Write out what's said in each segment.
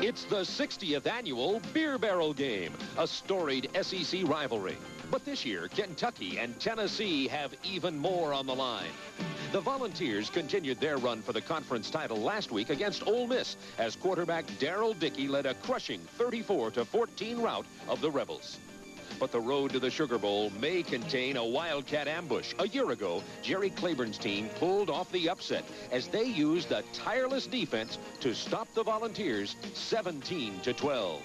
It's the 60th annual Beer Barrel Game, a storied SEC rivalry. But this year, Kentucky and Tennessee have even more on the line. The Volunteers continued their run for the conference title last week against Ole Miss as quarterback Darrell Dickey led a crushing 34-14 rout of the Rebels. But the road to the Sugar Bowl may contain a Wildcat ambush. A year ago, Jerry Claiborne's team pulled off the upset as they used a tireless defense to stop the Volunteers 17-12.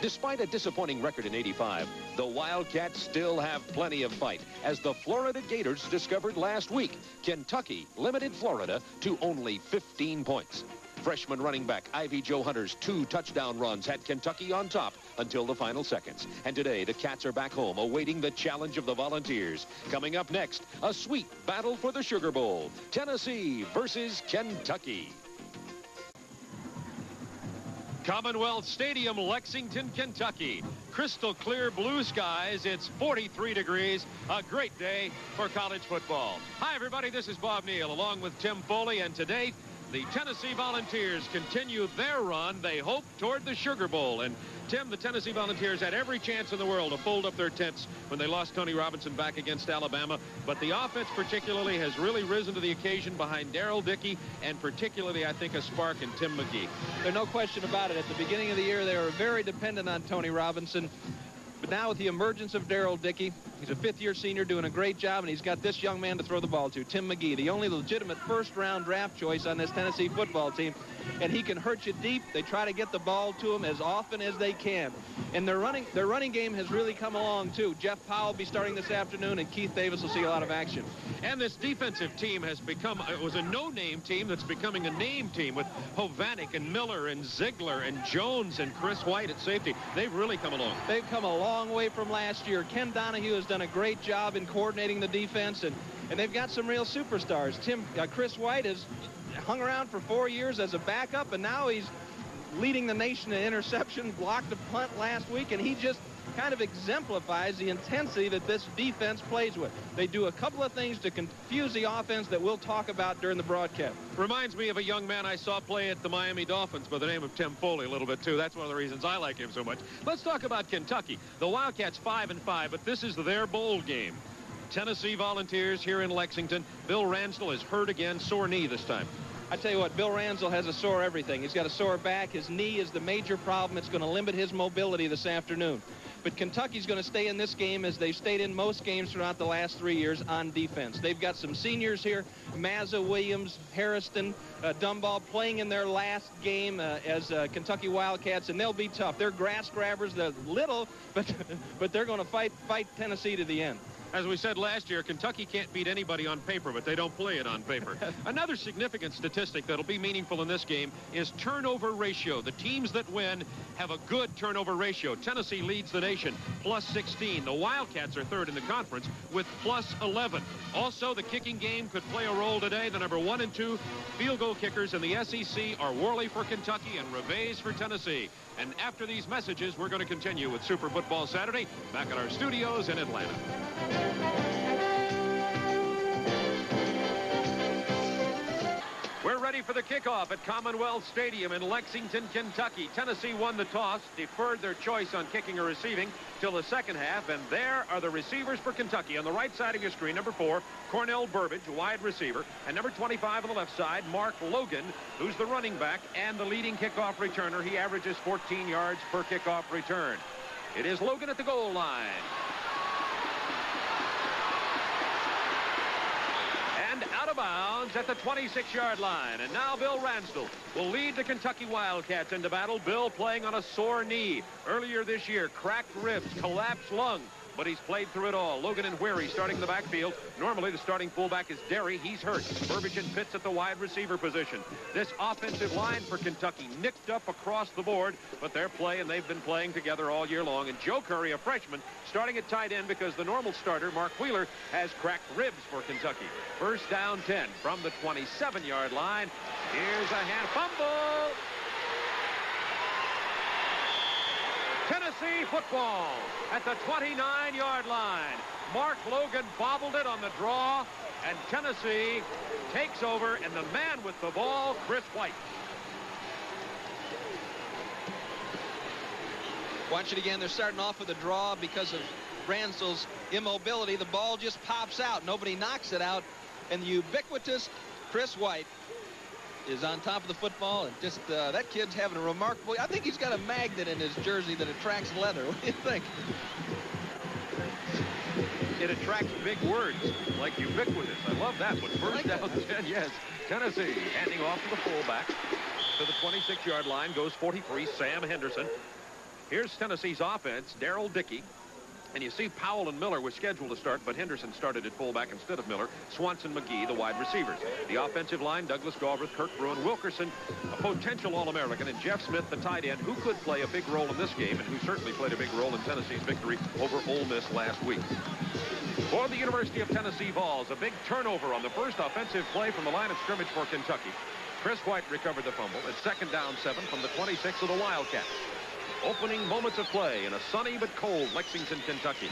Despite a disappointing record in '85, the Wildcats still have plenty of fight, as the Florida Gators discovered last week. Kentucky limited Florida to only 15 points. Freshman running back Ivy Joe Hunter's 2 touchdown runs had Kentucky on top until the final seconds. And today, the Cats are back home awaiting the challenge of the Volunteers. Coming up next, a sweet battle for the Sugar Bowl. Tennessee versus Kentucky. Commonwealth Stadium, Lexington, Kentucky. Crystal clear blue skies. It's 43 degrees. A great day for college football. Hi, everybody. This is Bob Neal along with Tim Foley. And today, the Tennessee Volunteers continue their run, they hope, toward the Sugar Bowl. And Tim, the Tennessee Volunteers had every chance in the world to fold up their tents when they lost Tony Robinson back against Alabama. But the offense particularly has really risen to the occasion behind Darrell Dickey, and particularly, I think, a spark in Tim McGee. There's no question about it. At the beginning of the year, they were very dependent on Tony Robinson. But now with the emergence of Darrell Dickey, he's a fifth-year senior doing a great job, and he's got this young man to throw the ball to, Tim McGee, the only legitimate first-round draft choice on this Tennessee football team. And he can hurt you deep. They try to get the ball to him as often as they can. And their running game has really come along, too. Jeff Powell will be starting this afternoon, and Keith Davis will see a lot of action. And this defensive team has become, it was a no-name team that's becoming a name team with Hovanek and Miller and Ziegler and Jones and Chris White at safety. They've really come along. They've come a long way from last year. Ken Donahue has done a great job in coordinating the defense, and they've got some real superstars. Chris White has hung around for 4 years as a backup, and now he's leading the nation in interception, blocked a punt last week, and he just kind of exemplifies the intensity that this defense plays with. They do a couple of things to confuse the offense that we'll talk about during the broadcast. Reminds me of a young man I saw play at the Miami Dolphins by the name of Tim Foley a little bit, too. That's one of the reasons I like him so much. Let's talk about Kentucky. The Wildcats 5-5, but this is their bowl game. Tennessee Volunteers here in Lexington. Bill Ransdell is hurt again, sore knee this time. I tell you what, Bill Ransdell has a sore everything. He's got a sore back. His knee is the major problem. It's going to limit his mobility this afternoon. But Kentucky's going to stay in this game as they've stayed in most games throughout the last 3 years on defense. They've got some seniors here, Mazza, Williams, Harrison, Dumbaugh, playing in their last game as Kentucky Wildcats, and they'll be tough. They're grass grabbers. They're little, but they're going to fight Tennessee to the end. As we said last year, Kentucky can't beat anybody on paper, but they don't play it on paper. Another significant statistic that'll be meaningful in this game is turnover ratio. The teams that win have a good turnover ratio. Tennessee leads the nation, plus 16. The Wildcats are third in the conference with plus 11. Also, the kicking game could play a role today. The number 1 and 2 field goal kickers in the SEC are Worley for Kentucky and Reves for Tennessee. And after these messages, we're going to continue with Super Football Saturday back at our studios in Atlanta. We're ready for the kickoff at Commonwealth Stadium in Lexington, Kentucky. Tennessee won the toss, deferred their choice on kicking or receiving till the second half, and there are the receivers for Kentucky. On the right side of your screen, number 4, Cornell Burbage, wide receiver, and number 25 on the left side, Mark Logan, who's the running back and the leading kickoff returner. He averages 14 yards per kickoff return. It is Logan at the goal line. And out of bounds at the 26-yard line. And now Bill Ransdell will lead the Kentucky Wildcats into battle. Bill playing on a sore knee. Earlier this year, cracked ribs, collapsed lung. But he's played through it all. Logan and Wherry starting in the backfield. Normally, the starting fullback is Derry. He's hurt. Burbage and Pitts at the wide receiver position. This offensive line for Kentucky nicked up across the board, but they're playing. They've been playing together all year long. And Joe Curry, a freshman, starting at tight end because the normal starter, Mark Wheeler, has cracked ribs for Kentucky. First down 10 from the 27-yard line. Here's a hand fumble. Tennessee football at the 29-yard line. Mark Logan bobbled it on the draw, and Tennessee takes over, and the man with the ball, Chris White. Watch it again. They're starting off with a draw because of Ranzel's immobility. The ball just pops out. Nobody knocks it out. And the ubiquitous Chris White is on top of the football. And just that kid's having a remarkable... I think he's got a magnet in his jersey that attracts leather. What do you think? It attracts big words like ubiquitous. I love that one. First down 10, yes. Tennessee handing off to the fullback. To the 26-yard line goes 43, Sam Henderson. Here's Tennessee's offense, Darrell Dickey. And you see Powell and Miller were scheduled to start, but Henderson started at fullback instead of Miller. Swanson McGee, the wide receivers. The offensive line, Douglas Galbraith, Kirk Bruin, Wilkerson, a potential All-American, and Jeff Smith, the tight end, who could play a big role in this game and who certainly played a big role in Tennessee's victory over Ole Miss last week. For the University of Tennessee Vols, a big turnover on the first offensive play from the line of scrimmage for Kentucky. Chris White recovered the fumble. It's second down 7 from the 26 of the Wildcats. Opening moments of play in a sunny but cold Lexington, Kentucky.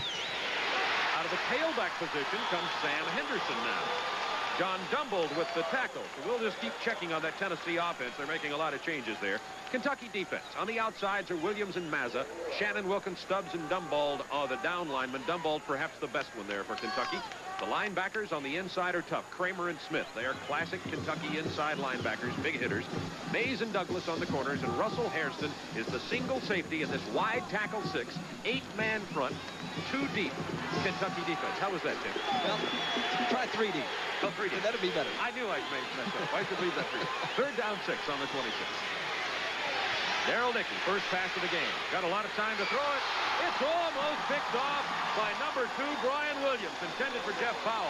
Out of the tailback position comes Sam Henderson now. John Dumbold with the tackle. So we'll just keep checking on that Tennessee offense. They're making a lot of changes there. Kentucky defense. On the outsides are Williams and Mazza. Shannon, Wilkins, Stubbs, and Dumbold are the down linemen. Dumbold perhaps the best one there for Kentucky. The linebackers on the inside are tough. Kramer and Smith. They are classic Kentucky inside linebackers, big hitters. Mays and Douglas on the corners, and Russell Hairston is the single safety in this wide tackle 6, 8-man front, 2 deep Kentucky defense. How was that, Tim? Well, try 3 deep. Oh, 3 deep. That'd be better. I knew I'd mess up. I should leave that 3. Third down 6 on the 26. Darrell Dickey, first pass of the game. Got a lot of time to throw it. It's almost picked off by number 2, Brian Williams, intended for Jeff Powell.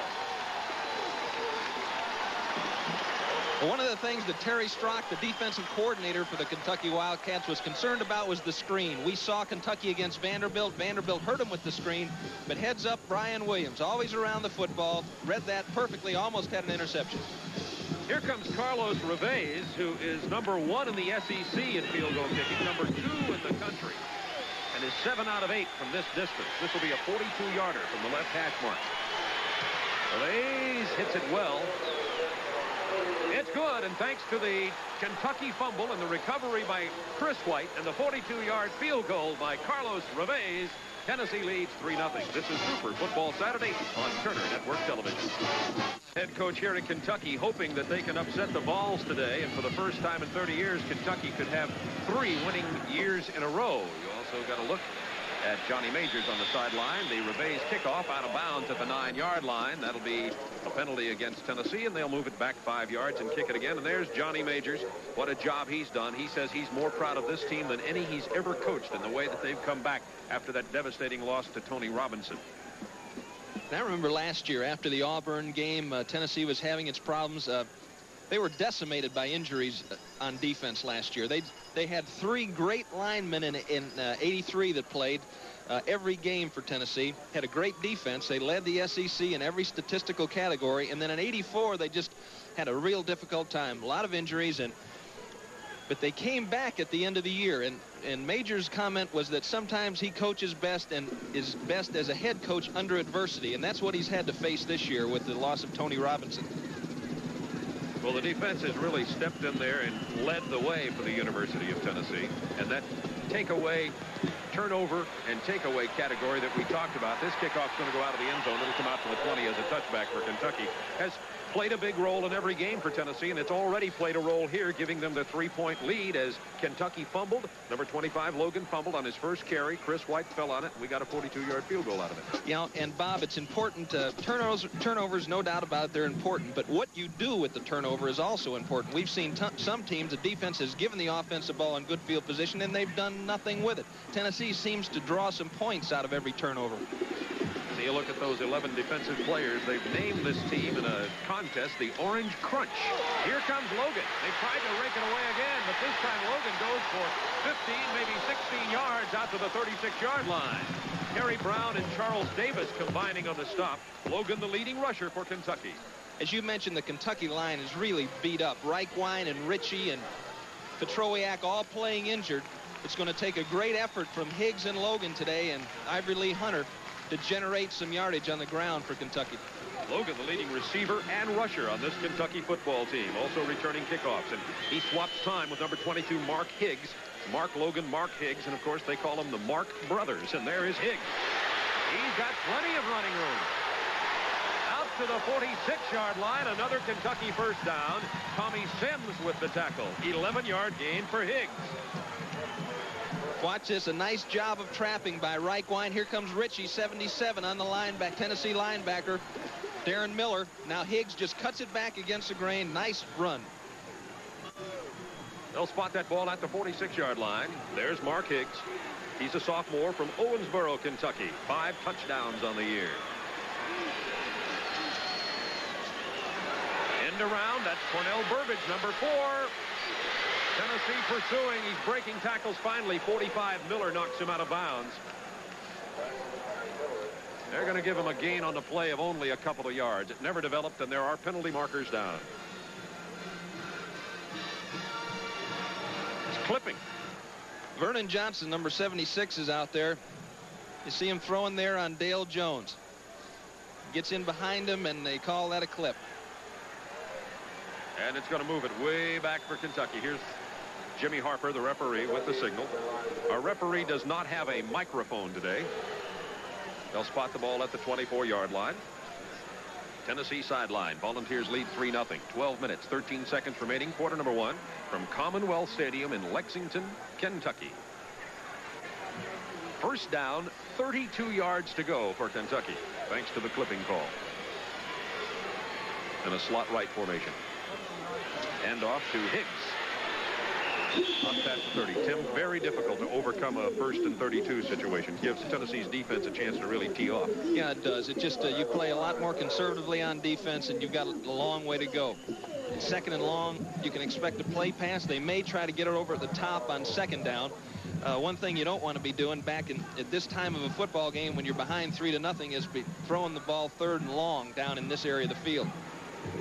Well, one of the things that Terry Strock, the defensive coordinator for the Kentucky Wildcats, was concerned about was the screen. We saw Kentucky against Vanderbilt. Vanderbilt hurt him with the screen, but heads up, Brian Williams, always around the football, read that perfectly, almost had an interception. Here comes Carlos Reveiz, who is number 1 in the SEC in field goal kicking, number 2 in the country, and is 7 out of 8 from this distance. This will be a 42-yarder from the left hash mark. Reveiz hits it well. It's good, and thanks to the Kentucky fumble and the recovery by Chris White and the 42-yard field goal by Carlos Reveiz, Tennessee leads 3-0. This is Super Football Saturday on Turner Network Television. Head coach here in Kentucky hoping that they can upset the Vols today, and for the first time in 30 years, Kentucky could have 3 winning years in a row. You also got to look at Johnny Majors on the sideline. The Reveiz kickoff out of bounds at the 9-yard line. That'll be a penalty against Tennessee, and they'll move it back 5 yards and kick it again. And there's Johnny Majors. What a job he's done. He says he's more proud of this team than any he's ever coached in the way that they've come back after that devastating loss to Tony Robinson. And I remember last year after the Auburn game, Tennessee was having its problems. They were decimated by injuries on defense last year. They had 3 great linemen in 83 that played every game for Tennessee. Had a great defense. They led the SEC in every statistical category. And then in 84, they just had a real difficult time. A lot of injuries, but they came back at the end of the year. And Major's comment was that sometimes he coaches best and is best as a head coach under adversity. And that's what he's had to face this year with the loss of Tony Robinson. Well, the defense has really stepped in there and led the way for the University of Tennessee. And that takeaway, turnover, and takeaway category that we talked about, this kickoff's going to go out of the end zone. It'll come out to the 20 as a touchback for Kentucky. Has played a big role in every game for Tennessee, and it's already played a role here, giving them the 3-point lead as Kentucky fumbled. Number 25, Logan, fumbled on his first carry. Chris White fell on it, and we got a 42-yard field goal out of it. Yeah, and Bob, it's important. Turnovers, no doubt about it, they're important, but what you do with the turnover is also important. We've seen some teams, the defense has given the offense the ball in good field position, and they've done nothing with it. Tennessee seems to draw some points out of every turnover. So you look at those 11 defensive players. They've named this team in a contest the Orange Crunch. Here comes Logan. They tried to rake it away again, but this time Logan goes for 15, maybe 16 yards out to the 36-yard line. Harry Brown and Charles Davis combining on the stop. Logan, the leading rusher for Kentucky. As you mentioned, the Kentucky line is really beat up. Reichwein and Ritchie and Petrowiak all playing injured. It's going to take a great effort from Higgs and Logan today and Ivory Lee Hunter to generate some yardage on the ground for Kentucky. Logan, the leading receiver and rusher on this Kentucky football team, also returning kickoffs. And he swaps time with number 22, Mark Higgs. Mark Logan, Mark Higgs, and of course they call them the Mark brothers. And there is Higgs. He's got plenty of running room. Out to the 46-yard line, another Kentucky first down. Tommy Sims with the tackle. 11-yard gain for Higgs. Watch this, a nice job of trapping by Reichwein. Here comes Richie, 77 on the linebacker, Tennessee linebacker, Darren Miller. Now Higgs just cuts it back against the grain. Nice run. They'll spot that ball at the 46-yard line. There's Mark Higgs. He's a sophomore from Owensboro, Kentucky. 5 touchdowns on the year. End around, that's Cornell Burbage, number 4. Tennessee pursuing. He's breaking tackles finally. 45. Miller knocks him out of bounds. They're going to give him a gain on the play of only a couple of yards. It never developed, and there are penalty markers down. It's clipping. Vernon Johnson, number 76, is out there. You see him throwing there on Dale Jones. Gets in behind him, and they call that a clip. And it's going to move it way back for Kentucky. Here's Jimmy Harper, the referee, with the signal. Our referee does not have a microphone today. They'll spot the ball at the 24-yard line. Tennessee sideline. Volunteers lead 3-0. 12 minutes, 13 seconds remaining. Quarter number 1 from Commonwealth Stadium in Lexington, Kentucky. First down, 32 yards to go for Kentucky, thanks to the clipping call. In a slot right formation. Hand off to Higgs. Up past the 30. Tim, very difficult to overcome a 1st and 32 situation. Gives Tennessee's defense a chance to really tee off. Yeah, it does. It just, you play a lot more conservatively on defense, and you've got a long way to go. 2nd and long, you can expect a play pass. They may try to get it over at the top on 2nd down. One thing you don't want to be doing back at this time of a football game when you're behind 3-0 is be throwing the ball 3rd and long down in this area of the field.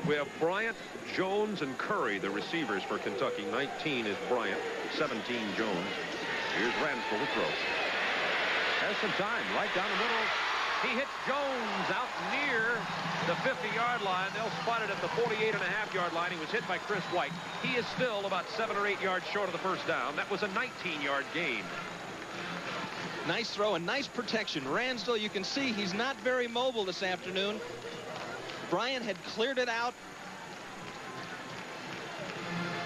We have Bryant, Jones, and Curry, the receivers for Kentucky. 19 is Bryant, 17 Jones. Here's Ramsdell to throw. Has some time, right down the middle. He hits Jones out near the 50-yard line. They'll spot it at the 48.5-yard line. He was hit by Chris White. He is still about 7 or 8 yards short of the first down. That was a 19-yard gain. Nice throw and nice protection. Ramsdell, you can see he's not very mobile this afternoon. Bryant had cleared it out.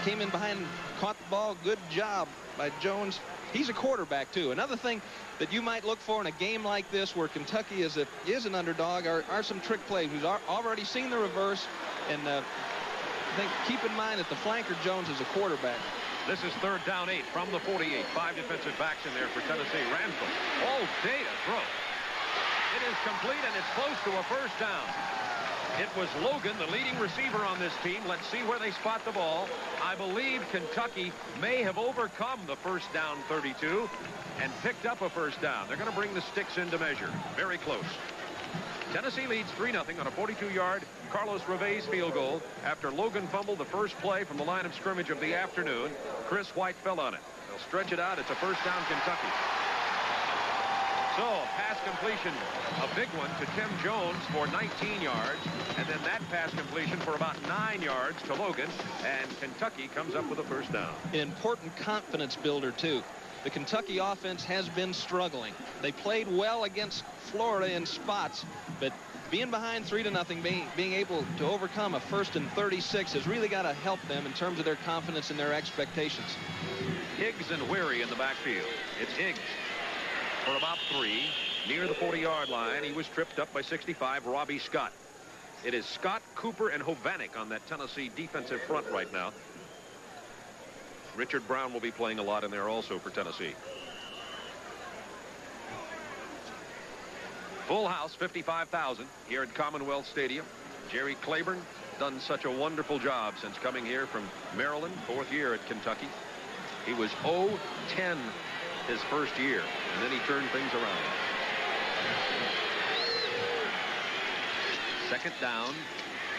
Came in behind, caught the ball. Good job by Jones. He's a quarterback, too. Another thing that you might look for in a game like this where Kentucky is an underdog are some trick plays. We've already seen the reverse. And I think keep in mind that the flanker Jones is a quarterback. This is 3rd down 8 from the 48. 5 defensive backs in there for Tennessee. Ramsdell. All day to throw. It is complete, and it's close to a first down. It was Logan, the leading receiver on this team. Let's see where they spot the ball. I believe Kentucky may have overcome the first down 32 and picked up a first down. They're going to bring the sticks into measure. Very close. Tennessee leads 3-0 on a 42-yard Carlos Reves field goal after Logan fumbled the first play from the line of scrimmage of the afternoon. Chris White fell on it. They'll stretch it out. It's a first down Kentucky. So, pass completion, a big one to Tim Jones for 19 yards, and then that pass completion for about 9 yards to Logan, and Kentucky comes up with a first down. An important confidence builder, too. The Kentucky offense has been struggling. They played well against Florida in spots, but being behind 3-0, being able to overcome a 1st and 36 has really got to help them in terms of their confidence and their expectations. Higgs and Weary in the backfield. It's Higgs for about 3 near the 40-yard line. He was tripped up by 65, Robbie Scott. It is Scott, Cooper, and Hovanek on that Tennessee defensive front right now. Richard Brown will be playing a lot in there also for Tennessee. Full house, 55,000 here at Commonwealth Stadium. Jerry Claiborne done such a wonderful job since coming here from Maryland, 4th year at Kentucky. He was 0-10 his first year, and then he turned things around. 2nd down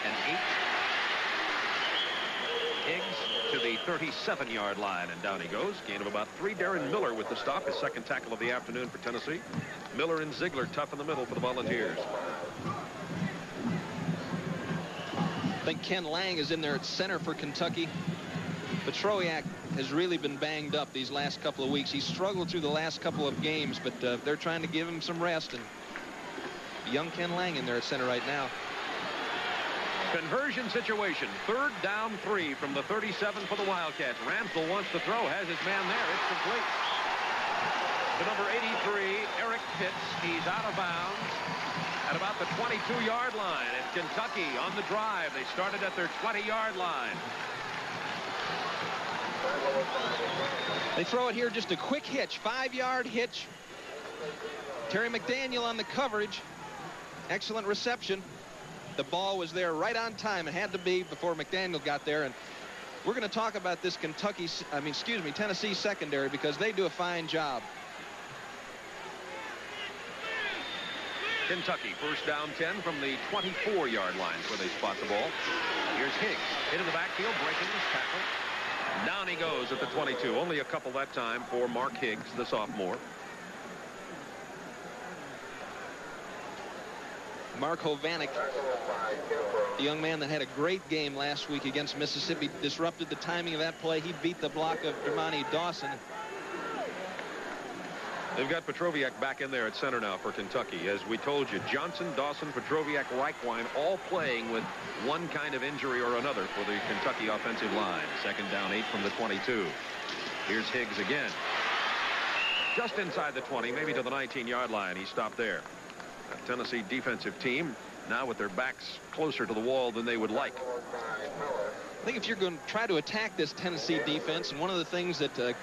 and 8. Higgs to the 37-yard line, and down he goes. Gain of about 3. Darren Miller with the stop, his 2nd tackle of the afternoon for Tennessee. Miller and Ziegler tough in the middle for the Volunteers. think Ken Lang is in there at center for Kentucky. Petrowiak has really been banged up these last couple of weeks. He struggled through the last couple of games, but they're trying to give him some rest. And young Ken Lang in there at center right now. Conversion situation. 3rd down 3 from the 37 for the Wildcats. Ramsdell wants to throw, has his man there. It's complete. To number 83, Eric Pitts. He's out of bounds at about the 22-yard line. And Kentucky on the drive. They started at their 20-yard line. They throw it here, just a quick hitch, 5-yard hitch. Terry McDaniel on the coverage. Excellent reception. The ball was there right on time. It had to be before McDaniel got there. And we're going to talk about this Tennessee secondary, because they do a fine job. Kentucky, 1st down 10 from the 24-yard line where they spot the ball. Here's Higgs into the backfield, breaking his tackle. Down he goes at the 22. Only a couple that time for Mark Higgs, the sophomore. Mark Hovanek, the young man that had a great game last week against Mississippi, disrupted the timing of that play. He beat the block of Dermontti Dawson. They've got Petrowiak back in there at center now for Kentucky. As we told you, Johnson, Dawson, Petrowiak, Reichwein all playing with one kind of injury or another for the Kentucky offensive line. 2nd down 8 from the 22. Here's Higgs again. Just inside the 20, maybe to the 19-yard line. He stopped there. A Tennessee defensive team now with their backs closer to the wall than they would like. I think if you're going to try to attack this Tennessee defense, and one of the things that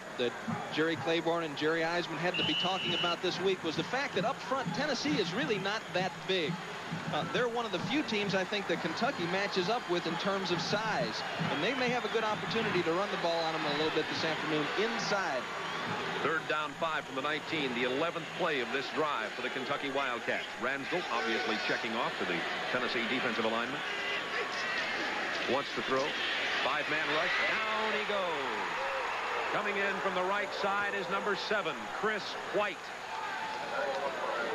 Jerry Claiborne and Jerry Eisman had to be talking about this week was the fact that up front Tennessee is really not that big. They're one of the few teams I think that Kentucky matches up with in terms of size, and they may have a good opportunity to run the ball on them a little bit this afternoon inside. 3rd down 5 from the 19, the 11th play of this drive for the Kentucky Wildcats. Ramsdell obviously checking off to the Tennessee defensive alignment. Wants to throw. 5-man rush. Down he goes. Coming in from the right side is number 7, Chris White.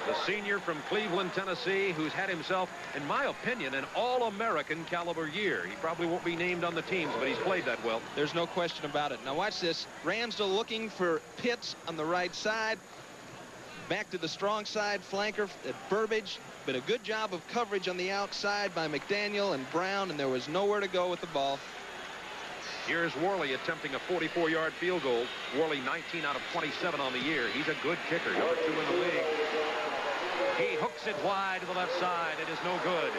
The senior from Cleveland, Tennessee, who's had himself, in my opinion, an all-American caliber year. He probably won't be named on the teams, but he's played that well. There's no question about it. Now watch this. Ramsdell looking for Pitts on the right side. Back to the strong side flanker at Burbage. But a good job of coverage on the outside by McDaniel and Brown, and there was nowhere to go with the ball. Here's Worley attempting a 44-yard field goal. Worley 19 out of 27 on the year. He's a good kicker. Number 2 in the league. He hooks it wide to the left side. It is no good.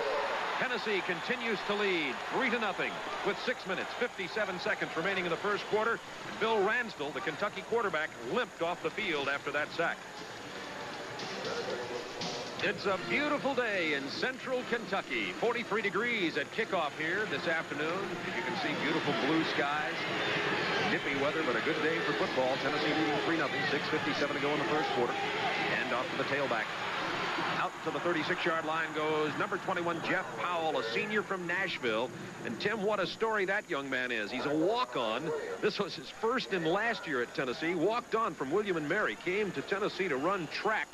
Tennessee continues to lead 3-0 with 6 minutes, 57 seconds remaining in the first quarter. Bill Ransdell, the Kentucky quarterback, limped off the field after that sack. It's a beautiful day in central Kentucky. 43 degrees at kickoff here this afternoon. As you can see, beautiful blue skies. Nippy weather, but a good day for football. Tennessee leading 3-0. 6:57 to go in the first quarter. And off to the tailback. Out to the 36-yard line goes number 21, Jeff Powell, a senior from Nashville. And, Tim, what a story that young man is. He's a walk-on. This was his first in last year at Tennessee. Walked on from William & Mary. Came to Tennessee to run track.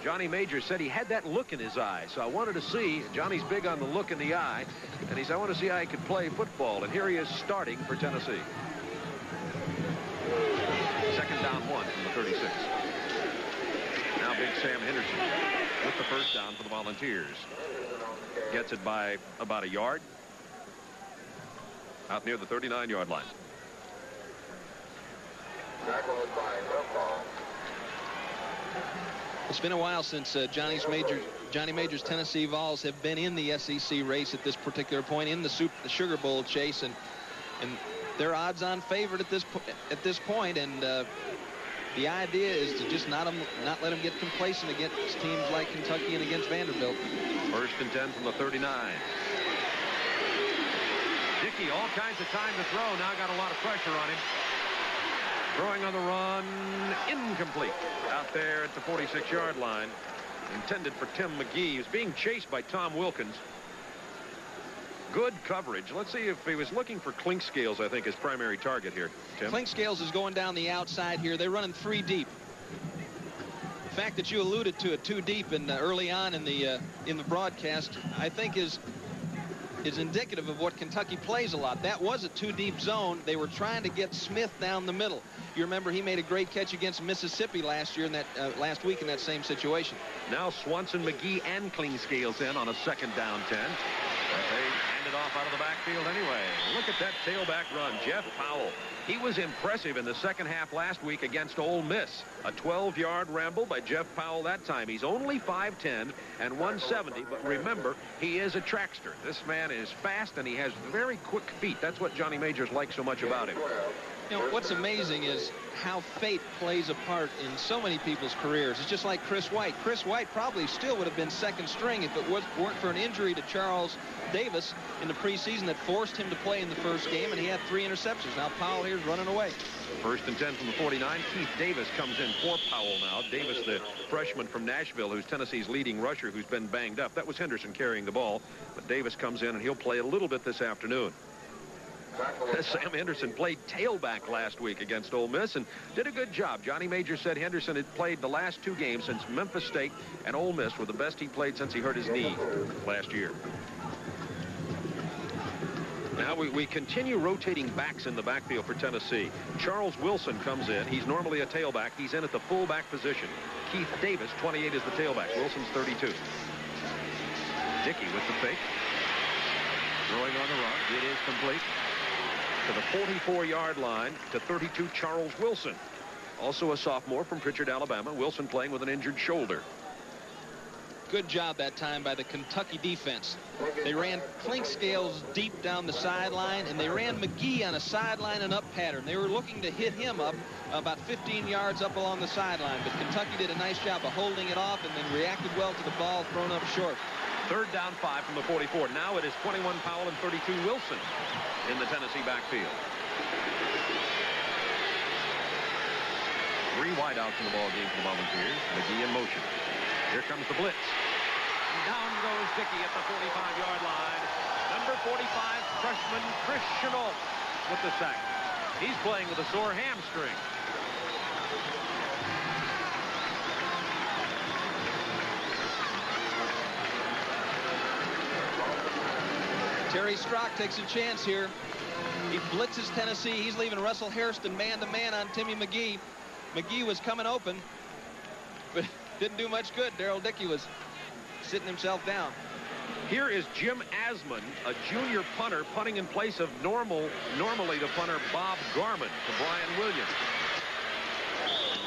Johnny Major said he had that look in his eye. So I wanted to see. Johnny's big on the look in the eye. And he said, I want to see how he could play football. And here he is starting for Tennessee. 2nd down 1 from the 36. Now big Sam Henderson with the 1st down for the Volunteers. Gets it by about a yard. Out near the 39-yard line. It's been a while since Johnny Major's Tennessee Vols have been in the SEC race at this particular point in the Sugar Bowl chase, and they're odds-on favorite at this point. And the idea is to just not let them get complacent against teams like Kentucky and against Vanderbilt. 1st and 10 from the 39. Dickey, all kinds of time to throw. Now got a lot of pressure on him. Throwing on the run, incomplete. Out there at the 46-yard line. Intended for Tim McGee. He was being chased by Tom Wilkins. Good coverage. Let's see if he was looking for Clinkscales, I think, his primary target here, Tim. Clinkscales is going down the outside here. They're running 3 deep. The fact that you alluded to it 2 deep early on in the broadcast, I think is is indicative of what Kentucky plays a lot. That was a two-deep zone. They were trying to get Smith down the middle. You remember he made a great catch against Mississippi last year in that last week in that same situation. Now Swanson, McGee, and Klingscales in on a 2nd down 10. But they hand it off out of the backfield anyway. Look at that tailback run. Jeff Powell. He was impressive in the second half last week against Ole Miss. A 12-yard ramble by Jeff Powell that time. He's only 5'10" and 170, but remember, he is a trackster. This man is fast, and he has very quick feet. That's what Johnny Majors likes so much about him. You know, what's amazing is how fate plays a part in so many people's careers. It's just like Chris White. Chris White probably still would have been second string if it weren't for an injury to Charles Davis in the preseason that forced him to play in the first game, and he had 3 interceptions. Now Powell here's running away. 1st and 10 from the 49. Keith Davis comes in for Powell now. Davis, the freshman from Nashville, who's Tennessee's leading rusher, who's been banged up. That was Henderson carrying the ball, but Davis comes in, and he'll play a little bit this afternoon. Sam Henderson played tailback last week against Ole Miss and did a good job. Johnny Major said Henderson had played the last 2 games since Memphis State and Ole Miss were the best he played since he hurt his knee last year. Now we continue rotating backs in the backfield for Tennessee. Charles Wilson comes in. He's normally a tailback. He's in at the fullback position. Keith Davis, 28, is the tailback. Wilson's 32. Dickey with the fake. Throwing on the run. It is complete to the 44-yard line to 32, Charles Wilson. Also a sophomore from Pritchard, Alabama. Wilson playing with an injured shoulder. Good job that time by the Kentucky defense. They ran Klingscales deep down the sideline, and they ran McGee on a sideline and up pattern. They were looking to hit him up about 15 yards up along the sideline, but Kentucky did a nice job of holding it off and then reacted well to the ball thrown up short. 3rd down 5 from the 44. Now it is 21 Powell and 32 Wilson in the Tennessee backfield. 3 wideouts in the ball game for the Volunteers. McGee in motion. Here comes the blitz. Down goes Dickey at the 45-yard line. Number 45, freshman Chris Chenault with the sack. He's playing with a sore hamstring. Terry Strock takes a chance here. He blitzes Tennessee. He's leaving Russell Hairston man-to-man on Timmy McGee. McGee was coming open, but didn't do much good. Darrell Dickey was sitting himself down. Here is Jim Asman, a junior punter, punting in place of normally the punter Bob Garman to Brian Williams.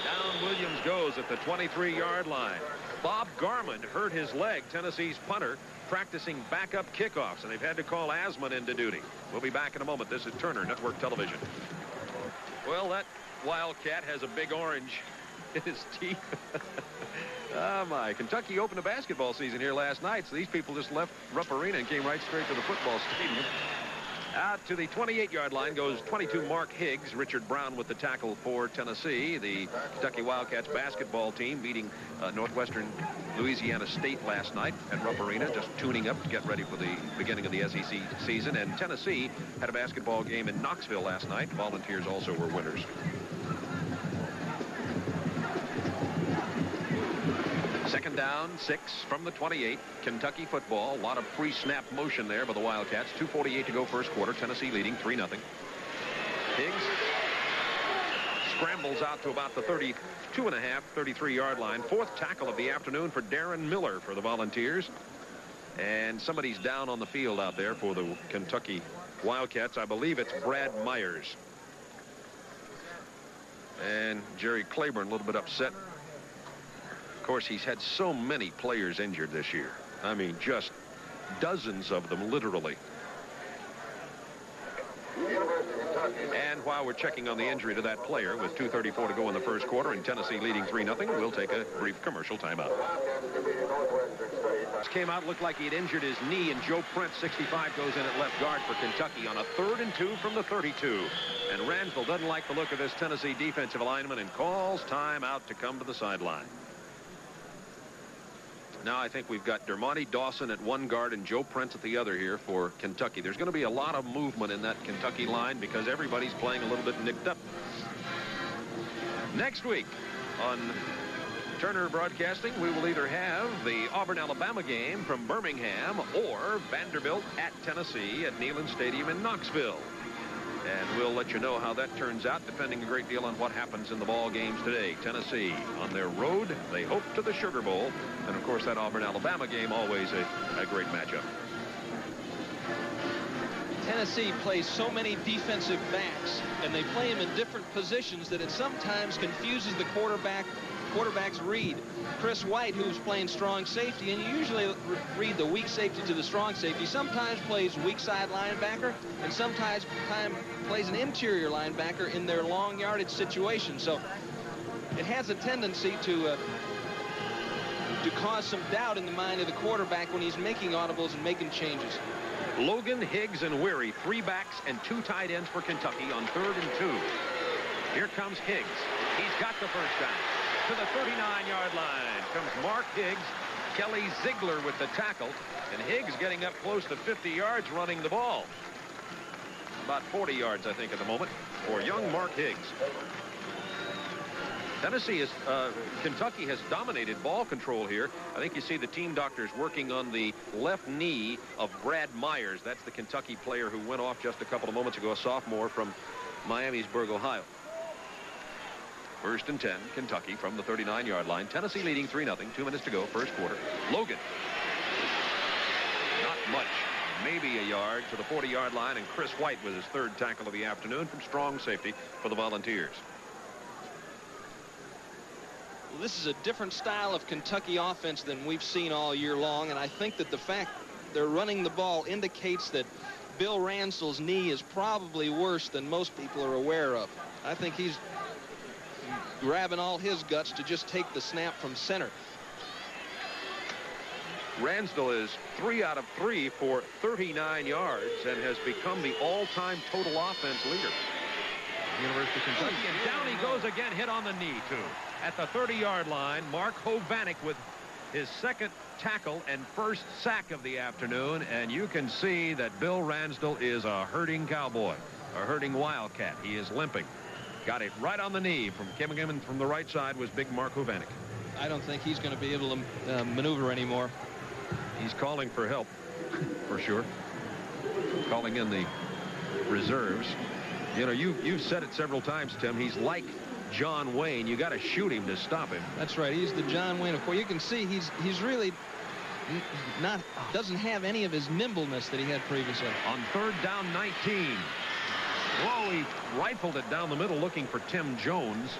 Down Williams goes at the 23-yard line. Bob Garman hurt his leg, Tennessee's punter, practicing backup kickoffs, and they've had to call Asman into duty. We'll be back in a moment. This is Turner Network Television. Well, that Wildcat has a big orange in his teeth. Oh, my. Kentucky opened a basketball season here last night, so these people just left Rupp Arena and came right straight to the football stadium. Out to the 28-yard line goes 22 Mark Higgs. Richard Brown with the tackle for Tennessee. The Kentucky Wildcats basketball team beating Northwestern Louisiana State last night at Rupp Arena, just tuning up to get ready for the beginning of the SEC season. And Tennessee had a basketball game in Knoxville last night. Volunteers also were winners. Second down, 6 from the 28. Kentucky football. A lot of pre-snap motion there by the Wildcats. 2:48 to go first quarter. Tennessee leading 3-0. Higgs scrambles out to about the 32.5, 33-yard line. 4th tackle of the afternoon for Darren Miller for the Volunteers. And somebody's down on the field out there for the Kentucky Wildcats. I believe it's Brad Myers. And Jerry Claiborne a little bit upset. Of course, he's had so many players injured this year. I mean, just dozens of them, literally. And while we're checking on the injury to that player with 2:34 to go in the first quarter and Tennessee leading 3-0, we'll take a brief commercial timeout. This came out, looked like he had injured his knee, and Joe Prince, 65, goes in at left guard for Kentucky on a 3rd and 2 from the 32. And Ransville doesn't like the look of this Tennessee defensive lineman and calls timeout to come to the sideline. Now I think we've got Dermontti Dawson at one guard and Joe Prince at the other here for Kentucky. There's going to be a lot of movement in that Kentucky line because everybody's playing a little bit nicked up. Next week on Turner Broadcasting, we will either have the Auburn-Alabama game from Birmingham or Vanderbilt at Tennessee at Neyland Stadium in Knoxville. And we'll let you know how that turns out, depending a great deal on what happens in the ball games today. Tennessee on their road, they hope to the Sugar Bowl. And, of course, that Auburn-Alabama game, always a great matchup. Tennessee plays so many defensive backs, and they play them in different positions that it sometimes confuses the quarterback's read. Chris White, who's playing strong safety, and you usually read the weak safety to the strong safety, sometimes plays weak side linebacker and sometimes plays an interior linebacker in their long yardage situation. So it has a tendency to cause some doubt in the mind of the quarterback when he's making audibles and making changes. Logan, Higgs, and Weary, 3 backs and 2 tight ends for Kentucky on 3rd and 2. Here comes Higgs. He's got the first down. To the 39-yard line comes Mark Higgs. Kelly Ziegler with the tackle. And Higgs getting up close to 50 yards running the ball. About 40 yards, I think, at the moment for young Mark Higgs. Kentucky has dominated ball control here. I think you see the team doctors working on the left knee of Brad Myers. That's the Kentucky player who went off just a couple of moments ago, a sophomore from Miamisburg, Ohio. 1st and 10, Kentucky from the 39-yard line. Tennessee leading 3-0. 2 minutes to go, first quarter. Logan. Not much. Maybe a yard to the 40-yard line, and Chris White with his 3rd tackle of the afternoon from strong safety for the Volunteers. This is a different style of Kentucky offense than we've seen all year long, and I think that the fact they're running the ball indicates that Bill Ransdell's knee is probably worse than most people are aware of. I think he's grabbing all his guts to just take the snap from center. Ransdell is 3 out of 3 for 39 yards and has become the all-time total offense leader. University of Kentucky, and down he goes again, hit on the knee, too. At the 30-yard line, Mark Hovanek with his 2nd tackle and 1st sack of the afternoon, and you can see that Bill Ransdell is a hurting cowboy, a hurting wildcat. He is limping. Got it right on the knee. Coming in from the right side was big Mark Hovanek. I don't think he's going to be able to maneuver anymore. He's calling for help, for sure. Calling in the reserves. You know, you've said it several times, Tim. He's like John Wayne. You got to shoot him to stop him. That's right. He's the John Wayne. Of course, you can see he's really doesn't have any of his nimbleness that he had previously. On 3rd down, 19. Whoa, he rifled it down the middle looking for Tim Jones.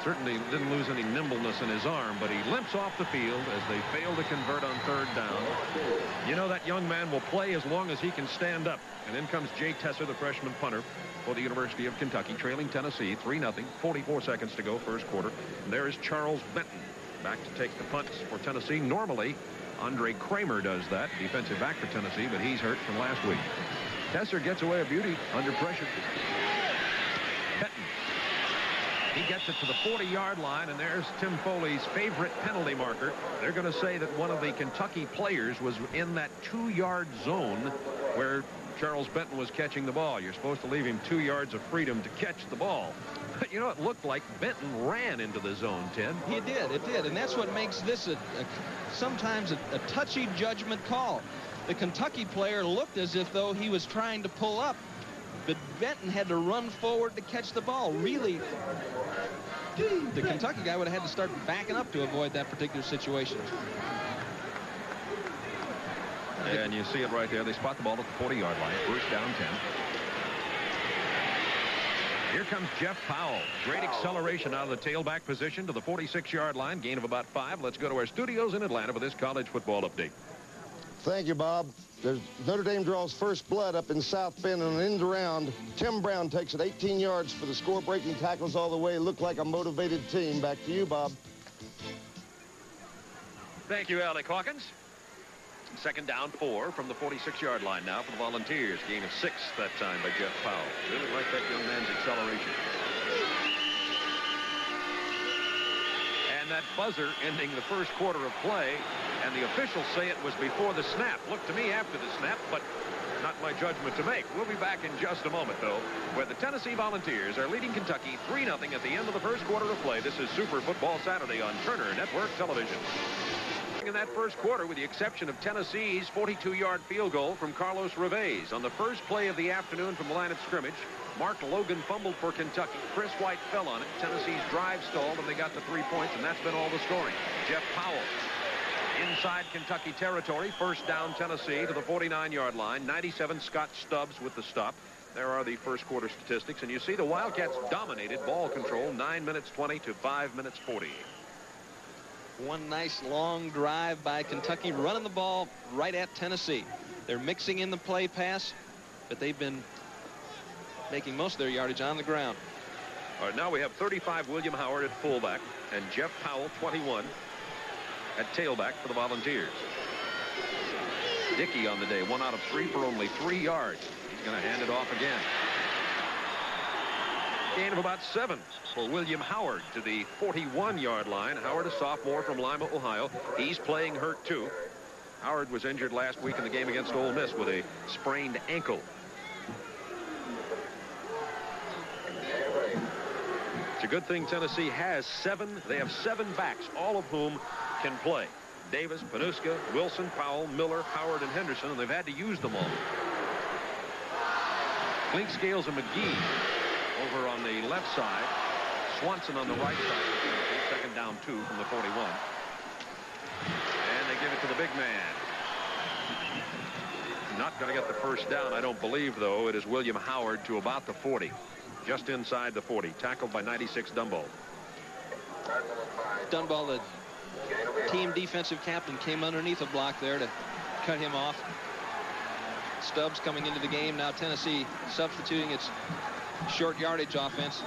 Certainly didn't lose any nimbleness in his arm, but he limps off the field as they fail to convert on 3rd down. You know, that young man will play as long as he can stand up. And in comes Jay Tesser, the freshman punter for the University of Kentucky, trailing Tennessee 3-0, 44 seconds to go, first quarter. And there is Charles Benton back to take the punts for Tennessee. Normally, Andre Kramer does that, defensive back for Tennessee, but he's hurt from last week. Tesser gets away a beauty under pressure. Benton. He gets it to the 40-yard line, and there's Tim Foley's favorite penalty marker. They're going to say that one of the Kentucky players was in that 2-yard zone where Charles Benton was catching the ball. You're supposed to leave him 2 yards of freedom to catch the ball. But, you know, it looked like Benton ran into the zone, Tim. It did, and that's what makes this sometimes a touchy judgment call. The Kentucky player looked as if though he was trying to pull up, but Benton had to run forward to catch the ball. Really, the Kentucky guy would have had to start backing up to avoid that particular situation. And you see it right there. They spot the ball at the 40-yard line. First down, 10. Here comes Jeff Powell. Great acceleration out of the tailback position to the 46-yard line. Gain of about 5. Let's go to our studios in Atlanta for this college football update. Thank you, Bob. Notre Dame draws first blood up in South Bend on an end around. Tim Brown takes it 18 yards for the score, breaking tackles all the way. Looked like a motivated team. Back to you, Bob. Thank you, Alec Hawkins. Second down, 4 from the 46-yard line now for the Volunteers. Gain of 6 that time by Jeff Powell. Really like that young man's acceleration. And that buzzer ending the first quarter of play, and the officials say it was before the snap. Looked to me after the snap, but not my judgment to make. We'll be back in just a moment, though, where the Tennessee Volunteers are leading Kentucky 3-0 at the end of the first quarter of play. This is Super Football Saturday on Turner Network Television. In that first quarter, with the exception of Tennessee's 42-yard field goal from Carlos Revés. On the first play of the afternoon from the line of scrimmage, Mark Logan fumbled for Kentucky. Chris White fell on it. Tennessee's drive stalled, and they got the 3 points, and that's been all the scoring. Jeff Powell inside Kentucky territory. First down Tennessee to the 49-yard line. 97 Scott Stubbs with the stop. There are the first quarter statistics, and you see the Wildcats dominated ball control 9 minutes 20 to 5 minutes 40. One nice long drive by Kentucky, running the ball right at Tennessee. They're mixing in the play pass, but they've been making most of their yardage on the ground. All right, now we have 35 William Howard at fullback and Jeff Powell 21 at tailback for the Volunteers. Dickey on the day, 1 out of 3 for only 3 yards. He's going to hand it off again. Gain of about 7 for William Howard to the 41-yard line. Howard, a sophomore from Lima, Ohio. He's playing hurt, too. Howard was injured last week in the game against Ole Miss with a sprained ankle. It's a good thing Tennessee has 7. They have 7 backs, all of whom can play. Davis, Panuska, Wilson, Powell, Miller, Howard, and Henderson, and they've had to use them all. Link Scales and McGee over on the left side. Swanson on the right side. Second down 2 from the 41. And they give it to the big man. Not going to get the first down, I don't believe, though. It is William Howard to about the 40. Just inside the 40. Tackled by 96 Dunball. Dunball, the team defensive captain, came underneath a block there to cut him off. Stubbs coming into the game. Now Tennessee substituting its short yardage offense.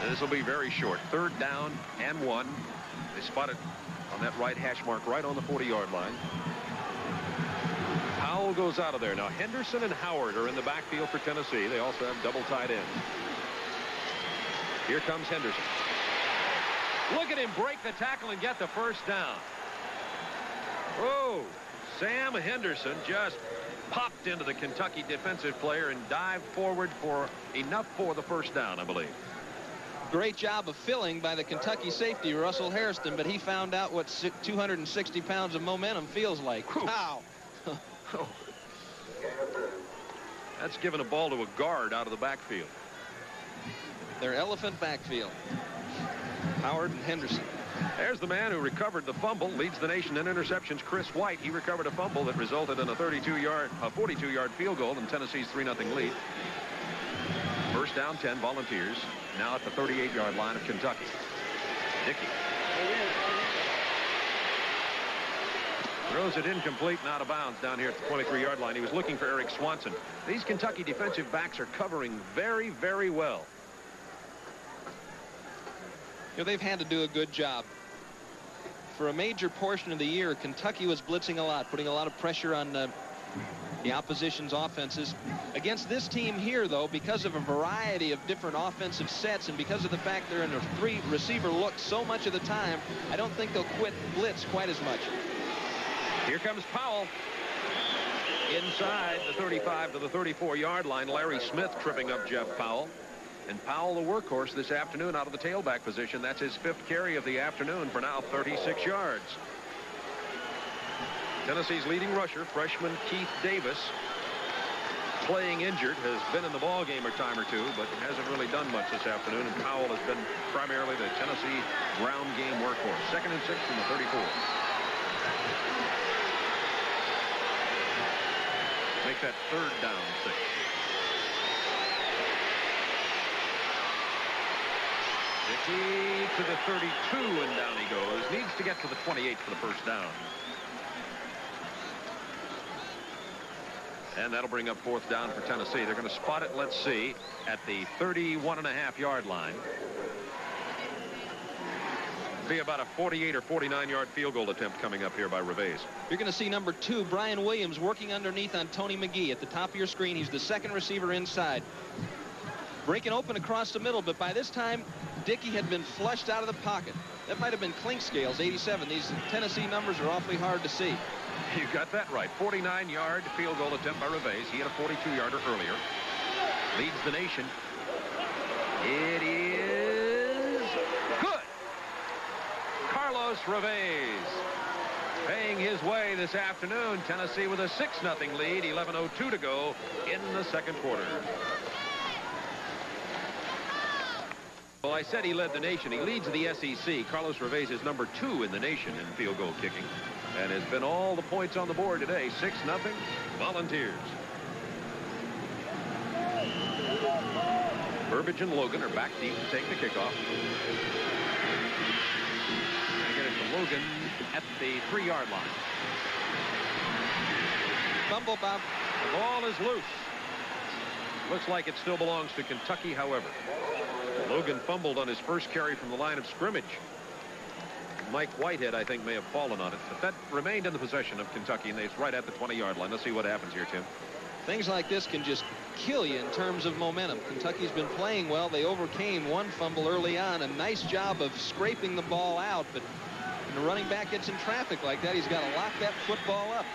This will be very short. 3rd down and 1. They spot it on that right hash mark right on the 40-yard line. Powell goes out of there. Now Henderson and Howard are in the backfield for Tennessee. They also have double tight ends. Here comes Henderson. Look at him break the tackle and get the first down. Whoa. Sam Henderson just popped into the Kentucky defensive player and dived forward for enough for the first down, I believe. Great job of filling by the Kentucky safety, Russell Hairston, but he found out what 260 pounds of momentum feels like. Wow. Oh. That's giving a ball to a guard out of the backfield. Their elephant backfield. Howard and Henderson. There's the man who recovered the fumble, leads the nation in interceptions, Chris White. He recovered a fumble that resulted in a 42-yard field goal in Tennessee's 3-0 lead. First down 10 Volunteers. Now at the 38-yard line of Kentucky. Dickey. Throws it incomplete and out of bounds down here at the 23-yard line. He was looking for Eric Swanson. These Kentucky defensive backs are covering very, very well. You know, they've had to do a good job. For a major portion of the year, Kentucky was blitzing a lot, putting a lot of pressure on the opposition's offenses. Against this team here, though, because of a variety of different offensive sets and because of the fact they're in a 3-receiver look so much of the time, I don't think they'll quit blitz quite as much. Here comes Powell. Inside the 35 to the 34-yard line. Larry Smith tripping up Jeff Powell. And Powell, the workhorse this afternoon out of the tailback position. That's his 5th carry of the afternoon for now 36 yards. Tennessee's leading rusher, freshman Keith Davis, playing injured, has been in the ball game a time or two, but hasn't really done much this afternoon. And Powell has been primarily the Tennessee ground game workhorse. 2nd and 6 from the 34. Make that 3rd down 6. Dickey to the 32, and down he goes. Needs to get to the 28 for the first down. And that'll bring up 4th down for Tennessee. They're going to spot it, let's see, at the 31.5-yard line. Be about a 48 or 49-yard field goal attempt coming up here by Revés. You're going to see number 2, Brian Williams, working underneath on Tony McGee. At the top of your screen, he's the 2nd receiver inside. breaking open across the middle, but by this time, Dickey had been flushed out of the pocket. That might have been Clinkscales, 87. These Tennessee numbers are awfully hard to see. You got that right. 49-yard field goal attempt by Reveiz. He had a 42-yarder earlier. Leads the nation. It is good. Carlos Reveiz paying his way this afternoon. Tennessee with a 6-0 lead. 11:02 to go in the second quarter. Well, I said he led the nation. He leads the SEC. Carlos Reveiz is number 2 in the nation in field goal kicking, and has been all the points on the board today. 6-0 Volunteers. Burbidge and Logan are back deep to take the kickoff. They get it to Logan at the 3-yard line. Fumble, Bob. The ball is loose. Looks like it still belongs to Kentucky, however. Logan fumbled on his first carry from the line of scrimmage. Mike Whitehead, I think, may have fallen on it, but that remained in the possession of Kentucky, and it's right at the 20-yard line. Let's see what happens here, Tim. Things like this can just kill you in terms of momentum. Kentucky's been playing well. They overcame one fumble early on. A nice job of scraping the ball out, but when the running back gets in traffic like that, he's got to lock that football up.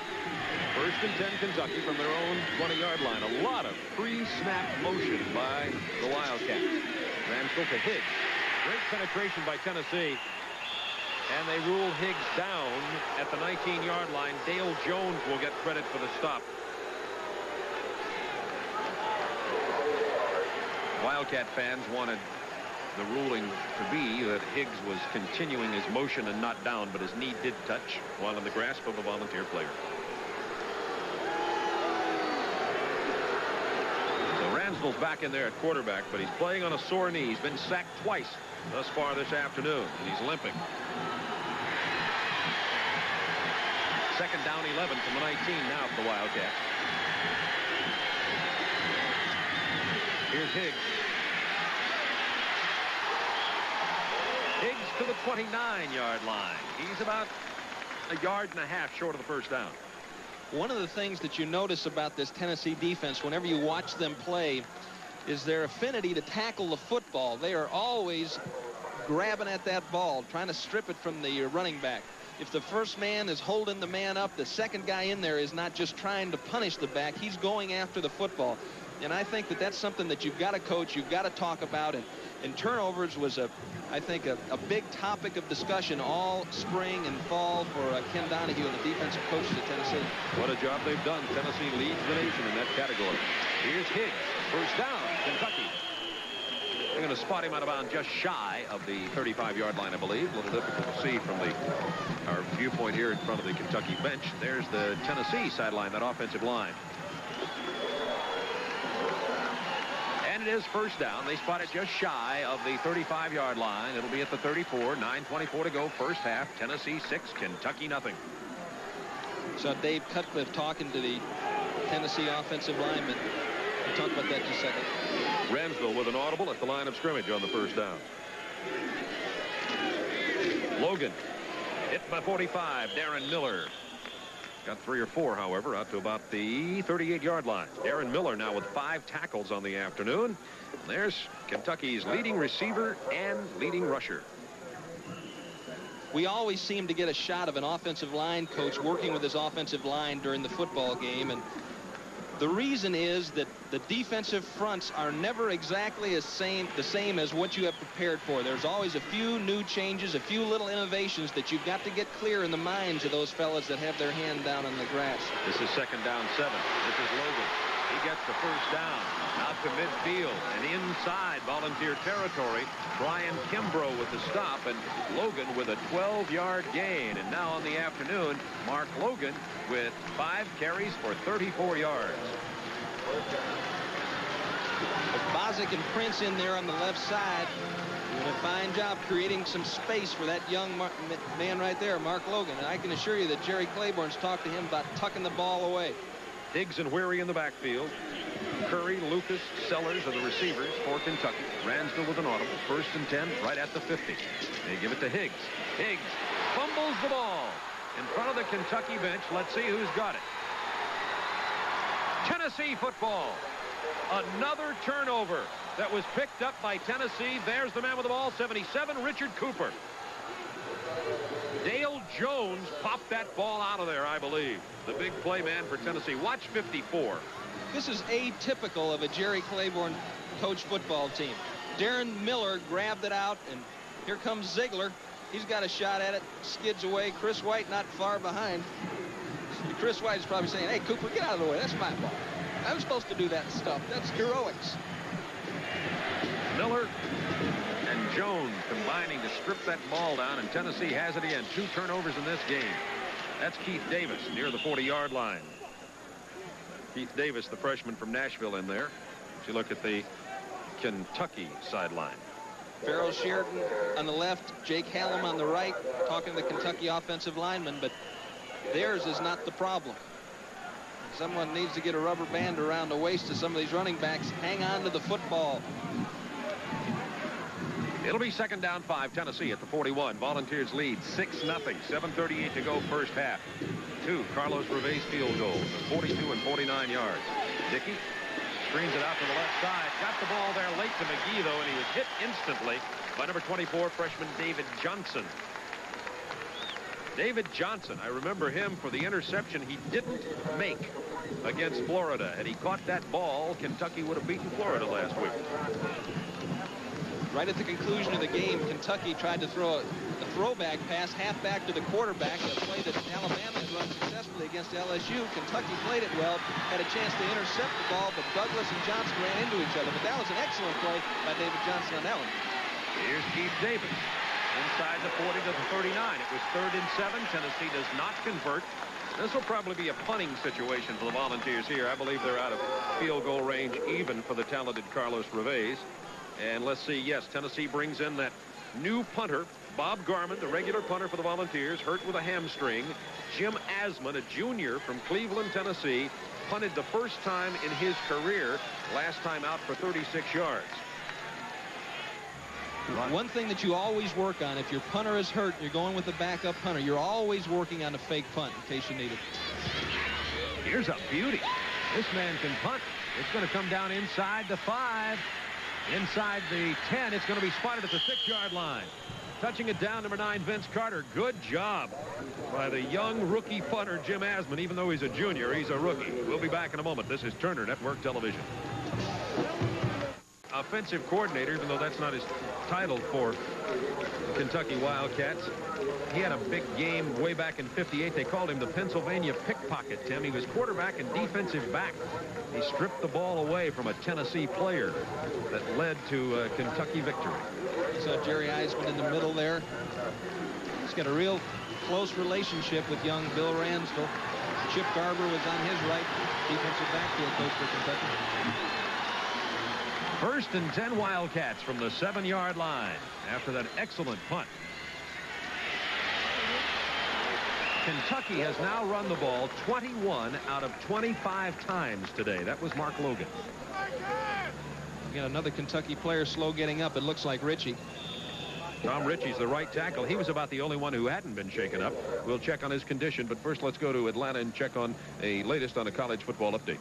First and 10 Kentucky from their own 20-yard line. A lot of pre-snap motion by the Wildcats. Ramsdell to Higgs. Great penetration by Tennessee. And they rule Higgs down at the 19-yard line. Dale Jones will get credit for the stop. Wildcat fans wanted the ruling to be that Higgs was continuing his motion and not down, but his knee did touch while in the grasp of a Volunteer player. So Ramsdell's back in there at quarterback, but he's playing on a sore knee. He's been sacked twice thus far this afternoon, and he's limping. Second down 11 from the 19 now for the Wildcats. Here's Higgs. Higgs to the 29-yard line. He's about a yard and a half short of the first down. One of the things that you notice about this Tennessee defense whenever you watch them play is their affinity to tackle the football. They are always grabbing at that ball, trying to strip it from the running back. If the first man is holding the man up, the second guy in there is not just trying to punish the back. He's going after the football. And I think that that's something that you've got to coach, you've got to talk about. And turnovers was, I think, a big topic of discussion all spring and fall for Ken Donahue and the defensive coaches at Tennessee. What a job they've done. Tennessee leads the nation in that category. Here's Higgs. First down, Kentucky. They're going to spot him out of bounds just shy of the 35-yard line, I believe. A little difficult to see from our viewpoint here in front of the Kentucky bench. There's the Tennessee sideline, that offensive line. And it is first down. They spot it just shy of the 35-yard line. It'll be at the 34. 9:24 to go, first half. Tennessee 6, Kentucky nothing. So Dave Cutcliffe talking to the Tennessee offensive lineman. We'll talk about that in a second. Ramsdell with an audible at the line of scrimmage on the first down. Logan hit by 45. Darren Miller got 3 or 4, however, out to about the 38-yard line. Darren Miller now with 5 tackles on the afternoon. There's Kentucky's leading receiver and leading rusher. We always seem to get a shot of an offensive line coach working with his offensive line during the football game, and the reason is that the defensive fronts are never exactly the same as what you have prepared for. There's always a few new changes, a few little innovations that you've got to get clear in the minds of those fellas that have their hand down on the grass. This is second down 7. This is Logan. He gets the first down out to midfield and inside Volunteer territory. Brian Kimbrough with the stop, and Logan with a 12-yard gain. And now on the afternoon, Mark Logan with 5 carries for 34 yards. With Bozzik and Prince in there on the left side, doing a fine job creating some space for that young man right there, Mark Logan. And I can assure you that Jerry Claiborne's talked to him about tucking the ball away. Higgs and Weary in the backfield. Curry, Lucas, Sellers are the receivers for Kentucky. Ramsdell with an audible. First and 10 right at the 50. They give it to Higgs. Higgs fumbles the ball in front of the Kentucky bench. Let's see who's got it. Tennessee football. Another turnover that was picked up by Tennessee. There's the man with the ball, 77, Richard Cooper. Dale Jones popped that ball out of there, I believe. The big play man for Tennessee. Watch 54. This is atypical of a Jerry Claiborne coach football team. Darren Miller grabbed it out, and here comes Ziegler. He's got a shot at it, skids away. Chris White not far behind. Chris White is probably saying, hey, Cooper, get out of the way. That's my ball. I'm supposed to do that stuff. That's heroics. Miller and Jones combining to strip that ball down, and Tennessee has it again. 2 turnovers in this game. That's Keith Davis near the 40-yard line. Keith Davis, the freshman from Nashville, in there. If you look at the Kentucky sideline. Farrell Sheridan on the left, Jake Hallam on the right, talking to the Kentucky offensive lineman, but theirs is not the problem. Someone needs to get a rubber band around the waist of some of these running backs. Hang on to the football. It'll be 2nd down 5, Tennessee at the 41. Volunteers lead 6-0. 7:38 to go first half. 2 Carlos Reveiz field goals, 42 and 49 yards. Dickey screens it out to the left side. Got the ball there late to McGee, though, and he was hit instantly by number 24, freshman David Johnson. David Johnson, I remember him for the interception he didn't make against Florida. Had he caught that ball, Kentucky would have beaten Florida last week. Right at the conclusion of the game, Kentucky tried to throw a throwback pass halfback to the quarterback, a play that Alabama had run successfully against LSU. Kentucky played it well, had a chance to intercept the ball, but Douglas and Johnson ran into each other. But that was an excellent play by David Johnson on that one. Here's Keith Davis inside the 40 to the 39. It was 3rd and 7. Tennessee does not convert. This will probably be a punting situation for the Volunteers here. I believe they're out of field goal range even for the talented Carlos Reveiz. And let's see, yes, Tennessee brings in that new punter, Bob Garman, the regular punter for the Volunteers, hurt with a hamstring. Jim Asman, a junior from Cleveland, Tennessee, punted the first time in his career, last time out for 36 yards. One thing that you always work on, if your punter is hurt, you're going with a backup punter, you're always working on a fake punt in case you need it. Here's a beauty. This man can punt. It's going to come down inside the 5. Inside the 10, it's going to be spotted at the 6-yard line. Touching it down, number 9, Vince Carter. Good job by the young rookie punter, Jim Asman. Even though he's a junior, he's a rookie. We'll be back in a moment. This is Turner Network Television. Offensive coordinator, even though that's not his title for Kentucky Wildcats. He had a big game way back in '58. They called him the Pennsylvania pickpocket, Tim. He was quarterback and defensive back. He stripped the ball away from a Tennessee player that led to a Kentucky victory. You saw Jerry Eisman in the middle there. He's got a real close relationship with young Bill Ransdell. Chip Garber was on his right, defensive backfield coach for Kentucky. 1st and 10 Wildcats from the 7-yard line after that excellent punt. Kentucky has now run the ball 21 out of 25 times today. That was Mark Logan. We got another Kentucky player slow getting up. It looks like Ritchie. Tom Ritchie's the right tackle. He was about the only one who hadn't been shaken up. We'll check on his condition, but first let's go to Atlanta and check on a latest on a college football update.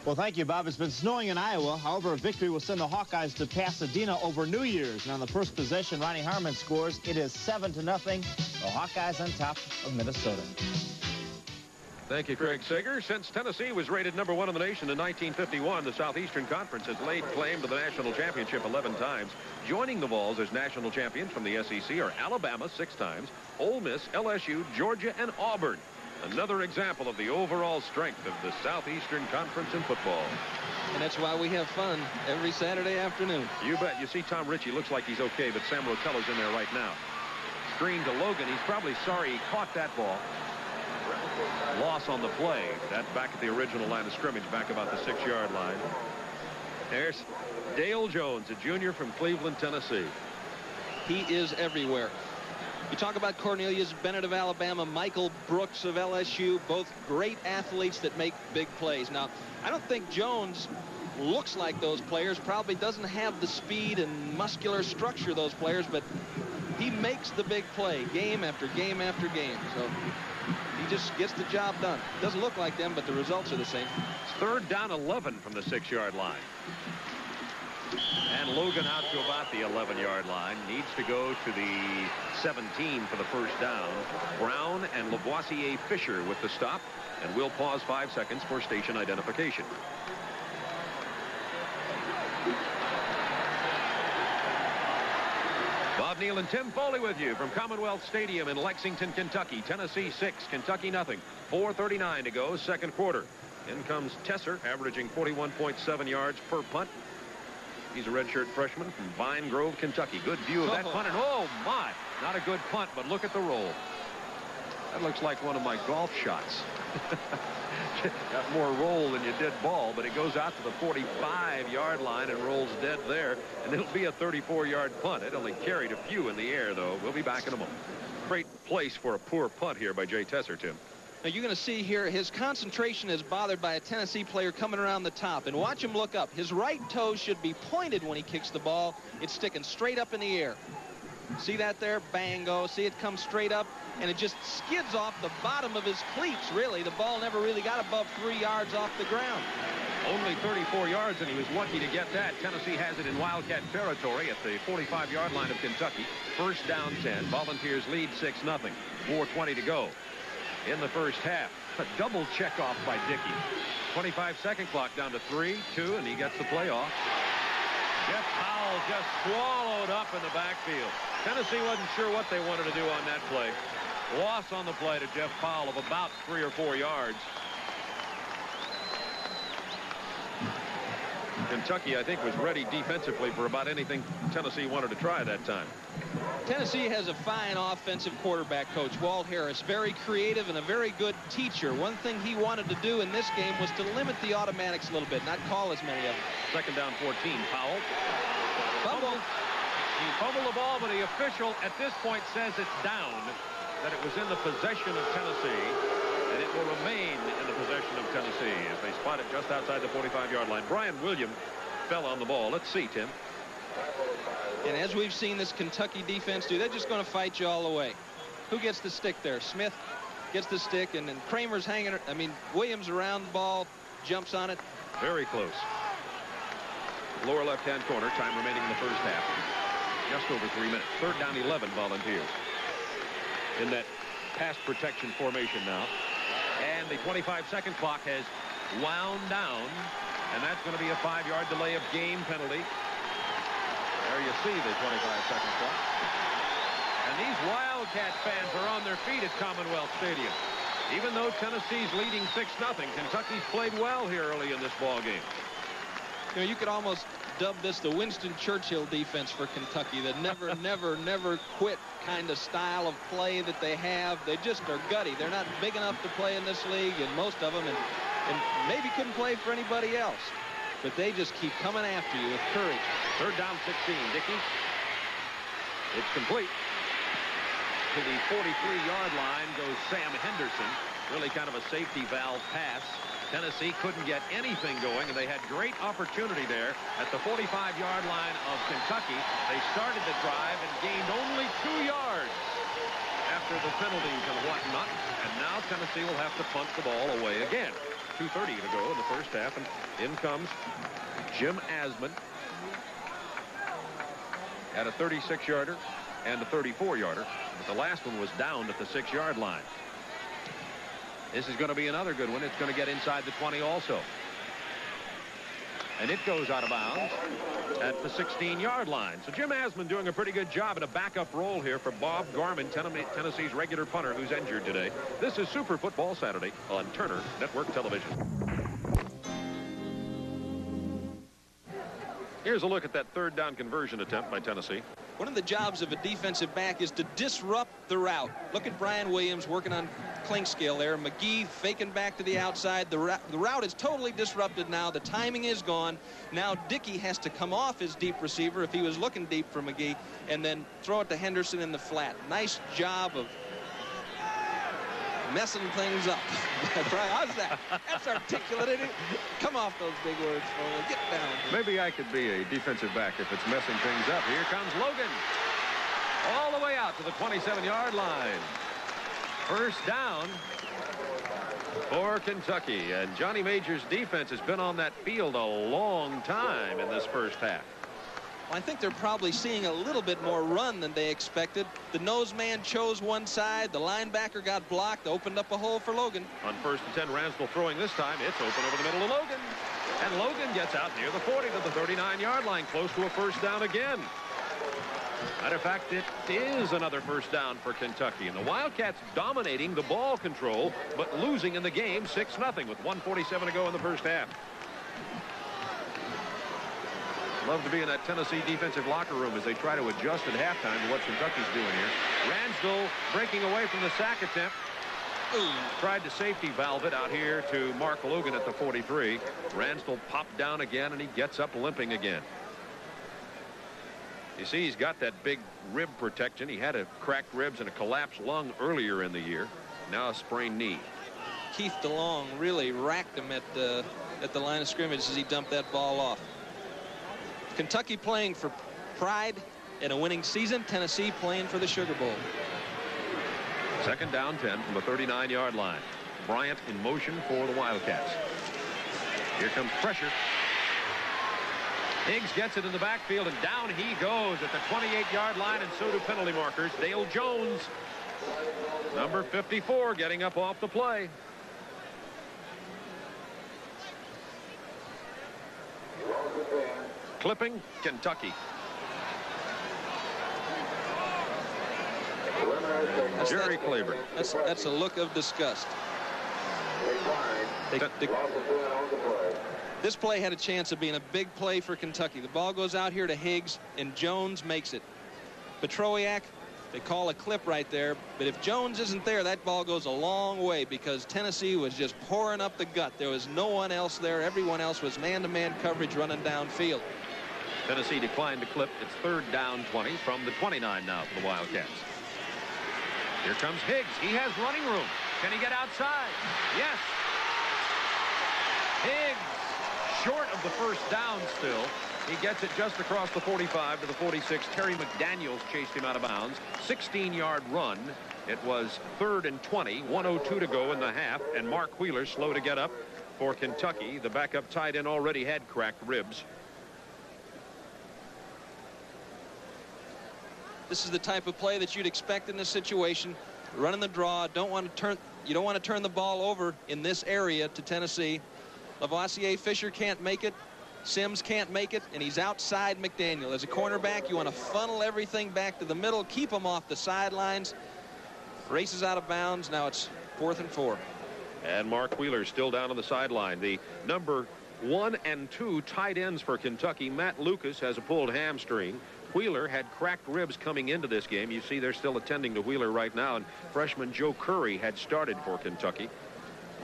Well, thank you, Bob. It's been snowing in Iowa. However, a victory will send the Hawkeyes to Pasadena over New Year's. And on the first possession, Ronnie Harmon scores. It is 7-0. The Hawkeyes on top of Minnesota. Thank you, Craig Sager. Since Tennessee was rated #1 in the nation in 1951, the Southeastern Conference has laid claim to the national championship 11 times. Joining the Vols as national champions from the SEC are Alabama 6 times, Ole Miss, LSU, Georgia, and Auburn. Another example of the overall strength of the Southeastern Conference in football. And that's why we have fun every Saturday afternoon. You bet. You see Tom Ritchie looks like he's okay, but Sam Rotella's in there right now. Screen to Logan. He's probably sorry he caught that ball. Loss on the play. That back at the original line of scrimmage, back about the 6-yard line. There's Dale Jones, a junior from Cleveland, Tennessee. He is everywhere. You talk about Cornelius Bennett of Alabama, Michael Brooks of LSU, both great athletes that make big plays. Now, I don't think Jones looks like those players, probably doesn't have the speed and muscular structure those players, but he makes the big play game after game after game. So he just gets the job done. Doesn't look like them, but the results are the same. It's 3rd down 11 from the 6-yard line. And Logan out to about the 11-yard line. Needs to go to the 17 for the first down. Brown and Lavoisier Fisher with the stop. And we'll pause 5 seconds for station identification. Bob Neal and Tim Foley with you from Commonwealth Stadium in Lexington, Kentucky. Tennessee 6, Kentucky nothing. 4:39 to go, second quarter. In comes Tesser, averaging 41.7 yards per punt. He's a redshirt freshman from Vine Grove, Kentucky. Good view of that punt, and oh my, not a good punt, but look at the roll. That looks like one of my golf shots. Got more roll than you did ball, but it goes out to the 45-yard line and rolls dead there, and it'll be a 34-yard punt. It only carried a few in the air, though. We'll be back in a moment. Great place for a poor punt here by Jay Tesser, Tim. Now you're going to see here his concentration is bothered by a Tennessee player coming around the top, and watch him look up. His right toe should be pointed when he kicks the ball. It's sticking straight up in the air. See that there? Bang go. See it come straight up, and it just skids off the bottom of his cleats, really. The ball never really got above 3 yards off the ground. Only 34 yards, and he was lucky to get that. Tennessee has it in Wildcat territory at the 45-yard line of Kentucky. First down 10. Volunteers lead 6-0. 4:20 to go in the first half. A double check off by Dickey. 25-second clock down to 3, 2, and he gets the play off. Jeff Powell just swallowed up in the backfield. Tennessee wasn't sure what they wanted to do on that play. Loss on the play to Jeff Powell of about 3 or 4 yards. Kentucky, I think, was ready defensively for about anything Tennessee wanted to try that time. Tennessee has a fine offensive quarterback coach, Walt Harris. Very creative and a very good teacher. One thing he wanted to do in this game was to limit the automatics a little bit, not call as many of them. Second down 14. Powell. Fumble. He fumbled the ball, but the official at this point says it's down, that it was in the possession of Tennessee, and it will remain in the possession of Tennessee as they spot it just outside the 45-yard line. Brian Williams fell on the ball. Let's see, Tim. And as we've seen this Kentucky defense do, they're just going to fight you all the way. Who gets the stick there? Smith gets the stick, and then Kramer's hanging. I mean, Williams around the ball, jumps on it. Very close. Lower left-hand corner, time remaining in the first half. Just over 3 minutes. Third down 11, Volunteers. In that pass protection formation now. And the 25-second clock has wound down, and that's going to be a 5-yard delay of game penalty. There you see the 25-second clock. And these Wildcat fans are on their feet at Commonwealth Stadium. Even though Tennessee's leading 6-0, Kentucky's played well here early in this ball game. You know, you could almost dub this the Winston Churchill defense for Kentucky. The never, never quit kind of style of play that they have. They just are gutty. They're not big enough to play in this league, and most of them, and maybe couldn't play for anybody else. But they just keep coming after you with courage. Third down 16. Dickey. It's complete. To the 43-yard line goes Sam Henderson. Really kind of a safety valve pass. Tennessee couldn't get anything going, and they had great opportunity there at the 45-yard line of Kentucky. They started the drive and gained only 2 yards after the penalties and whatnot. And now Tennessee will have to punt the ball away again. 2:30 to go in the first half, and in comes Jim Asman at a 36-yarder and a 34-yarder, but the last one was down at the 6-yard line. This is going to be another good one. It's going to get inside the 20 also. And it goes out of bounds at the 16-yard line. So Jim Asman doing a pretty good job in a backup role here for Bob Garman, Tennessee's regular punter who's injured today. This is Super Football Saturday on Turner Network Television. Here's a look at that third down conversion attempt by Tennessee. One of the jobs of a defensive back is to disrupt the route. Look at Brian Williams working on Clinkscale there. McGee faking back to the outside. The route is totally disrupted now. The timing is gone. Now Dickey has to come off his deep receiver if he was looking deep for McGee, and then throw it to Henderson in the flat. Nice job of messing things up. How's that? That's articulate. Come off those big words, Foley. Get down. Maybe I could be a defensive back if it's messing things up. Here comes Logan. All the way out to the 27-yard line. First down for Kentucky. And Johnny Major's defense has been on that field a long time in this first half. Well, I think they're probably seeing a little bit more run than they expected. The nose man chose one side. The linebacker got blocked, opened up a hole for Logan. On 1st and 10, Ransdell throwing this time. It's open over the middle of Logan. And Logan gets out near the 40 to the 39-yard line, close to a first down again. Matter of fact, it is another first down for Kentucky. And the Wildcats dominating the ball control, but losing in the game 6-0 with 1:47 to go in the first half. Love to be in that Tennessee defensive locker room as they try to adjust at halftime to what Kentucky's doing here. Ransdell breaking away from the sack attempt. Tried to safety valve it out here to Mark Logan at the 43. Ransdell popped down again, and he gets up limping again. You see, he's got that big rib protection. He had a cracked ribs and a collapsed lung earlier in the year. Now a sprained knee. Keith DeLong really racked him at the line of scrimmage as he dumped that ball off. Kentucky playing for pride in a winning season. Tennessee playing for the Sugar Bowl. 2nd down 10 from the 39-yard line. Bryant in motion for the Wildcats. Here comes pressure. Higgs gets it in the backfield, and down he goes at the 28-yard line, and so do penalty markers. Dale Jones, number 54, getting up off the play. Clipping, Kentucky. Jerry Claiborne. That's a look of disgust. This play had a chance of being a big play for Kentucky. The ball goes out here to Higgs, and Jones makes it. Petrowiak, they call a clip right there, but if Jones isn't there, that ball goes a long way because Tennessee was just pouring up the gut. There was no one else there. Everyone else was man-to-man coverage running downfield. Tennessee declined to clip. It's 3rd down 20 from the 29 now for the Wildcats. Here comes Higgs. He has running room. Can he get outside? Yes. Higgs short of the first down still. He gets it just across the 45 to the 46. Terry McDaniels chased him out of bounds. 16-yard run. It was 3rd and 20. 1:02 to go in the half. And Mark Wheeler slow to get up for Kentucky. The backup tight end already had cracked ribs. This is the type of play that you'd expect in this situation. Running the draw. You don't want to turn the ball over in this area to Tennessee. Lavoisier Fisher can't make it. Sims can't make it, and he's outside McDaniel. As a cornerback, you want to funnel everything back to the middle, keep him off the sidelines. Races out of bounds. Now it's 4th and 4. And Mark Wheeler still down on the sideline. The number 1 and 2 tight ends for Kentucky. Matt Lucas has a pulled hamstring. Wheeler had cracked ribs coming into this game. You see they're still attending to Wheeler right now. And freshman Joe Curry had started for Kentucky.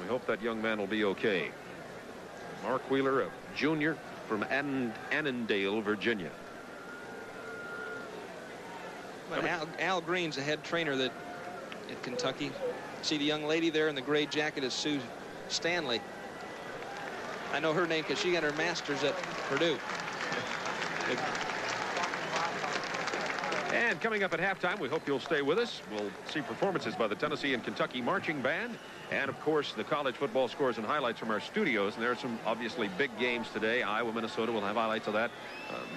We hope that young man will be okay. Mark Wheeler, a junior from Annandale, Virginia. Al Green's a head trainer at Kentucky. See the young lady there in the gray jacket is Sue Stanley. I know her name because she got her master's at Purdue. And coming up at halftime, we hope you'll stay with us. We'll see performances by the Tennessee and Kentucky Marching Band. And, of course, the college football scores and highlights from our studios. And there are some obviously big games today. Iowa, Minnesota will have highlights of that.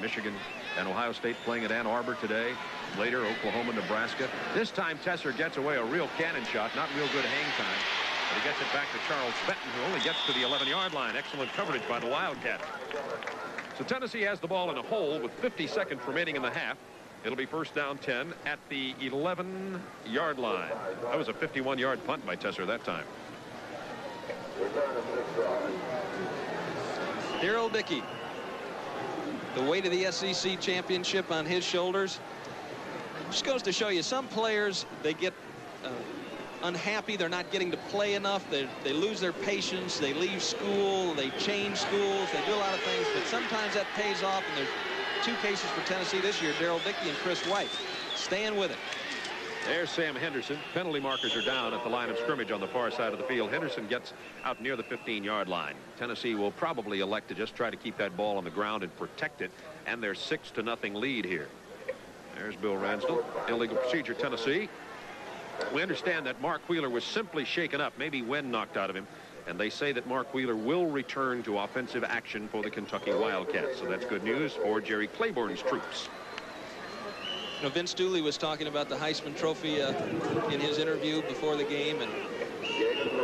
Michigan and Ohio State playing at Ann Arbor today. Later, Oklahoma, Nebraska. This time, Tesser gets away a real cannon shot. Not real good hang time. But he gets it back to Charles Fenton, who only gets to the 11-yard line. Excellent coverage by the Wildcats. So Tennessee has the ball in a hole with 50 seconds remaining in the half. It'll be 1st down 10 at the 11-yard line. That was a 51-yard punt by Tesser that time. Daryl Dickey. The weight of the SEC championship on his shoulders. Just goes to show you some players, they get unhappy. They're not getting to play enough. They lose their patience. They leave school. They change schools. They do a lot of things. But sometimes that pays off. And there's 2 cases for Tennessee this year, Daryl Dickey and Chris White. Staying with it. There's Sam Henderson. Penalty markers are down at the line of scrimmage on the far side of the field. Henderson gets out near the 15-yard line. Tennessee will probably elect to just try to keep that ball on the ground and protect it. And their 6-0 lead here. There's Bill Ransdell. Illegal procedure, Tennessee. We understand that Mark Wheeler was simply shaken up. Maybe wind knocked out of him. And they say that Mark Wheeler will return to offensive action for the Kentucky Wildcats. So that's good news for Jerry Claiborne's troops. You know, Vince Dooley was talking about the Heisman Trophy in his interview before the game. And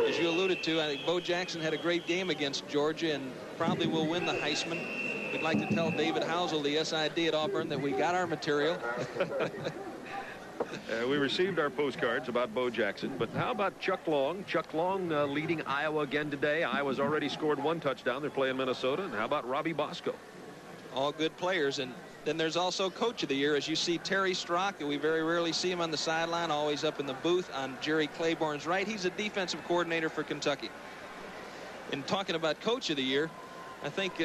as you alluded to, I think Bo Jackson had a great game against Georgia and probably will win the Heisman. We'd like to tell David Housel, the SID at Auburn, that we got our material. We received our postcards about Bo Jackson, but how about Chuck Long? Chuck Long leading Iowa again today. Iowa's already scored 1 touchdown. They're playing Minnesota. And how about Robbie Bosco? All good players. And then there's also Coach of the Year, as you see Terry Strock. We very rarely see him on the sideline, always up in the booth on Jerry Claiborne's right. He's a defensive coordinator for Kentucky. In talking about Coach of the Year, I think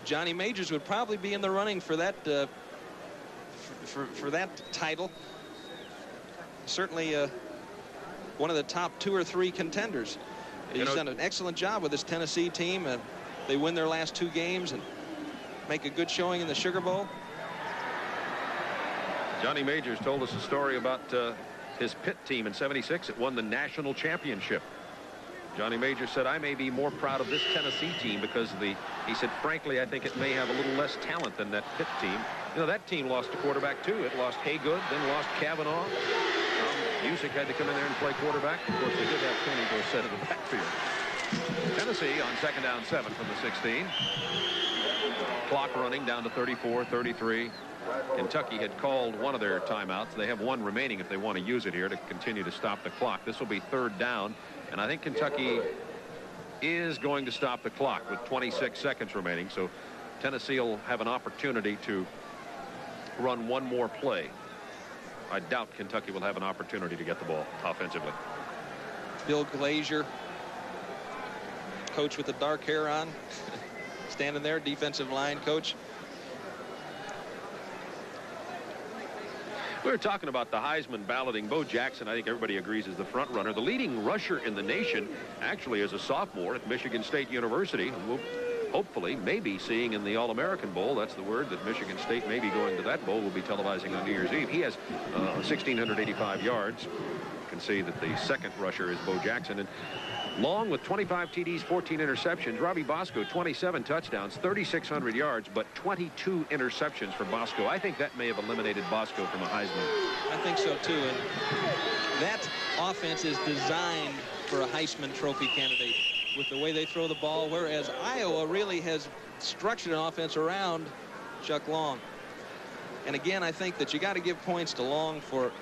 Johnny Majors would probably be in the running for that for that title. Certainly one of the top 2 or 3 contenders. He's done an excellent job with this Tennessee team. They win their last 2 games and make a good showing in the Sugar Bowl. Johnny Majors told us a story about his Pitt team in '76. It won the national championship. Johnny Majors said, I may be more proud of this Tennessee team because he said, frankly, I think it may have a little less talent than that Pitt team. You know, that team lost a quarterback, too. It lost Haygood, then lost Kavanaugh. Music had to come in there and play quarterback. Of course, they did have Tony Dorsett in the backfield. Tennessee on 2nd down 7 from the 16. Clock running down to 34-33. Kentucky had called one of their timeouts. They have 1 remaining if they want to use it here to continue to stop the clock. This will be 3rd down. And I think Kentucky is going to stop the clock with 26 seconds remaining. So Tennessee will have an opportunity to run 1 more play. I doubt Kentucky will have an opportunity to get the ball offensively. Bill Glazier, coach with the dark hair on, standing there, defensive line coach. We were talking about the Heisman balloting. Bo Jackson, I think everybody agrees, is the front runner. The leading rusher in the nation actually is a sophomore at Michigan State University. We'll hopefully maybe seeing in the All-American Bowl. That's the word, that Michigan State may be going to that bowl. We'll be televising on New Year's Eve. He has 1,685 yards. You can see that the second rusher is Bo Jackson. And Long with 25 TDs, 14 interceptions. Robbie Bosco, 27 touchdowns, 3,600 yards, but 22 interceptions for Bosco. I think that may have eliminated Bosco from a Heisman. I think so, too. And that offense is designed for a Heisman Trophy candidate with the way they throw the ball, whereas Iowa really has structured an offense around Chuck Long. And again, I think that you got to give points to Long for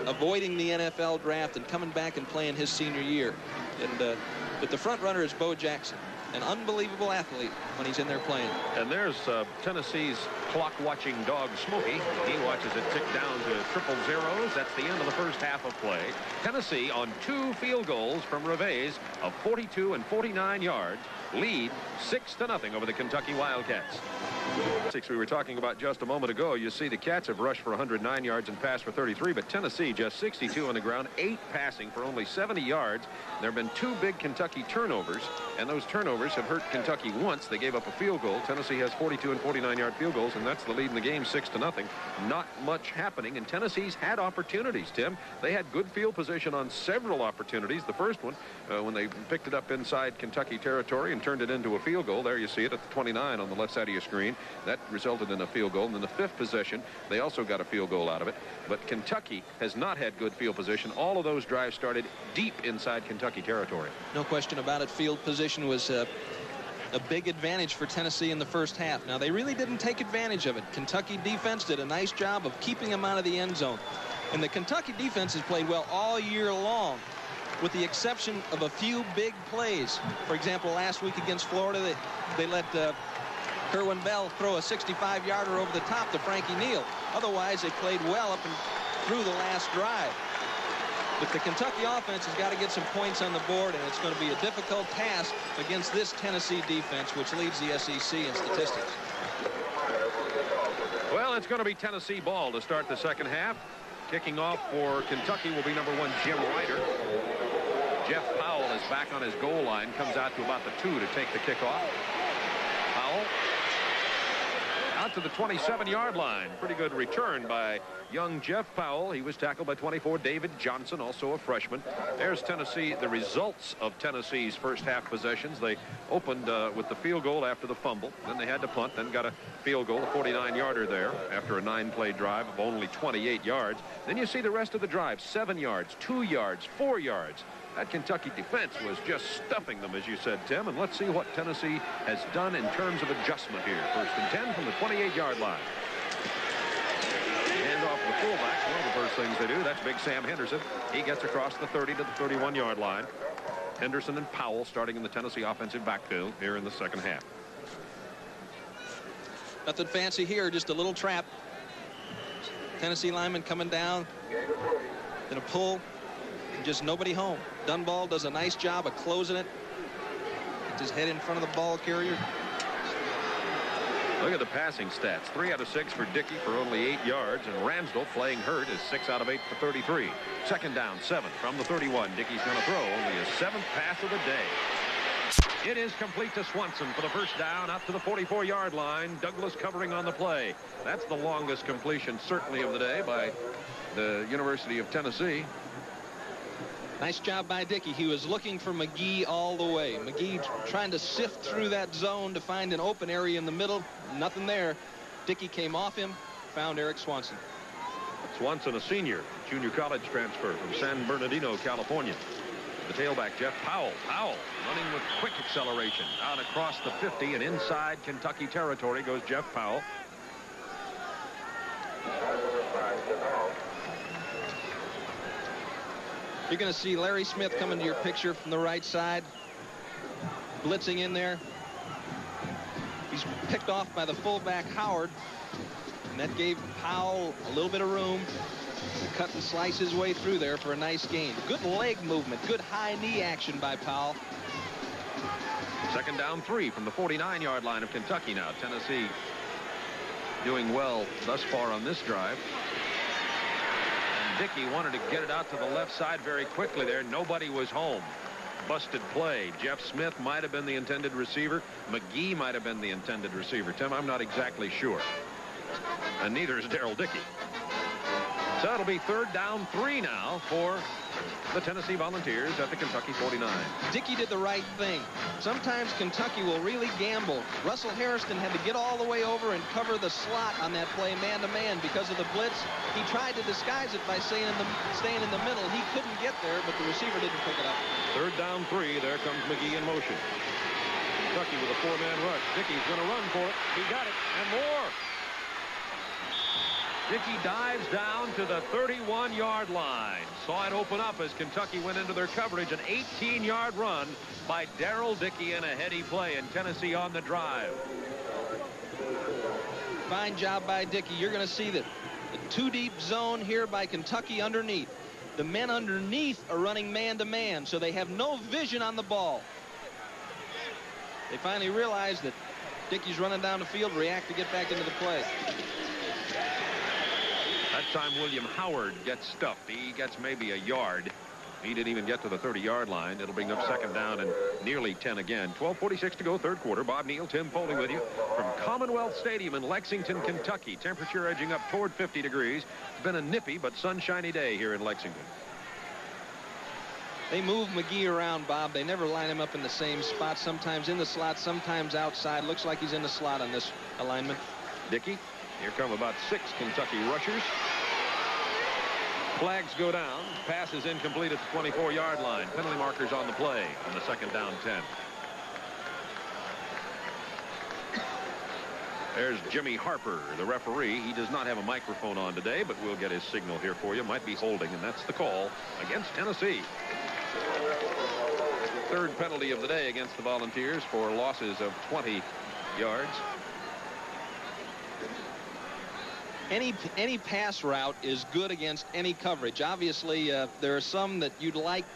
avoiding the NFL draft and coming back and playing his senior year. And but the front runner is Bo Jackson, an unbelievable athlete when he's in there playing. And there's Tennessee's clock-watching dog, Smokey. He watches it tick down to 000. That's the end of the first half of play. Tennessee on 2 field goals from Revés of 42 and 49 yards lead 6-0 over the Kentucky Wildcats. We were talking about just a moment ago. You see the Cats have rushed for 109 yards and passed for 33, but Tennessee just 62 on the ground, 8 passing for only 70 yards. There have been 2 big Kentucky turnovers, and those turnovers have hurt Kentucky once. They gave up a field goal. Tennessee has 42 and 49-yard field goals, and that's the lead in the game, 6-0. Not much happening, and Tennessee's had opportunities, Tim. They had good field position on several opportunities. The first one, when they picked it up inside Kentucky territory and turned it into a field goal. There you see it at the 29 on the left side of your screen. That resulted in a field goal. And then the 5th possession, they also got a field goal out of it. But Kentucky has not had good field position. All of those drives started deep inside Kentucky territory. No question about it. Field position was a big advantage for Tennessee in the first half. Now, they really didn't take advantage of it. Kentucky defense did a nice job of keeping them out of the end zone. And the Kentucky defense has played well all year long, with the exception of a few big plays. For example, last week against Florida, they let Kerwin Bell throw a 65-yarder over the top to Frankie Neal. Otherwise, they played well up and through the last drive. But the Kentucky offense has got to get some points on the board, and it's going to be a difficult task against this Tennessee defense, which leads the SEC in statistics. Well, it's going to be Tennessee ball to start the second half. Kicking off for Kentucky will be number 1, Jim Ryder. Jeff Powell is back on his goal line, comes out to about the 2 to take the kickoff. Powell out to the 27-yard line. Pretty good return by young Jeff Powell. He was tackled by 24 David Johnson, also a freshman. There's Tennessee, the results of Tennessee's first half possessions. They opened with the field goal after the fumble. Then they had to punt, then got a field goal, a 49-yarder there after a 9-play drive of only 28 yards. Then you see the rest of the drive, 7 yards, 2 yards, 4 yards. That Kentucky defense was just stuffing them, as you said, Tim. And let's see what Tennessee has done in terms of adjustment here. 1st and 10 from the 28-yard line. Hand off the fullbacks. One of the first things they do. That's big Sam Henderson. He gets across the 30 to the 31-yard line. Henderson and Powell starting in the Tennessee offensive backfield here in the second half. Nothing fancy here, just a little trap. Tennessee lineman coming down in a pull. Just nobody home. Dunball does a nice job of closing it. Gets his head in front of the ball carrier. Look at the passing stats. 3 out of 6 for Dickey for only 8 yards. And Ramsdell, playing hurt, is 6 out of 8 for 33. 2nd down, 7 from the 31. Dickey's going to throw only his 7th pass of the day. It is complete to Swanson for the first down out to the 44-yard line. Douglas covering on the play. That's the longest completion, certainly, of the day by the University of Tennessee. Nice job by Dickey. He was looking for McGee all the way. McGee trying to sift through that zone to find an open area in the middle. Nothing there. Dickey came off him, found Eric Swanson. Swanson, a senior, junior college transfer from San Bernardino, California. The tailback, Jeff Powell. Powell running with quick acceleration. Out across the 50 and inside Kentucky territory goes Jeff Powell. You're going to see Larry Smith come into your picture from the right side, blitzing in there. He's picked off by the fullback Howard, and that gave Powell a little bit of room to cut and slice his way through there for a nice gain. Good leg movement, good high knee action by Powell. 2nd down, 3 from the 49-yard line of Kentucky now. Tennessee doing well thus far on this drive. Dickey wanted to get it out to the left side very quickly there. Nobody was home. Busted play. Jeff Smith might have been the intended receiver. McGee might have been the intended receiver. Tim, I'm not exactly sure. And neither is Darrell Dickey. So it'll be 3rd down, 3 now for the Tennessee Volunteers at the Kentucky 49. Dickey did the right thing. Sometimes Kentucky will really gamble. Russell Hairston had to get all the way over and cover the slot on that play man-to-man because of the blitz. He tried to disguise it by staying in the middle. He couldn't get there, but the receiver didn't pick it up. 3rd down, 3. There comes McGee in motion. Kentucky with a 4-man rush. Dickey's going to run for it. He got it, and more. Dickey dives down to the 31-yard line. Saw it open up as Kentucky went into their coverage. An 18-yard run by Darrell Dickey in a heady play, and Tennessee on the drive. Fine job by Dickey. You're going to see that the 2-deep zone here by Kentucky underneath. The men underneath are running man-to-man, so they have no vision on the ball. They finally realize that Dickey's running down the field, react to get back into the play. That time William Howard gets stuffed. He gets maybe a yard. He didn't even get to the 30-yard line. It'll bring up 2nd down and nearly 10 again. 12:46 to go, 3rd quarter. Bob Neal, Tim Foley with you from Commonwealth Stadium in Lexington, Kentucky. Temperature edging up toward 50 degrees. It's been a nippy but sunshiny day here in Lexington. They move McGee around, Bob. They never line him up in the same spot. Sometimes in the slot, sometimes outside. Looks like he's in the slot on this alignment. Dickey. Here come about 6 Kentucky rushers. Flags go down. Pass is incomplete at the 24-yard line. Penalty markers on the play on the 2nd down 10. There's Jimmy Harper, the referee. He does not have a microphone on today, but we'll get his signal here for you. Might be holding, and that's the call against Tennessee. 3rd penalty of the day against the Volunteers for losses of 20 yards. Any pass route is good against any coverage. Obviously, there are some that you'd like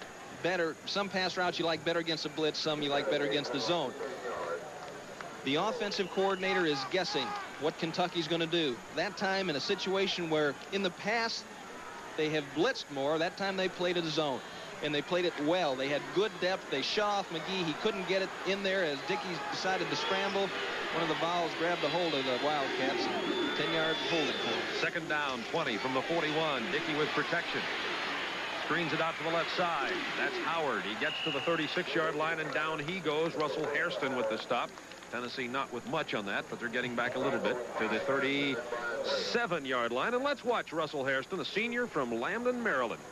better. Some pass routes you like better against a blitz. Some you like better against the zone. The offensive coordinator is guessing what Kentucky's going to do. That time in a situation where in the past they have blitzed more, that time they played a zone. And they played it well. They had good depth. They shut off McGee. He couldn't get it in there as Dickey decided to scramble. One of the Vols grabbed a hold of the Wildcats. 10-yard holding call. Second down, 20 from the 41. Dickey with protection. Screens it out to the left side. That's Howard. He gets to the 36-yard line, and down he goes. Russell Hairston with the stop. Tennessee not with much on that, but they're getting back a little bit to the 37-yard line. And let's watch Russell Hairston, a senior from Lambton, Maryland.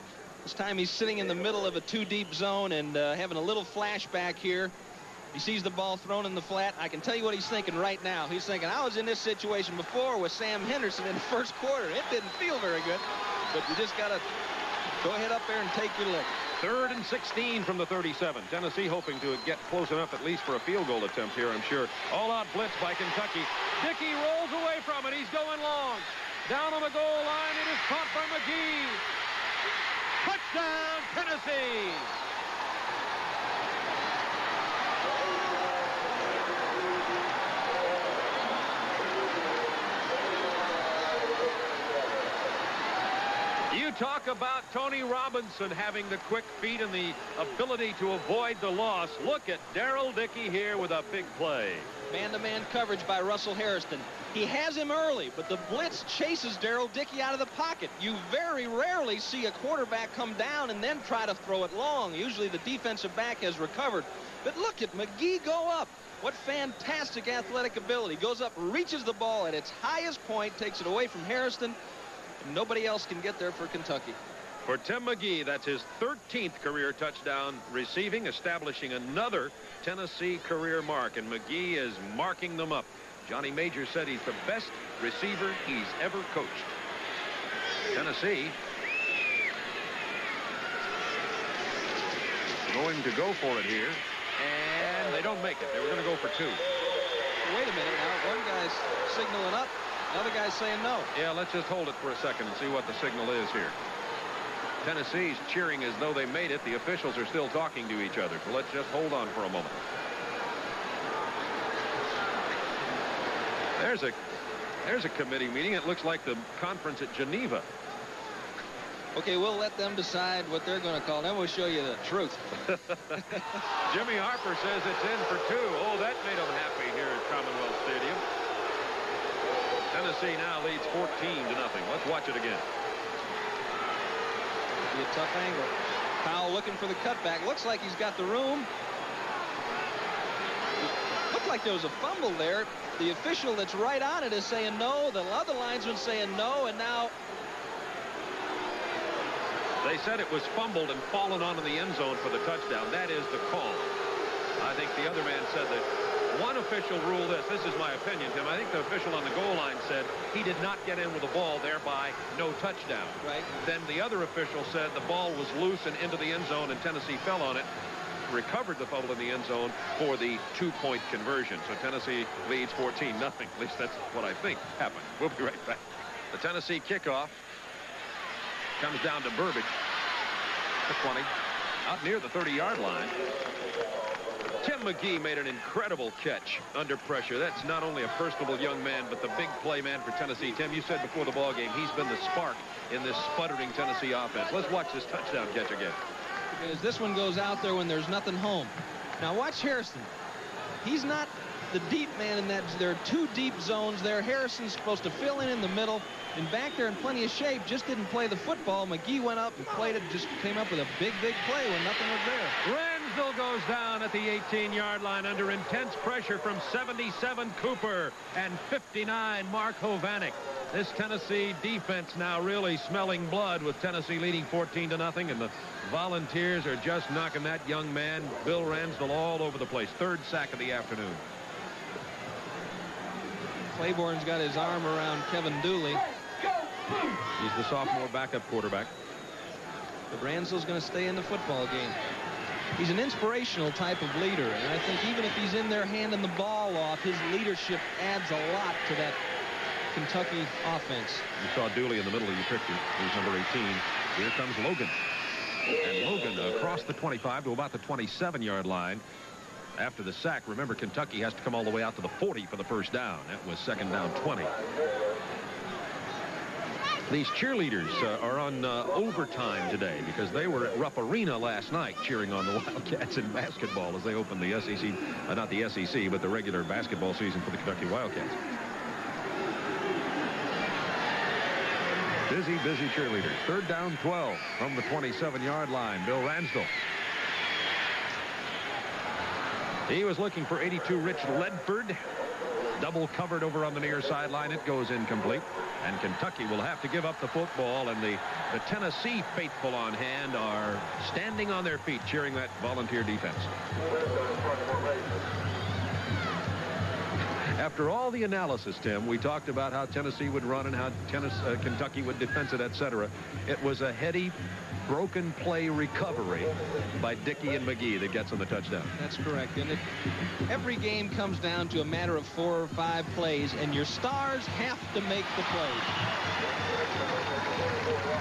This time he's sitting in the middle of a two-deep zone and having a little flashback here. He sees the ball thrown in the flat. I can tell you what he's thinking right now. He's thinking, I was in this situation before with Sam Henderson in the first quarter. It didn't feel very good, but you just got to go ahead up there and take your lick. 3rd and 16 from the 37. Tennessee hoping to get close enough at least for a field goal attempt here, I'm sure. All-out blitz by Kentucky. Dickey rolls away from it. He's going long. Down on the goal line. It is caught by McGee. Touchdown, Tennessee. You talk about Tony Robinson having the quick feet and the ability to avoid the loss. Look at Darrell Dickey here with a big play. Man-to-man coverage by Russell Hairston. He has him early, but the blitz chases Darrell Dickey out of the pocket. You very rarely see a quarterback come down and then try to throw it long. Usually the defensive back has recovered. But look at McGee go up. What fantastic athletic ability. Goes up, reaches the ball at its highest point, takes it away from Hairston. Nobody else can get there for Kentucky. For Tim McGee, that's his 13th career touchdown receiving, establishing another Tennessee career mark. And McGee is marking them up. Johnny Major said he's the best receiver he's ever coached. Tennessee going to go for it here. And they don't make it. They were going to go for 2. Wait a minute now. One guy's signaling up. Another guy's saying no. Yeah, let's just hold it for a second and see what the signal is here. Tennessee's cheering as though they made it. The officials are still talking to each other. So let's just hold on for a moment. There's a committee meeting. It looks like the conference at Geneva. Okay, we'll let them decide what they're going to call. Then we'll show you the truth. Jimmy Harper says it's in for 2. Oh, that made them happy here at Commonwealth Stadium. Tennessee now leads 14-0. Let's watch it again. Be a tough angle. Powell looking for the cutback. Looks like he's got the room. Looked like there was a fumble there. The official that's right on it is saying no. The other linesman saying no, and now they said it was fumbled and fallen onto the end zone for the touchdown. That is the call. I think the other man said that. One official ruled this. This is my opinion, Tim. I think the official on the goal line said he did not get in with the ball, thereby no touchdown. Right. Then the other official said the ball was loose and into the end zone, and Tennessee fell on it, recovered the fumble in the end zone for the 2-point conversion. So Tennessee leads 14-0. At least that's what I think happened. We'll be right back. The Tennessee kickoff comes down to Burbage. The 20, out near the 30-yard line. Tim McGee made an incredible catch under pressure. That's not only a personable young man, but the big play man for Tennessee. Tim, you said before the ball game, he's been the spark in this sputtering Tennessee offense. Let's watch this touchdown catch again. Because this one goes out there when there's nothing home. Now watch Hairston. He's not the deep man in that. There are 2 deep zones there. Harrison's supposed to fill in the middle. And back there in plenty of shape, just didn't play the football. McGee went up and played it, just came up with a big play when nothing was there. Ransdell goes down at the 18-yard line under intense pressure from 77 Cooper and 59 Mark Hovanek. This Tennessee defense now really smelling blood, with Tennessee leading 14-0, and the Volunteers are just knocking that young man, Bill Ransdell, all over the place. 3rd sack of the afternoon. Claiborne's got his arm around Kevin Dooley. He's the sophomore backup quarterback. But Ransdell's going to stay in the football game. He's an inspirational type of leader, and I think even if he's in there handing the ball off, his leadership adds a lot to that Kentucky offense. You saw Dooley in the middle of your picture. He's number 18. Here comes Logan. And Logan across the 25 to about the 27-yard line. After the sack, remember, Kentucky has to come all the way out to the 40 for the first down. That was 2nd down 20. These cheerleaders are on overtime today because they were at Rupp Arena last night cheering on the Wildcats in basketball as they opened the SEC, not the SEC, but the regular basketball season for the Kentucky Wildcats. Busy cheerleaders. 3rd down 12 from the 27-yard line. Bill Ransdell. He was looking for 82 Rich Ledford. Double covered over on the near sideline. It goes incomplete. And Kentucky will have to give up the football. And the Tennessee faithful on hand are standing on their feet cheering that Volunteer defense. After all the analysis, Tim, we talked about how Tennessee would run and how Kentucky would defense it, etc. It was a heady, broken play recovery by Dickey and McGee that gets on the touchdown. That's correct. And every game comes down to a matter of 4 or 5 plays, and your stars have to make the plays.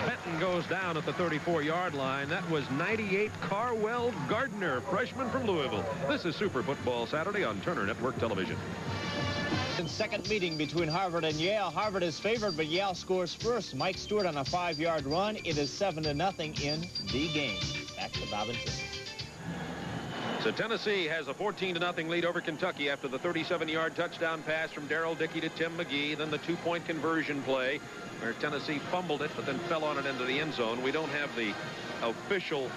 Benton goes down at the 34-yard line. That was 98 Carwell Gardner, freshman from Louisville. This is Super Football Saturday on Turner Network Television. Second meeting between Harvard and Yale. Harvard is favored, but Yale scores first. Mike Stewart on a 5-yard run. It is 7-0 in the game. Back to Bob and Tim. So Tennessee has a 14-0 lead over Kentucky after the 37-yard touchdown pass from Darrell Dickey to Tim McGee. Then the 2-point conversion play where Tennessee fumbled it but then fell on it into the end zone. We don't have the official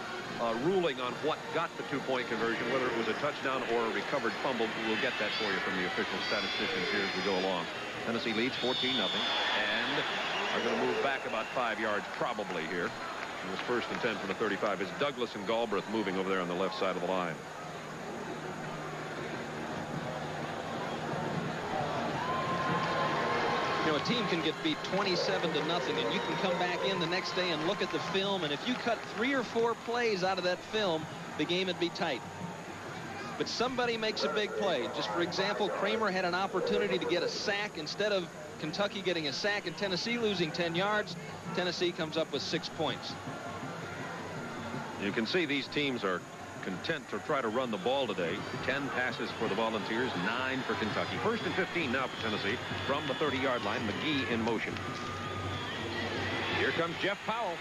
ruling on what got the 2-point conversion, whether it was a touchdown or a recovered fumble. We'll get that for you from the official statisticians here as we go along. Tennessee leads 14-0 and are going to move back about 5 yards probably here. It was 1st and 10 from the 35. It's Douglas and Galbraith moving over there on the left side of the line. You know, a team can get beat 27-0, and you can come back in the next day and look at the film, and if you cut 3 or 4 plays out of that film, the game would be tight. But somebody makes a big play. Just for example, Kramer had an opportunity to get a sack. Instead of Kentucky getting a sack and Tennessee losing 10 yards, Tennessee comes up with 6 points. You can see these teams are content to try to run the ball today. 10 passes for the Volunteers, 9 for Kentucky. 1st and 15 now for Tennessee from the 30-yard line. McGee in motion. Here comes Jeff Powell.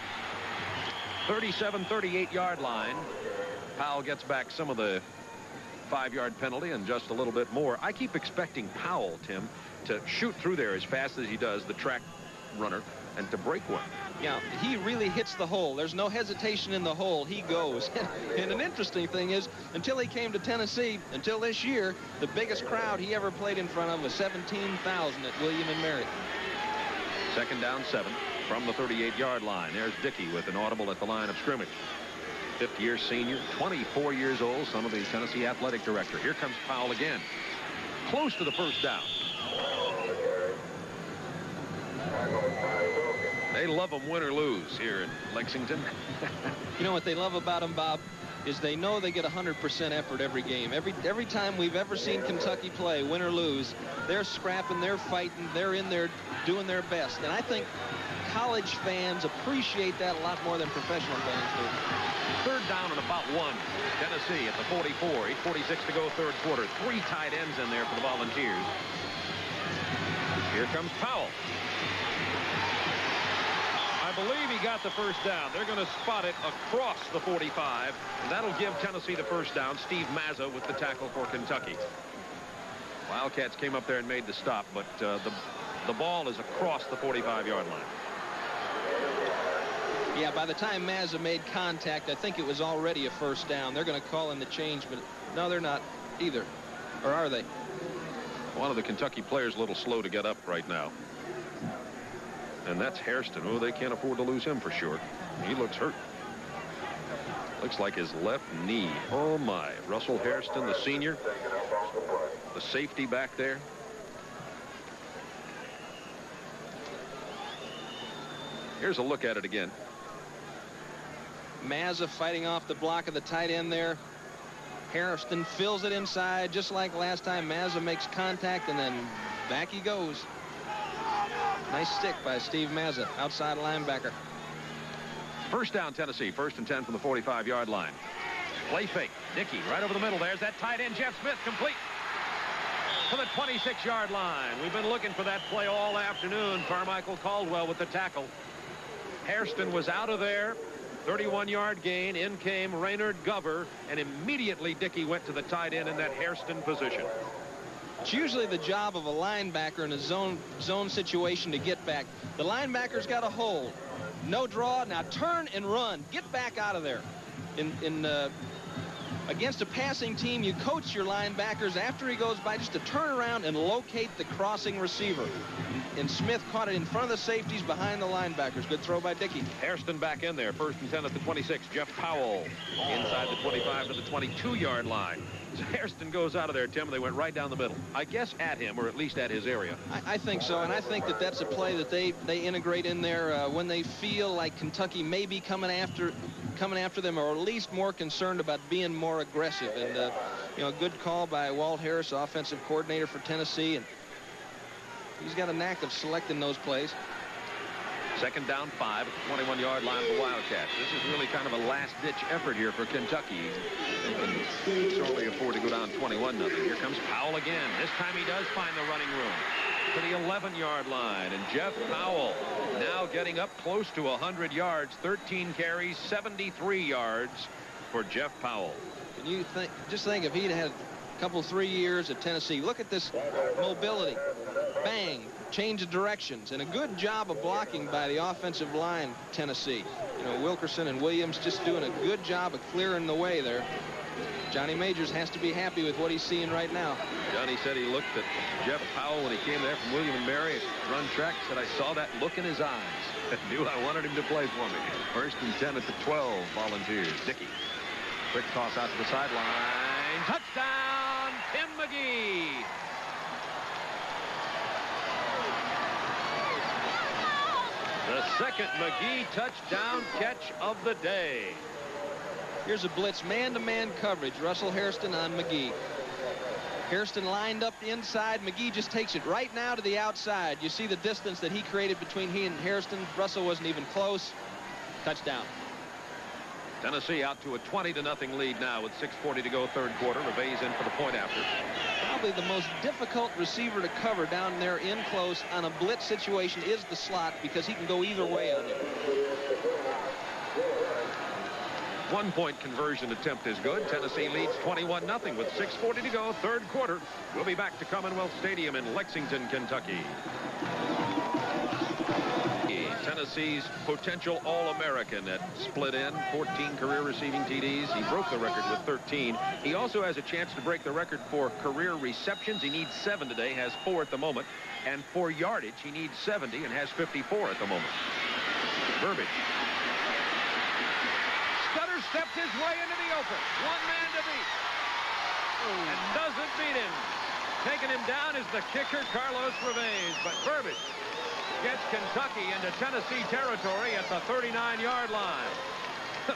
37-38-yard line. Powell gets back some of the 5-yard penalty and just a little bit more. I keep expecting Powell, Tim, to shoot through there as fast as he does, the track runner, and to break one. Yeah, he really hits the hole. There's no hesitation in the hole. He goes. And an interesting thing is, until he came to Tennessee, until this year, the biggest crowd he ever played in front of was 17,000 at William & Mary. 2nd down 7 from the 38-yard line. There's Dickey with an audible at the line of scrimmage. 5th-year senior, 24 years old, son of the Tennessee athletic director. Here comes Powell again. Close to the 1st down. They love them win or lose here in Lexington. You know what they love about them, Bob, is they know they get 100% effort every game. Every time we've ever seen Kentucky play, win or lose, they're scrapping, they're fighting, they're in there doing their best. And I think college fans appreciate that a lot more than professional fans do. 3rd down and about 1. Tennessee at the 44. 8:46 to go, 3rd quarter. 3 tight ends in there for the Volunteers. Here comes Powell. I believe he got the 1st down. They're going to spot it across the 45, and that'll give Tennessee the 1st down. Steve Mazza with the tackle for Kentucky. Wildcats came up there and made the stop, but the ball is across the 45-yard line. Yeah, by the time Mazza made contact, I think it was already a 1st down. They're going to call in the change, but no, they're not either. Or are they? One of the Kentucky players a little slow to get up right now. And that's Hairston. Oh, they can't afford to lose him for sure. He looks hurt. Looks like his left knee. Oh, my. Russell Hairston, the senior. The safety back there. Here's a look at it again. Mazza fighting off the block of the tight end there. Hairston fills it inside just like last time. Mazza makes contact, and then back he goes. Nice stick by Steve Mazza, outside linebacker. 1st down, Tennessee. 1st and 10 from the 45-yard line. Play fake. Dickey right over the middle. There's that tight end, Jeff Smith, complete. to the 26-yard line. We've been looking for that play all afternoon. Carmichael Caldwell with the tackle. Hairston was out of there. 31-yard gain. In came Raynard Gover, and immediately Dickey went to the tight end in that Hairston position. It's usually the job of a linebacker in a zone situation to get back. The linebacker's got a hold. No draw. Now turn and run. Get back out of there. Against a passing team, you coach your linebackers after he goes by just to turn around and locate the crossing receiver. And Smith caught it in front of the safeties behind the linebackers. Good throw by Dickey. Hairston back in there. 1st and 10 at the 26. Jeff Powell inside the 25 to the 22-yard line. So Hairston goes out of there, Tim, and they went right down the middle. I guess at him, or at least at his area. I think so, and I think that that's a play that they integrate in there when they feel like Kentucky may be coming after them, or at least more concerned about being more aggressive. And a good call by Walt Harris, offensive coordinator for Tennessee, and he's got a knack of selecting those plays. 2nd down 5 at the 21-yard line for Wildcats. This is really kind of a last-ditch effort here for Kentucky. They can sorely afford to go down 21-0. Here comes Powell again. This time he does find the running room to the 11-yard line. And Jeff Powell now getting up close to 100 yards. 13 carries, 73 yards for Jeff Powell. Can you just think if he'd had a couple, 3 years at Tennessee. Look at this mobility. Bang. Change of directions, and a good job of blocking by the offensive line, Tennessee. Wilkerson and Williams just doing a good job of clearing the way there. Johnny Majors has to be happy with what he's seeing right now. Johnny said he looked at Jeff Powell when he came there from William and Mary, run track, said, I saw that look in his eyes. I knew I wanted him to play for me. 1st and 10 at the 12, Volunteers. Dickey. Quick toss out to the sideline. Touchdown, Tim McGee. The 2nd McGee touchdown catch of the day. Here's a blitz man-to-man coverage. Russell Hairston on McGee. Hairston lined up inside. McGee just takes it right now to the outside. You see the distance that he created between he and Hairston. Russell wasn't even close. Touchdown. Tennessee out to a 20-0 lead now with 6:40 to go, 3rd quarter. Reveille's in for the point after. Probably the most difficult receiver to cover down there in close on a blitz situation is the slot, because he can go either way on you. 1-point conversion attempt is good. Tennessee leads 21-0 with 6:40 to go, 3rd quarter. We'll be back to Commonwealth Stadium in Lexington, Kentucky. Tennessee's potential All-American at split end, 14 career receiving TDs. He broke the record with 13. He also has a chance to break the record for career receptions. He needs 7 today, has 4 at the moment. And for yardage, he needs 70 and has 54 at the moment. Burbage. Stutter stepped his way into the open. One man to beat. And doesn't beat him. Taking him down is the kicker, Carlos Reveille. But Burbage gets Kentucky into Tennessee territory at the 39-yard line.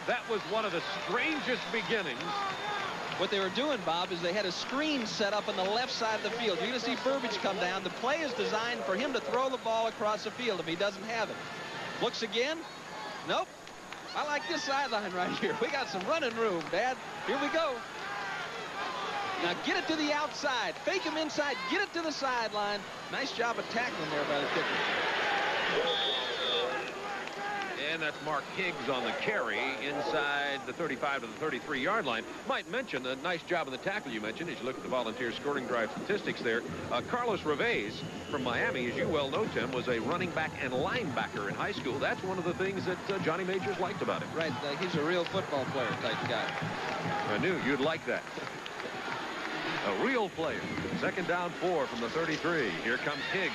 That was one of the strangest beginnings. What they were doing, Bob, is they had a screen set up on the left side of the field. You're going to see Burbage come down. The play is designed for him to throw the ball across the field if he doesn't have it. Looks again. Nope. I like this sideline right here. We got some running room, Dad. Here we go. Now get it to the outside. Fake him inside. Get it to the sideline. Nice job of tackling there by the kicker. And that's Mark Higgs on the carry inside the 35 to the 33-yard line. Might mention a nice job of the tackle you mentioned as you look at the Volunteers scoring drive statistics there. Carlos Reveille from Miami, as you well know, Tim, was a running back and linebacker in high school. That's one of the things that Johnny Majors liked about him. Right. He's a real football player type guy. I knew you'd like that. A real player. 2nd down 4 from the 33. Here comes Higgs.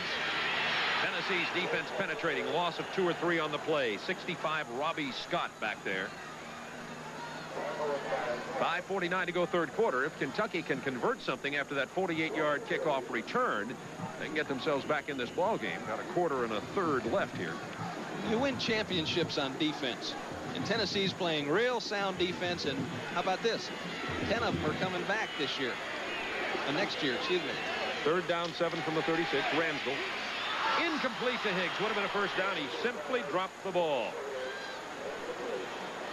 Tennessee's defense penetrating. Loss of 2 or 3 on the play. 65, Robbie Scott back there. 5:49 to go, 3rd quarter. If Kentucky can convert something after that 48-yard kickoff return, they can get themselves back in this ball game. Got a quarter and a third left here. You win championships on defense. And Tennessee's playing real sound defense. And how about this? 10 of them are coming back this year. Next year, excuse me. 3rd down 7 from the 36. Ramsdell. Incomplete to Higgs. Would have been a 1st down. He simply dropped the ball.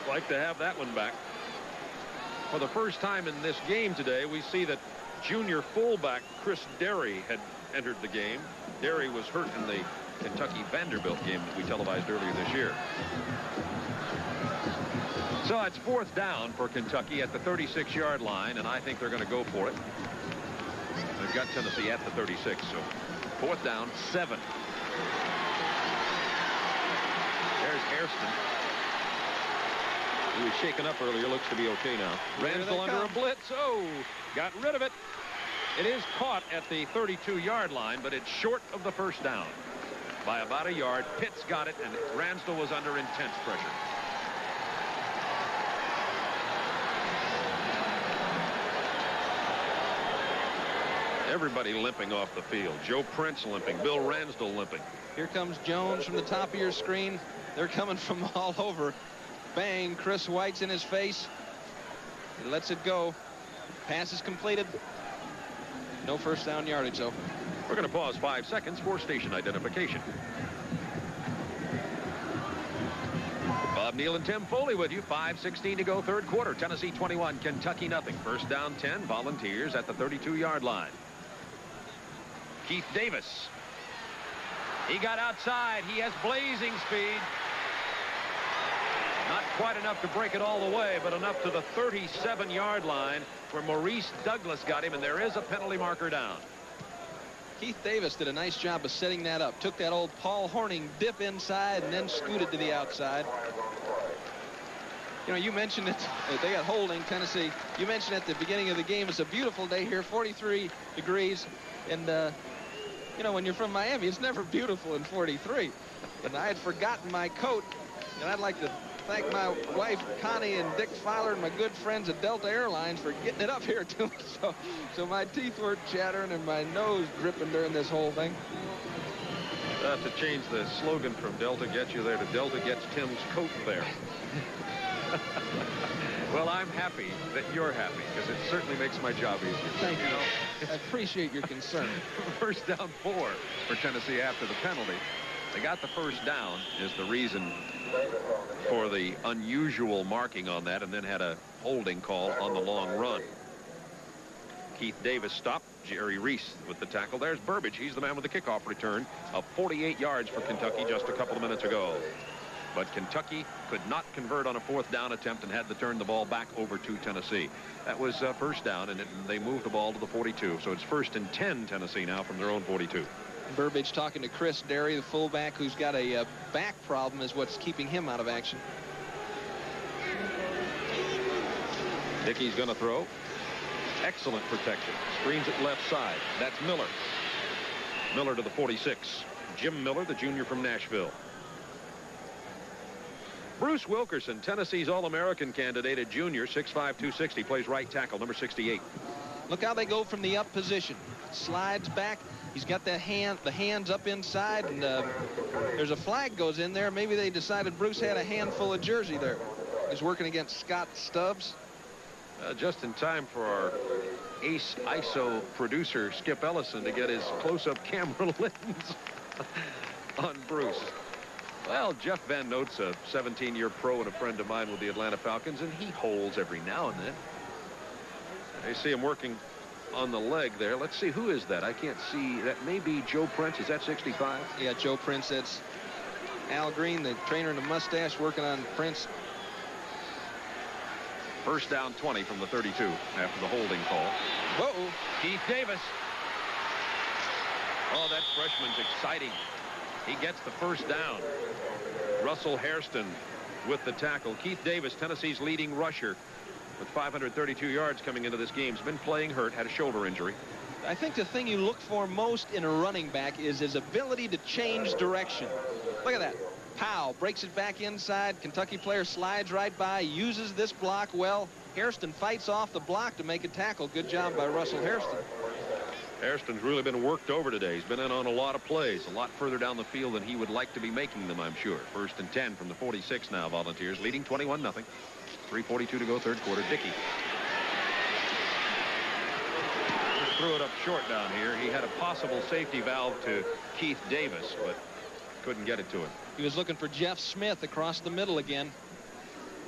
Like to have that one back. For the first time in this game today, we see that junior fullback Chris Derry had entered the game. Derry was hurt in the Kentucky Vanderbilt game that we televised earlier this year. So it's 4th down for Kentucky at the 36-yard line, and I think they're going to go for it. They've got Tennessee at the 36, so 4th down, 7. There's Hairston. He was shaken up earlier. Looks to be okay now. Ransdell under a blitz. Oh, got rid of it. It is caught at the 32-yard line, but it's short of the first down by about a yard. Pitts got it, and Ransdell was under intense pressure. Everybody limping off the field. Joe Prince limping. Bill Ransdell limping. Here comes Jones from the top of your screen. They're coming from all over. Bang. Chris White's in his face. He lets it go. Pass is completed. No first down yardage, though. We're going to pause 5 seconds for station identification. Bob Neal and Tim Foley with you. 5:16 to go, third quarter. Tennessee 21, Kentucky nothing. First down 10. Volunteers at the 32-yard line. Keith Davis. He got outside. He has blazing speed. Not quite enough to break it all the way, but enough to the 37-yard line where Maurice Douglas got him, and there is a penalty marker down. Keith Davis did a nice job of setting that up. Took that old Paul Hornung dip inside and then scooted to the outside. You know, you mentioned it. They got holding, Tennessee. You mentioned at the beginning of the game, it's a beautiful day here, 43 degrees. And, you know, when you're from Miami, it's never beautiful in 43. And I had forgotten my coat, and I'd like to thank my wife Connie and Dick Fowler and my good friends at Delta Airlines for getting it up here to me. So my teeth were chattering and my nose dripping during this whole thing. To change the slogan from Delta Gets You There to Delta Gets Tim's Coat There. Well, I'm happy that you're happy, because it certainly makes my job easier. Thank you. I appreciate your concern. First down 4 for Tennessee after the penalty. They got the first down is the reason for the unusual marking on that, and then had a holding call on the long run. Keith Davis stopped. Jerry Reese with the tackle. There's Burbage. He's the man with the kickoff return of 48 yards for Kentucky just a couple of minutes ago. But Kentucky could not convert on a 4th down attempt and had to turn the ball back over to Tennessee. That was first down, and they moved the ball to the 42. So it's 1st and 10 Tennessee now from their own 42. Burbage talking to Chris Derry, the fullback, who's got a back problem, is what's keeping him out of action. Dickey's going to throw. Excellent protection. Screens it left side. That's Miller. Miller to the 46. Jim Miller, the junior from Nashville. Bruce Wilkerson, Tennessee's All-American candidate at junior, 6'5", 260, plays right tackle, number 68. Look how they go from the up position. Slides back. He's got the hands up inside, and there's a flag goes in there. Maybe they decided Bruce had a handful of jersey there. He's working against Scott Stubbs. Just in time for our ace ISO producer, Skip Ellison, to get his close-up camera lens on Bruce. Well, Jeff Van Note's a 17-year pro and a friend of mine with the Atlanta Falcons, and he holds every now and then. I see him working on the leg there. Let's see, who is that? I can't see. That may be Joe Prince. Is that 65? Yeah, Joe Prince. That's Al Green, the trainer in the mustache, working on Prince. First down 20 from the 32 after the holding call. Whoa. Keith Davis. Oh, that freshman's exciting. He gets the first down. Russell Hairston with the tackle. Keith Davis, Tennessee's leading rusher, with 532 yards coming into this game. He's been playing hurt, had a shoulder injury. I think the thing you look for most in a running back is his ability to change direction. Look at that. Powell breaks it back inside. Kentucky player slides right by, uses this block well. Hairston fights off the block to make a tackle. Good job by Russell Hairston. Hairston's really been worked over today. He's been in on a lot of plays, a lot further down the field than he would like to be making them, I'm sure. 1st and 10 from the 46 now, Volunteers, leading 21-0. 3:42 to go, third quarter. Dickey. Just threw it up short down here. He had a possible safety valve to Keith Davis, but couldn't get it to him. He was looking for Jeff Smith across the middle again.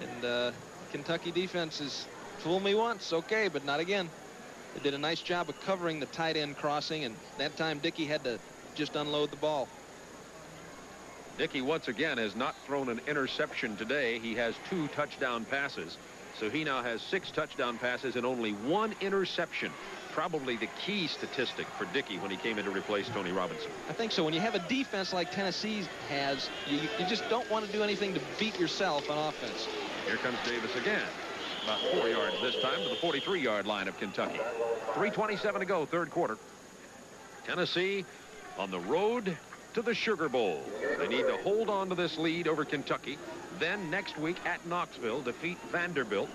And Kentucky defense is fool me once, okay, but not again. They did a nice job of covering the tight end crossing, and that time Dickey had to just unload the ball. Dickey once again has not thrown an interception today. He has 2 touchdown passes. So he now has 6 touchdown passes and only 1 interception. Probably the key statistic for Dickey when he came in to replace Tony Robinson. I think so. When you have a defense like Tennessee has, you just don't want to do anything to beat yourself on offense. Here comes Davis again. About 4 yards this time to the 43-yard line of Kentucky. 3:27 to go, third quarter. Tennessee on the road to the Sugar Bowl. They need to hold on to this lead over Kentucky. Then next week at Knoxville, defeat Vanderbilt.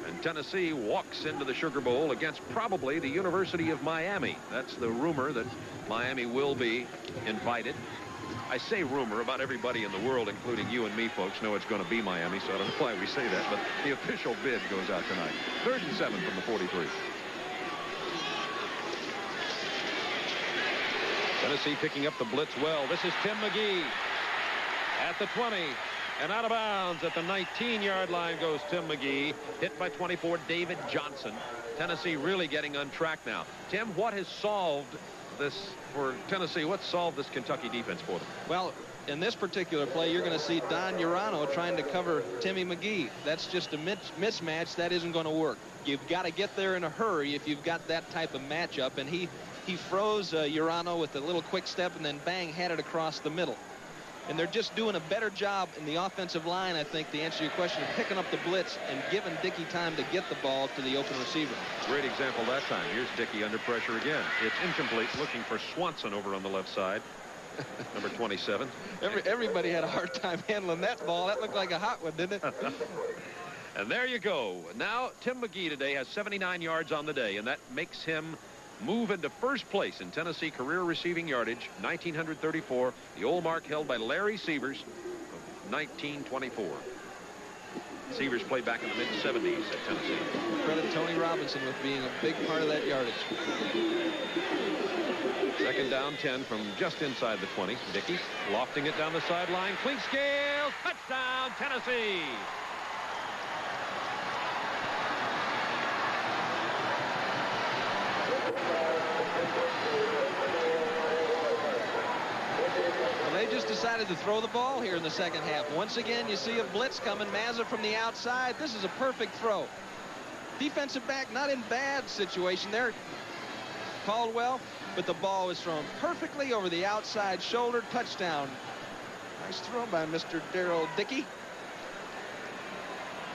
And Tennessee walks into the Sugar Bowl against probably the University of Miami. That's the rumor, that Miami will be invited. I say rumor. About everybody in the world, including you and me, folks, know it's going to be Miami, so I don't know why we say that, but the official bid goes out tonight. 3rd and 7 from the 43. Tennessee picking up the blitz well. This is Tim McGee at the 20. And out of bounds at the 19-yard line goes Tim McGee. Hit by 24, David Johnson. Tennessee really getting on track now. Tim, what has solved this for Tennessee? What solved this Kentucky defense for them? Well, in this particular play, you're going to see Don Urano trying to cover Timmy McGee. That's just a mismatch. That isn't going to work. You've got to get there in a hurry if you've got that type of matchup. And he froze Urano with a little quick step and then bang, had it across the middle. And they're just doing a better job in the offensive line, I think, to answer your question, of picking up the blitz and giving Dickey time to get the ball to the open receiver. Great example that time. Here's Dickey under pressure again. It's incomplete, looking for Swanson over on the left side. Number 27. Everybody had a hard time handling that ball. That looked like a hot one, didn't it? And there you go. Now, Tim McGee today has 79 yards on the day, and that makes him move into first place in Tennessee career receiving yardage, 1,934. The old mark held by Larry Severs of 1924. Severs played back in the mid-70s at Tennessee. Credit Tony Robinson with being a big part of that yardage. 2nd down, 10 from just inside the 20. Dickey lofting it down the sideline. Clink scale. Touchdown, Tennessee. They just decided to throw the ball here in the second half. Once again, you see a blitz coming. Mazza from the outside. This is a perfect throw. Defensive back not in bad situation there, Caldwell, but the ball was thrown perfectly over the outside shoulder. Touchdown. Nice throw by Mr. Darrell Dickey.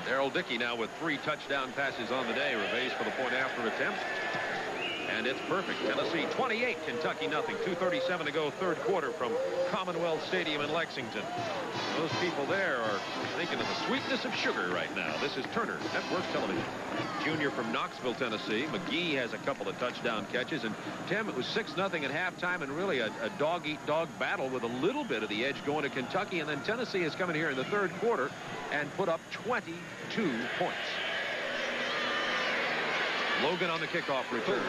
Darrell Dickey now with 3 touchdown passes on the day. Revees for the point after attempt. And it's perfect. Tennessee 28, Kentucky nothing. 2:37 to go, third quarter from Commonwealth Stadium in Lexington. Those people there are thinking of the sweetness of sugar right now. This is Turner Network Television. Junior from Knoxville, Tennessee. McGee has a couple of touchdown catches. And Tim, it was 6-0 at halftime, and really a dog-eat-dog battle with a little bit of the edge going to Kentucky. And then Tennessee has come in here in the third quarter and put up 22 points. Logan on the kickoff return.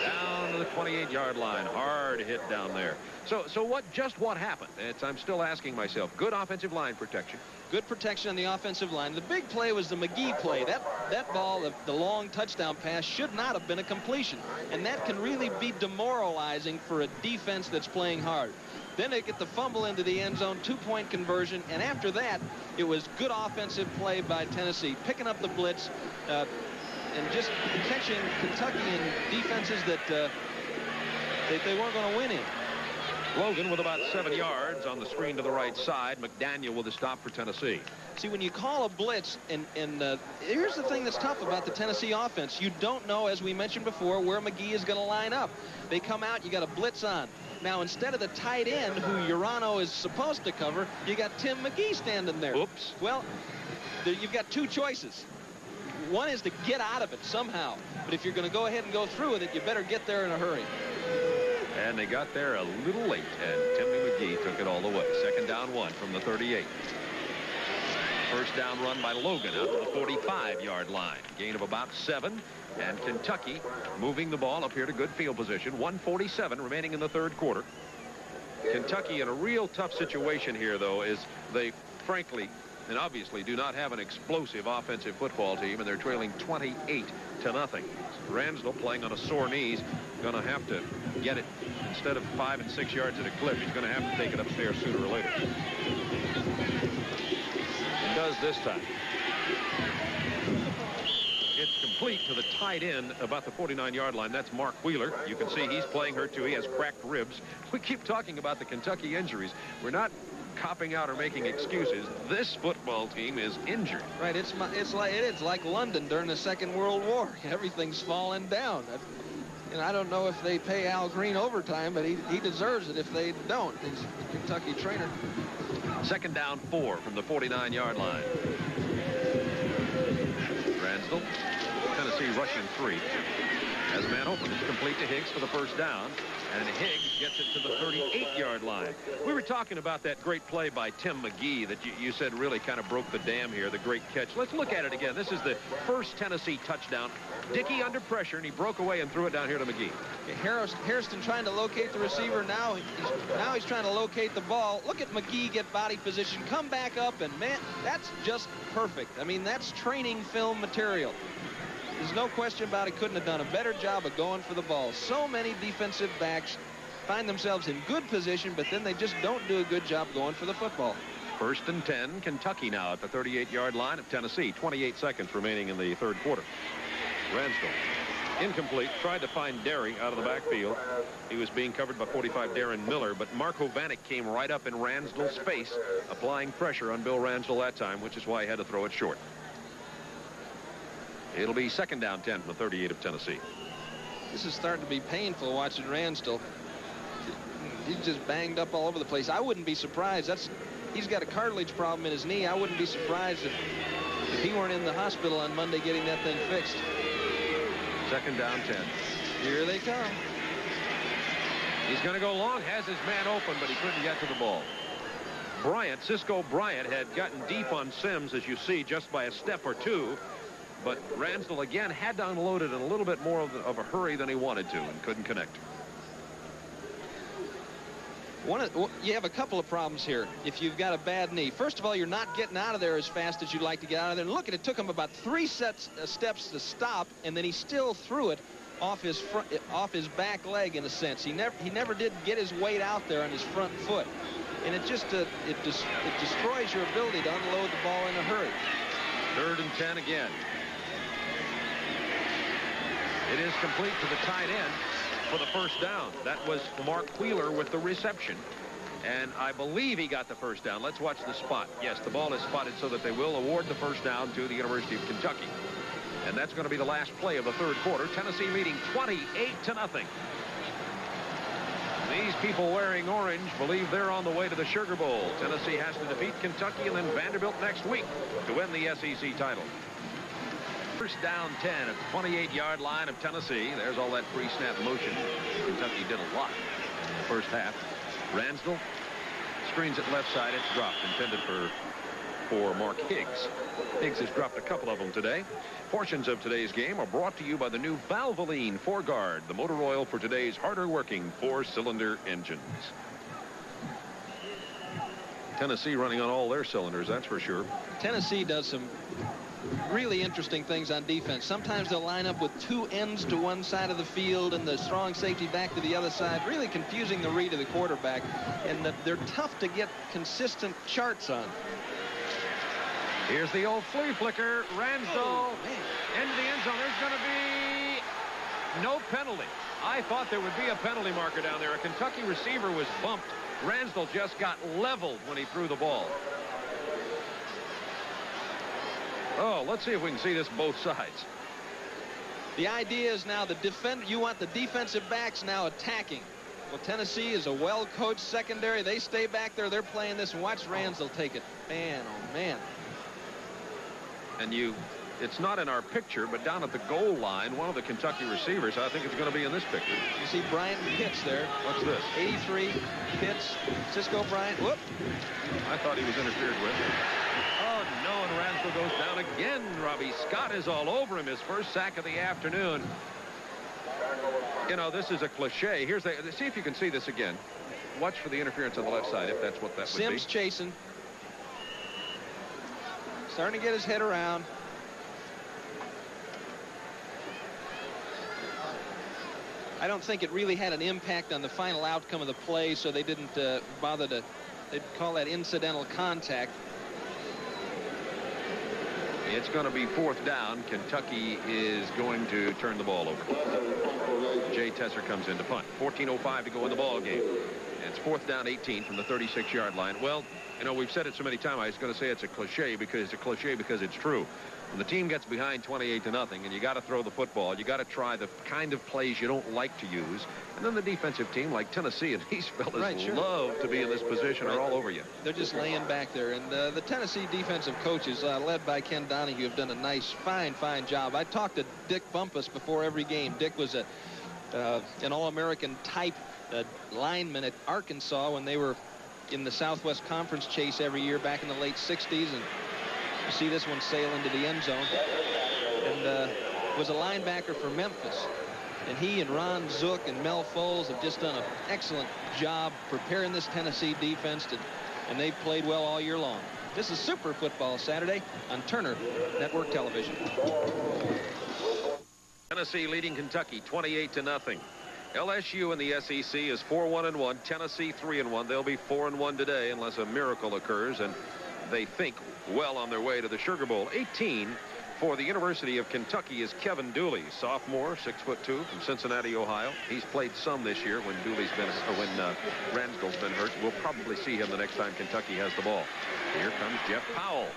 Down to the 28-yard line. Hard hit down there. So what happened? I'm still asking myself. Good offensive line protection. Good protection on the offensive line. The big play was the McGee play. That ball, the long touchdown pass, should not have been a completion. And that can really be demoralizing for a defense that's playing hard. Then they get the fumble into the end zone, 2-point conversion. And after that, it was good offensive play by Tennessee, picking up the blitz, and just catching Kentucky in defenses that they weren't going to win in. Logan with about 7 yards on the screen to the right side. McDaniel with a stop for Tennessee. See, when you call a blitz, and here's the thing that's tough about the Tennessee offense. You don't know, as we mentioned before, where McGee is going to line up. They come out, you got a blitz on. Now, instead of the tight end, who Urano is supposed to cover, you got Tim McGee standing there. Oops. Well, you've got 2 choices. One is to get out of it somehow. But if you're going to go ahead and go through with it, you better get there in a hurry. And they got there a little late, and Timmy McGee took it all the way. 2nd down 1 from the 38. First down run by Logan out to the 45-yard line. Gain of about 7. And Kentucky moving the ball up here to good field position. 1:47 remaining in the third quarter. Kentucky in a real tough situation here, though, is they frankly and obviously do not have an explosive offensive football team, and they're trailing 28-0. Ransdell, playing on a sore knee, is going to have to get it instead of 5 and 6 yards at a clip. He's going to have to take it upstairs sooner or later. He does this time. It's complete to the tight end about the 49-yard line. That's Mark Wheeler. You can see he's playing hurt too. He has cracked ribs. We keep talking about the Kentucky injuries. We're not copping out or making excuses. This football team is injured. Right. It's like London during the Second World War. Everything's falling down. And I don't know if they pay Al Green overtime, but he deserves it if they don't. He's a Kentucky trainer. 2nd down 4 from the 49-yard line. Ransdell, Tennessee rushing 3. As man open, it's complete to Higgs for the 1st down. And Higgs gets it to the 38-yard line. We were talking about that great play by Tim McGee that you said really kind of broke the dam here, the great catch. Let's look at it again. This is the first Tennessee touchdown. Dickey under pressure, and he broke away and threw it down here to McGee. Okay, Hairston trying to locate the receiver. Now he's trying to locate the ball. Look at McGee get body position, come back up, and man, that's just perfect. I mean, that's training film material. There's no question about it. Couldn't have done a better job of going for the ball. So many defensive backs find themselves in good position, but then they just don't do a good job going for the football. 1st and 10, Kentucky now at the 38-yard line of Tennessee. 28 seconds remaining in the 3rd quarter. Ransdell, incomplete, tried to find Derry out of the backfield. He was being covered by 45 Darren Miller, but Marco Vanek came right up in Ransdell's face, applying pressure on Bill Ransdell that time, which is why he had to throw it short. It'll be 2nd down 10 from the 38 of Tennessee. This is starting to be painful watching Ransdell. He's just banged up all over the place. I wouldn't be surprised. He's got a cartilage problem in his knee. I wouldn't be surprised if he weren't in the hospital on Monday getting that thing fixed. 2nd down 10. Here they come. He's going to go long, has his man open, but he couldn't get to the ball. Cisco Bryant had gotten deep on Sims, as you see, just by a step or two. But Ransdell again had to unload it in a little bit more of a hurry than he wanted to and couldn't connect. You have a couple of problems here if you've got a bad knee. First of all, you're not getting out of there as fast as you'd like to get out of there. And look at it, took him about 3 steps to stop, and then he still threw it off his back leg in a sense. He never did get his weight out there on his front foot, and it destroys your ability to unload the ball in a hurry. 3rd and 10 again. It is complete to the tight end for the 1st down. That was Mark Wheeler with the reception. And I believe he got the 1st down. Let's watch the spot. Yes, the ball is spotted so that they will award the 1st down to the University of Kentucky. And that's going to be the last play of the 3rd quarter. Tennessee leading 28-0. These people wearing orange believe they're on the way to the Sugar Bowl. Tennessee has to defeat Kentucky and then Vanderbilt next week to win the SEC title. 1st down 10 at the 28-yard line of Tennessee. There's all that pre-snap motion. Kentucky did a lot in the 1st half. Ransdell screens it left side. It's dropped, intended for Mark Higgs. Higgs has dropped a couple of them today. Portions of today's game are brought to you by the new Valvoline 4Guard, the motor oil for today's harder working 4-cylinder engines. Tennessee running on all their cylinders, that's for sure. Tennessee does some really interesting things on defense. Sometimes they'll line up with 2 ends to one side of the field and the strong safety back to the other side, really confusing the read of the quarterback, and they're tough to get consistent charts on. Here's the old flea flicker. Ransdell into the end zone. There's going to be no penalty. I thought there would be a penalty marker down there. A Kentucky receiver was bumped. Ransdell just got leveled when he threw the ball. Oh, let's see if we can see this both sides. The idea is now you want the defensive backs now attacking. Well, Tennessee is a well-coached secondary. They stay back there. They're playing this. Watch Ransdell take it. Man, oh, man. And it's not in our picture, but down at the goal line, one of the Kentucky receivers, I think it's going to be in this picture. You see Bryant and Pitts there. What's this? 83, Pitts, Cisco Bryant. Whoop. I thought he was interfered with. Oh, no, and Ransdell goes down again. Robbie Scott is all over him. His 1st sack of the afternoon. You know, this is a cliche. See if you can see this again. Watch for the interference on the left side, if that's what that would be. Sims chasing. starting to get his head around. I don't think it really had an impact on the final outcome of the play, so they didn't bother to, they'd call that incidental contact. It's going to be 4th down. Kentucky is going to turn the ball over. Jay Tesser comes in to punt. 14:05 to go in the ball game. It's 4th down 18 from the 36-yard line. Well, you know, we've said it so many times. I was going to say it's a cliche because it's true. When the team gets behind 28-0 and you got to throw the football, you got to try the kind of plays you don't like to use. And then the defensive team like Tennessee and these fellas love to be in this position or all over you. They're just laying back there. And the Tennessee defensive coaches, led by Ken Donahue, have done a nice, fine job. I talked to Dick Bumpus before every game. Dick was an All-American type lineman at Arkansas when they were in the Southwest Conference chase every year back in the late 60s. And you see this one sail into the end zone. And was a linebacker for Memphis. And he and Ron Zook and Mel Foles have just done an excellent job preparing this Tennessee defense, and they've played well all year long. This is Super Football Saturday on Turner Network Television. Tennessee leading Kentucky 28-0. LSU in the SEC is 4-1-1. Tennessee 3-1. They'll be 4-1 today unless a miracle occurs, and they think well on their way to the Sugar Bowl. 18 for the University of Kentucky is Kevin Dooley, sophomore, 6'2", from Cincinnati, Ohio. He's played some this year when Ransdell's been hurt. We'll probably see him the next time Kentucky has the ball. Here comes Jeff Powell.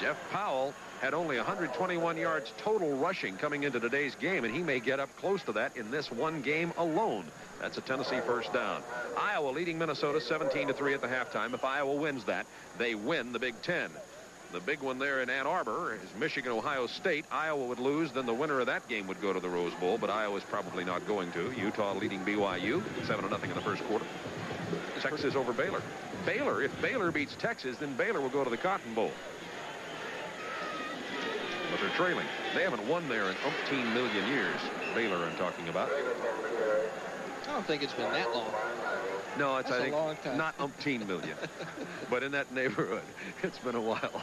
Jeff Powell had only 121 yards total rushing coming into today's game, and he may get up close to that in this one game alone. That's a Tennessee first down. Iowa leading Minnesota 17-3 at the halftime. If Iowa wins that, they win the Big Ten. The big one there in Ann Arbor is Michigan-Ohio State. Iowa would lose, then the winner of that game would go to the Rose Bowl, but Iowa's probably not going to. Utah leading BYU 7-0 in the first quarter. Texas over Baylor. If Baylor beats Texas, then Baylor will go to the Cotton Bowl. But they're trailing. They haven't won there in umpteen million years. Baylor I'm talking about. I don't think it's been that long. No, it's, That's I think, a long time. not umpteen million. But in that neighborhood, it's been a while.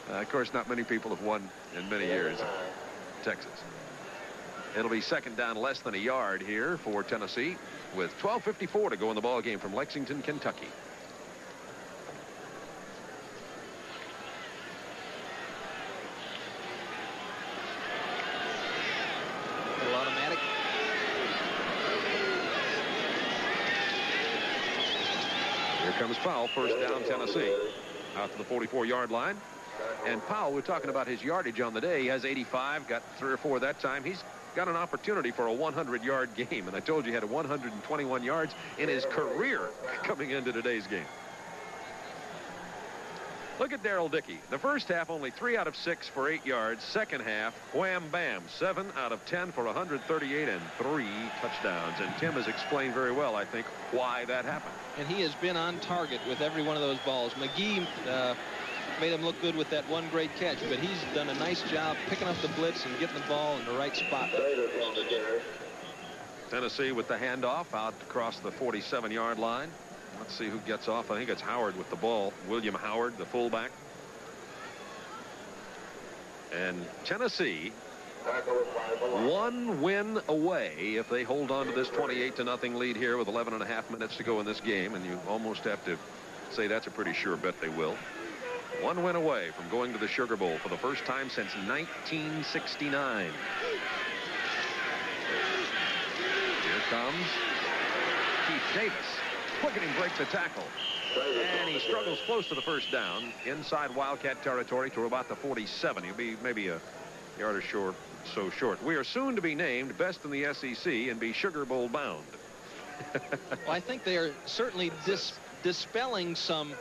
Of course, not many people have won in many years in Texas. It'll be 2nd down less than a yard here for Tennessee with 12:54 to go in the ball game from Lexington, Kentucky. Automatic. Here comes Powell, first down Tennessee. Out to the 44-yard line. And Powell, we're talking about his yardage on the day. He has 85, got 3 or 4 that time. He's got an opportunity for a 100-yard game. And I told you he had 121 yards in his career coming into today's game. Look at Darrell Dickey. The first half, only 3 out of 6 for 8 yards. Second half, wham, bam, 7 out of 10 for 138 and 3 touchdowns. And Tim has explained very well, I think, why that happened. And he has been on target with every one of those balls. McGee made him look good with that one great catch, but he's done a nice job picking up the blitz and getting the ball in the right spot. Tennessee with the handoff out across the 47-yard line. Let's see who gets off. I think it's Howard with the ball. William Howard, the fullback. And Tennessee 1 win away if they hold on to this 28-0 lead here with 11.5 minutes to go in this game. And you almost have to say that's a pretty sure bet they will. 1 win away from going to the Sugar Bowl for the first time since 1969. Here comes Keith Davis. Look at him break the tackle. And he struggles close to the first down inside Wildcat territory to about the 47. He'll be maybe a yard or so short. We are soon to be named best in the SEC and be Sugar Bowl bound. Well, I think they are certainly dispelling some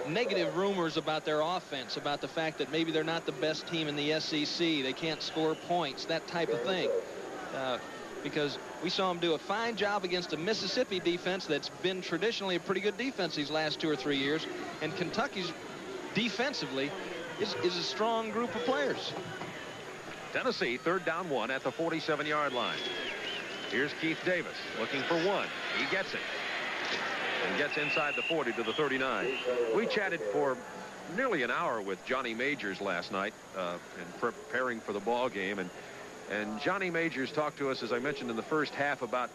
negative rumors about their offense, about the fact that maybe they're not the best team in the SEC. They can't score points, that type of thing. Because we saw them do a fine job against a Mississippi defense that's been traditionally a pretty good defense these last 2 or 3 years. And Kentucky's defensively is a strong group of players. Tennessee 3rd down 1 at the 47-yard line. Here's Keith Davis looking for 1. He gets it. and gets inside the 40 to the 39. We chatted for nearly an hour with Johnny Majors last night in preparing for the ball game, and Johnny Majors talked to us, as I mentioned in the first half, about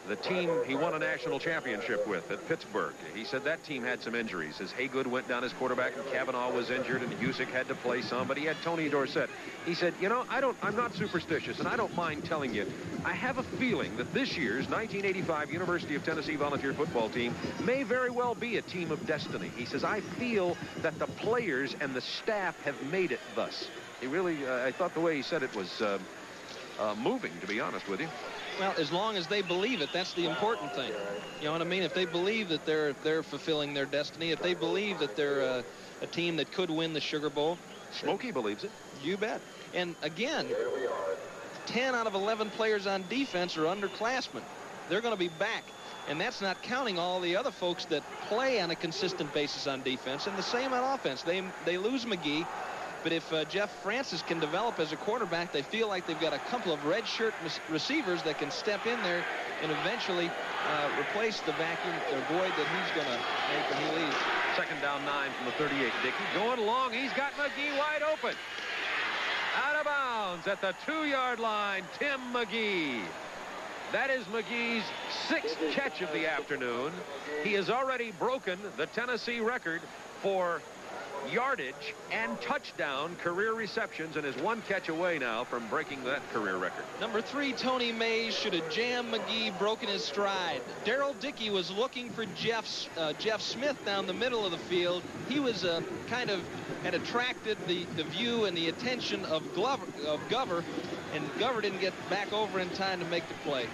the team he won a national championship with at Pittsburgh. He said that team had some injuries, as Haygood went down as quarterback and Kavanaugh was injured and Husick had to play some, but he had Tony Dorsett. He said, you know, I'm not superstitious, and I don't mind telling you, I have a feeling that this year's 1985 University of Tennessee volunteer football team may very well be a team of destiny. He says, I feel that the players and the staff have made it thus. He really, I thought the way he said it was moving, to be honest with you. Well, as long as they believe it, that's the important thing. You know what I mean? If they believe that they're fulfilling their destiny, if they believe that they're a team that could win the Sugar Bowl. Smokey believes it. You bet. And again, 10 out of 11 players on defense are underclassmen. They're going to be back. And that's not counting all the other folks that play on a consistent basis on defense, and the same on offense. They lose McGee. But if Jeff Francis can develop as a quarterback, they feel like they've got a couple of redshirt receivers that can step in there and eventually replace the vacuum or void that he's going to make when he leaves. Second down 9 from the 38. Dickey going long. He's got McGee wide open. Out of bounds at the 2-yard line, Tim McGee. That is McGee's 6th catch of the afternoon. He has already broken the Tennessee record for yardage and touchdown career receptions, and is 1 catch away now from breaking that career record. Number 3, Tony Mays should have jammed McGee, broken his stride. Darrell Dickey was looking for Jeff Smith down the middle of the field. He was kind of had attracted the view and the attention of Gover, and Gover didn't get back over in time to make the play.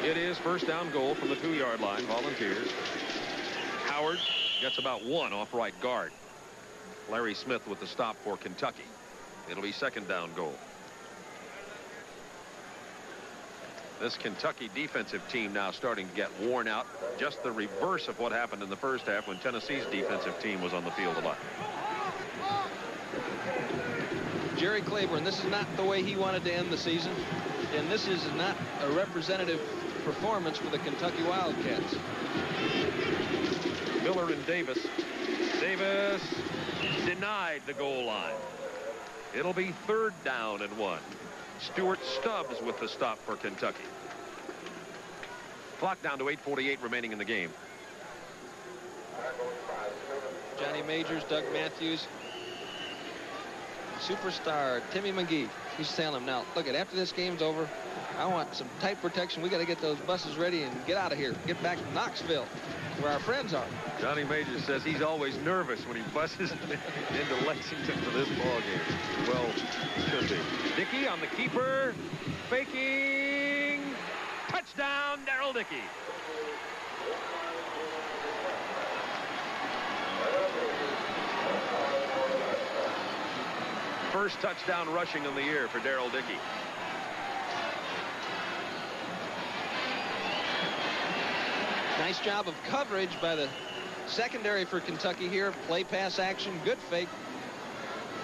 It is first down goal from the 2-yard line. Volunteers. Howard gets about 1 off right guard. Larry Smith with the stop for Kentucky. It'll be second down goal. This Kentucky defensive team now starting to get worn out. Just the reverse of what happened in the first half when Tennessee's defensive team was on the field a lot. Jerry Claiborne, this is not the way he wanted to end the season, and this is not a representative performance for the Kentucky Wildcats. Miller and Davis. Davis denied the goal line. It'll be third down and 1. Stuart Stubbs with the stop for Kentucky. Clock down to 8:48 remaining in the game. Johnny Majors, Doug Matthews, superstar Timmy McGee. He's telling him, now, look, after this game's over, I want some tight protection. We got to get those buses ready and get out of here. Get back to Knoxville, where our friends are. Johnny Majors says he's always nervous when he buses into Lexington for this ball game. Well, should be. Dickey on the keeper, faking. Touchdown, Darrell Dickey. First touchdown rushing of the year for Darrell Dickey. Nice job of coverage by the secondary for Kentucky here. Play pass action, good fake.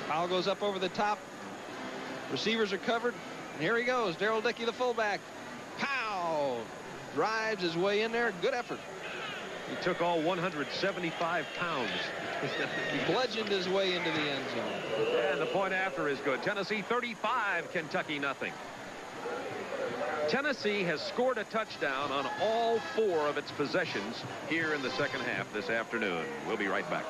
Foul goes up over the top. Receivers are covered. And here he goes, Darrell Dickey, the fullback. Pow! Drives his way in there. Good effort. He took all 175 pounds. He bludgeoned his way into the end zone. And the point after is good. Tennessee 35, Kentucky nothing. Tennessee has scored a touchdown on all 4 of its possessions here in the second half this afternoon. We'll be right back.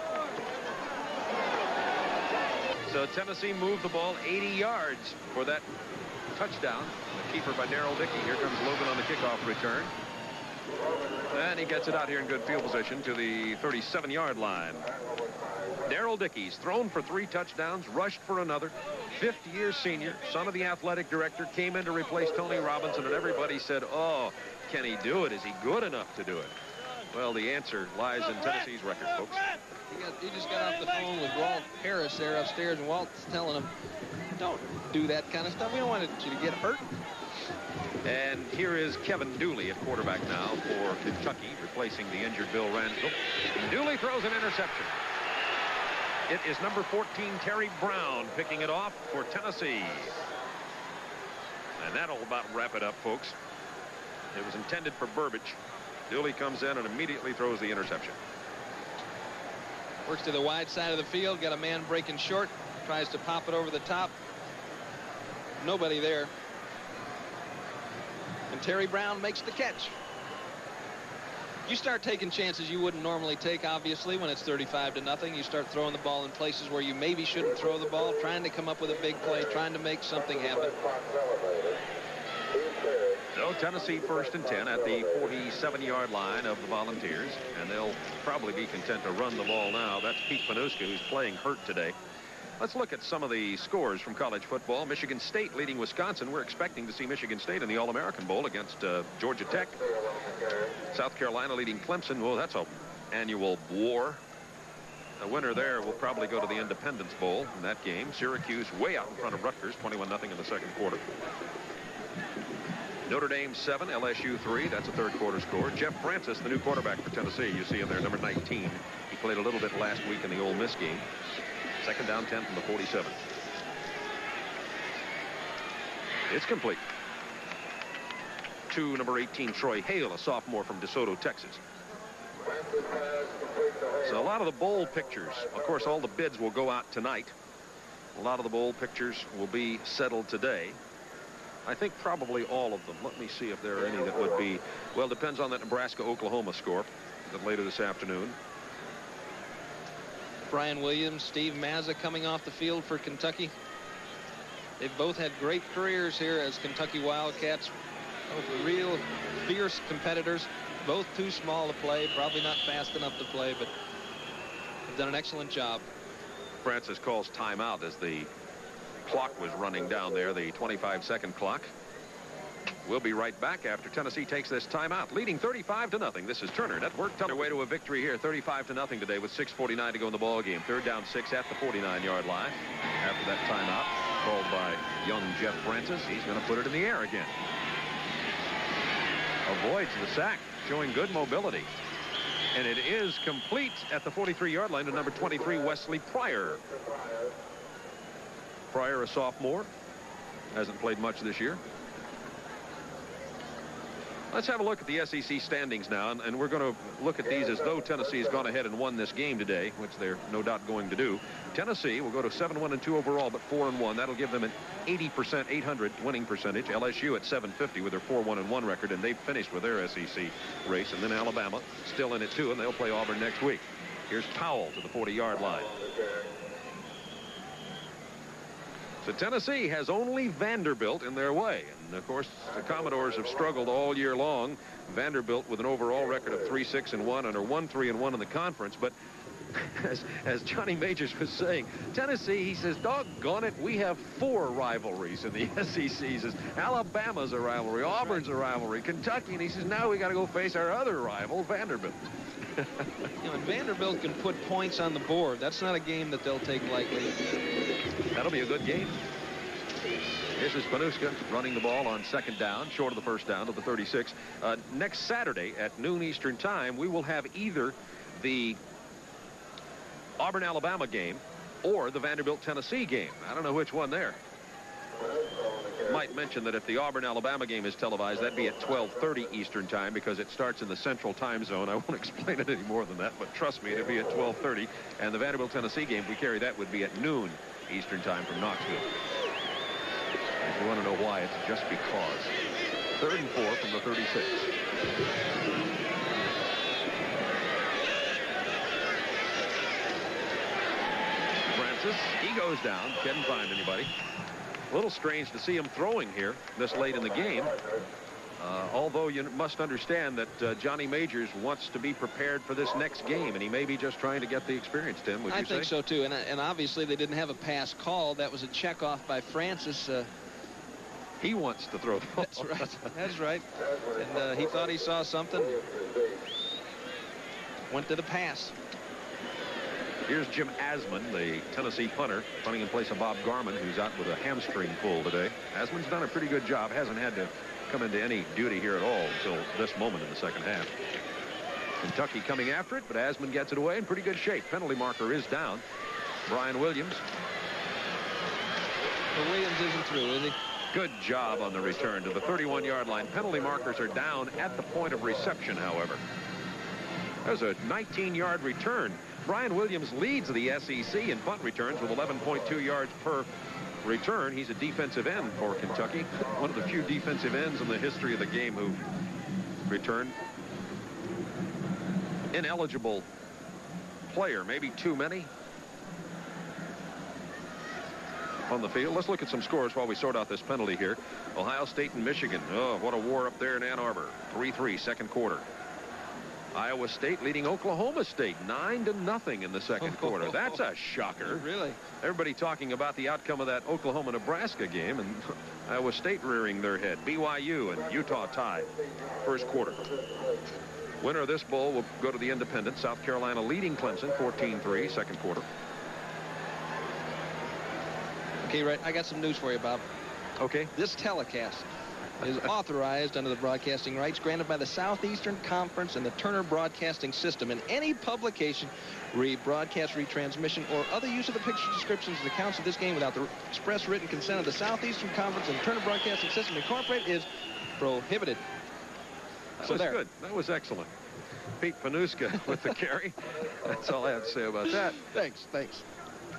So Tennessee moved the ball 80 yards for that touchdown. The keeper by Darrell Dickey. Here comes Logan on the kickoff return. And he gets it out here in good field position to the 37-yard line. Darrell Dickey's thrown for 3 touchdowns, rushed for another. 50-year senior, son of the athletic director, came in to replace Tony Robinson, and everybody said, oh, can he do it? Is he good enough to do it? Well, the answer lies in Tennessee's record, folks. He just got off the phone with Walt Harris there upstairs, and Walt's telling him, don't do that kind of stuff. We don't want you to get hurt. And here is Kevin Dooley at quarterback now for Kentucky, replacing the injured Bill Ransdell. And Dooley throws an interception. It is number 14, Terry Brown, picking it off for Tennessee. And that'll about wrap it up, folks. It was intended for Burbage. Dooley comes in and immediately throws the interception. Works to the wide side of the field. Got a man breaking short. Tries to pop it over the top. Nobody there. And Terry Brown makes the catch. You start taking chances you wouldn't normally take, obviously, when it's 35-0. You start throwing the ball in places where you maybe shouldn't throw the ball, trying to come up with a big play, trying to make something happen. So Tennessee 1st and 10 at the 47-yard line of the Volunteers, and they'll probably be content to run the ball now. That's Pete Panuska, who's playing hurt today. Let's look at some of the scores from college football. Michigan State leading Wisconsin. We're expecting to see Michigan State in the All-American Bowl against Georgia Tech. South Carolina leading Clemson. Well, that's an annual war. The winner there will probably go to the Independence Bowl in that game. Syracuse way out in front of Rutgers, 21-0 in the second quarter. Notre Dame 7, LSU 3. That's a third quarter score. Jeff Francis, the new quarterback for Tennessee. You see him there, number 19. He played a little bit last week in the Ole Miss game. Second down, 10 from the 47. It's complete. To number 18, Troy Hale, a sophomore from DeSoto, Texas. So a lot of the bowl pictures, of course, all the bids will go out tonight. A lot of the bowl pictures will be settled today. I think probably all of them. Let me see if there are any that would be, well, depends on that Nebraska-Oklahoma score later this afternoon. Brian Williams, Steve Mazza coming off the field for Kentucky. They've both had great careers here as Kentucky Wildcats. Both real fierce competitors. Both too small to play, probably not fast enough to play, but have done an excellent job. Francis calls timeout as the clock was running down there, the 25-second clock. We'll be right back after Tennessee takes this timeout, leading 35-0. This is Turner Network. Their way to a victory here, 35-0 today with 6:49 to go in the ball game. Third down, 6 at the 49-yard line. After that timeout called by young Jeff Francis, he's going to put it in the air again. Avoids the sack, showing good mobility. And it is complete at the 43-yard line to number 23, Wesley Pryor. Pryor, a sophomore, hasn't played much this year. Let's have a look at the SEC standings now, and we're going to look at these as though Tennessee has gone ahead and won this game today, which they're no doubt going to do. Tennessee will go to 7-1-2 overall, but 4-1. That'll give them an 80%, 800 winning percentage. LSU at 750 with their 4-1-1 record, and they've finished with their SEC race. And then Alabama still in it too, and they'll play Auburn next week. Here's Powell to the 40-yard line. So Tennessee has only Vanderbilt in their way. And, of course, the Commodores have struggled all year long. Vanderbilt with an overall record of 3-6-1 and are 1-3-1 in the conference. But as Johnny Majors was saying, Tennessee, he says, doggone it, we have 4 rivalries in the SEC. He says, Alabama's a rivalry, Auburn's a rivalry, Kentucky, and he says, now we got to go face our other rival, Vanderbilt. You know, and Vanderbilt can put points on the board. That's not a game that they'll take lightly. That'll be a good game. This is Panuska running the ball on second down, short of the first down to the 36. Next Saturday at noon Eastern time, we will have either the Auburn-Alabama game or the Vanderbilt-Tennessee game. I don't know which one there. Might mention that if the Auburn-Alabama game is televised, that'd be at 12:30 Eastern time because it starts in the Central Time Zone. I won't explain it any more than that, but trust me, it'll be at 12:30. And the Vanderbilt-Tennessee game, if we carry that, would be at noon Eastern time from Knoxville. If you want to know why, it's just because. 3rd and 4 from the 36. Francis, he goes down, can't find anybody. A little strange to see him throwing here this late in the game. Although you must understand that Johnny Majors wants to be prepared for this next game, and he may be just trying to get the experience, Tim, would you say? I think so, too. And obviously they didn't have a pass call. That was a check off by Francis. He wants to throw the ball. That's right. That's right. And he thought he saw something. Went to the pass. Here's Jim Asman, the Tennessee punter, punting in place of Bob Garman, who's out with a hamstring pull today. Asman's done a pretty good job. Hasn't had to come into any duty here at all until this moment in the second half. Kentucky coming after it, but Asman gets it away in pretty good shape. Penalty marker is down. Brian Williams. Well, Williams isn't through, is he? Good job on the return to the 31-yard line. Penalty markers are down at the point of reception, however. There's a 19-yard return. Brian Williams leads the SEC in punt returns with 11.2 yards per return. He's a defensive end for Kentucky. One of the few defensive ends in the history of the game who returned. Ineligible player, maybe too many on the field. Let's look at some scores while we sort out this penalty here. Ohio State and Michigan. Oh, what a war up there in Ann Arbor. 3-3 second quarter. Iowa State leading Oklahoma State 9-0 in the second quarter. That's a shocker. Really? Everybody talking about the outcome of that Oklahoma-Nebraska game, and Iowa State rearing their head. BYU and Utah tied first quarter. Winner of this bowl will go to the Independent. South Carolina leading Clemson 14-3 second quarter. Okay, right. I got some news for you, Bob. Okay. This telecast is authorized under the broadcasting rights granted by the Southeastern Conference and the Turner Broadcasting System. And any publication, rebroadcast, retransmission, or other use of the picture descriptions of the accounts of this game without the express written consent of the Southeastern Conference and Turner Broadcasting System Incorporated is prohibited. That was good. That was excellent. Pete Panuska with the carry. That's all I have to say about that. Thanks.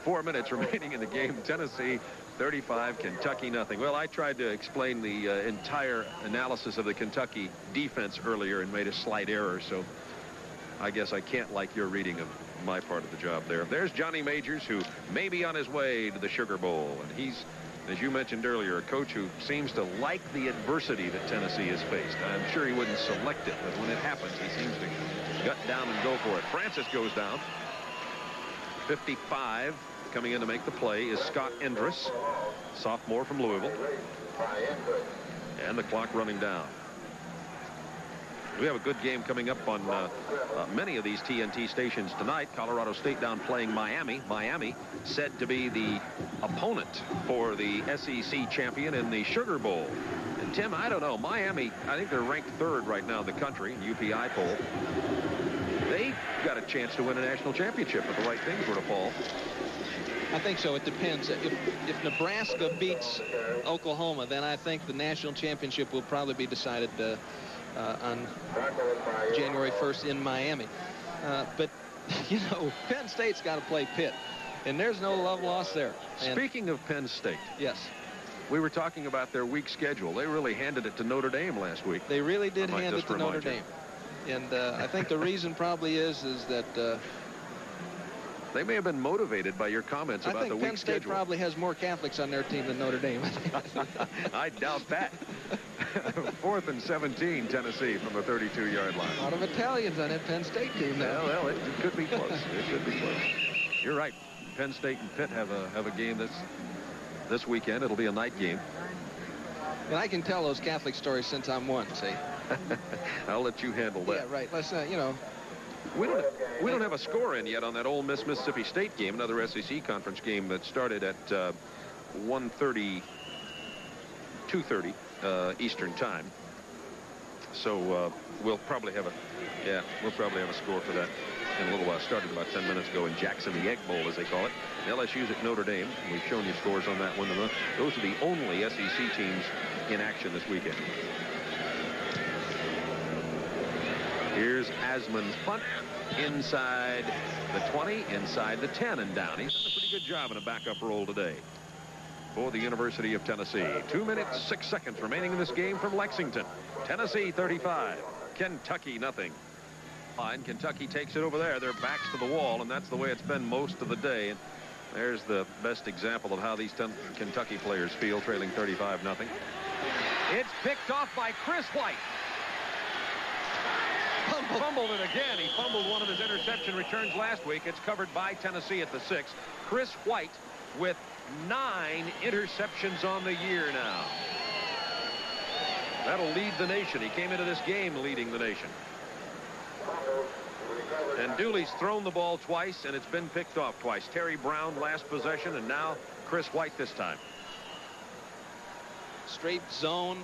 4 minutes remaining in the game. Tennessee 35, Kentucky nothing. Well, I tried to explain the entire analysis of the Kentucky defense earlier and made a slight error, so I guess I can't like your reading of my part of the job there. There's Johnny Majors, who may be on his way to the Sugar Bowl, and he's, as you mentioned earlier, a coach who seems to like the adversity that Tennessee has faced. I'm sure he wouldn't select it, but when it happens, he seems to gut down and go for it. Francis goes down. 55. Coming in to make the play is Scott Endress, sophomore from Louisville. And the clock running down. We have a good game coming up on many of these TNT stations tonight. Colorado State down playing Miami. Miami said to be the opponent for the SEC champion in the Sugar Bowl. And Tim, I don't know. Miami, I think they're ranked third right now in the country in UPI poll. They got a chance to win a national championship if the right things were to fall. I think so. It depends. If Nebraska beats Oklahoma, then I think the national championship will probably be decided on January 1st in Miami. But, you know, Penn State's got to play Pitt, and there's no love lost there. And speaking of Penn State. Yes. We were talking about their weak schedule. They really handed it to Notre Dame last week. They really did hand it to Notre Dame. And I think the reason probably is that they may have been motivated by your comments about the weak schedule. I think Penn State probably has more Catholics on their team than Notre Dame. I doubt that. 4th and 17, Tennessee from the 32-yard line. A lot of Italians on that Penn State team now. Well, it could be close. It could be close. You're right. Penn State and Pitt have a game that's this weekend. It'll be a night game. And I can tell those Catholic stories since I'm one, see? I'll let you handle that. Yeah, right. Let's, you know. We don't have a score in yet on that Ole Miss Mississippi State game, another SEC conference game that started at 1:30, 2:30 Eastern time. So we'll probably have a score for that in a little while. Started about 10 minutes ago in Jackson, the Egg Bowl, as they call it. LSU's at Notre Dame. We've shown you scores on that one. Those are the only SEC teams in action this weekend. Here's Asman's punt inside the 20, inside the 10, and down. He's done a pretty good job in a backup role today for the University of Tennessee. 2 minutes, 6 seconds remaining in this game from Lexington. Tennessee 35, Kentucky nothing. And Kentucky takes it over there. Their backs to the wall, and that's the way it's been most of the day. And there's the best example of how these Kentucky players feel, trailing 35-0. It's picked off by Chris White. Fumbled it again. He fumbled one of his interception returns last week. It's covered by Tennessee at the 6. Chris White with 9 interceptions on the year now. That'll lead the nation. He came into this game leading the nation. And Dooley's thrown the ball twice, and it's been picked off twice. Terry Brown last possession, and now Chris White this time. Straight zone.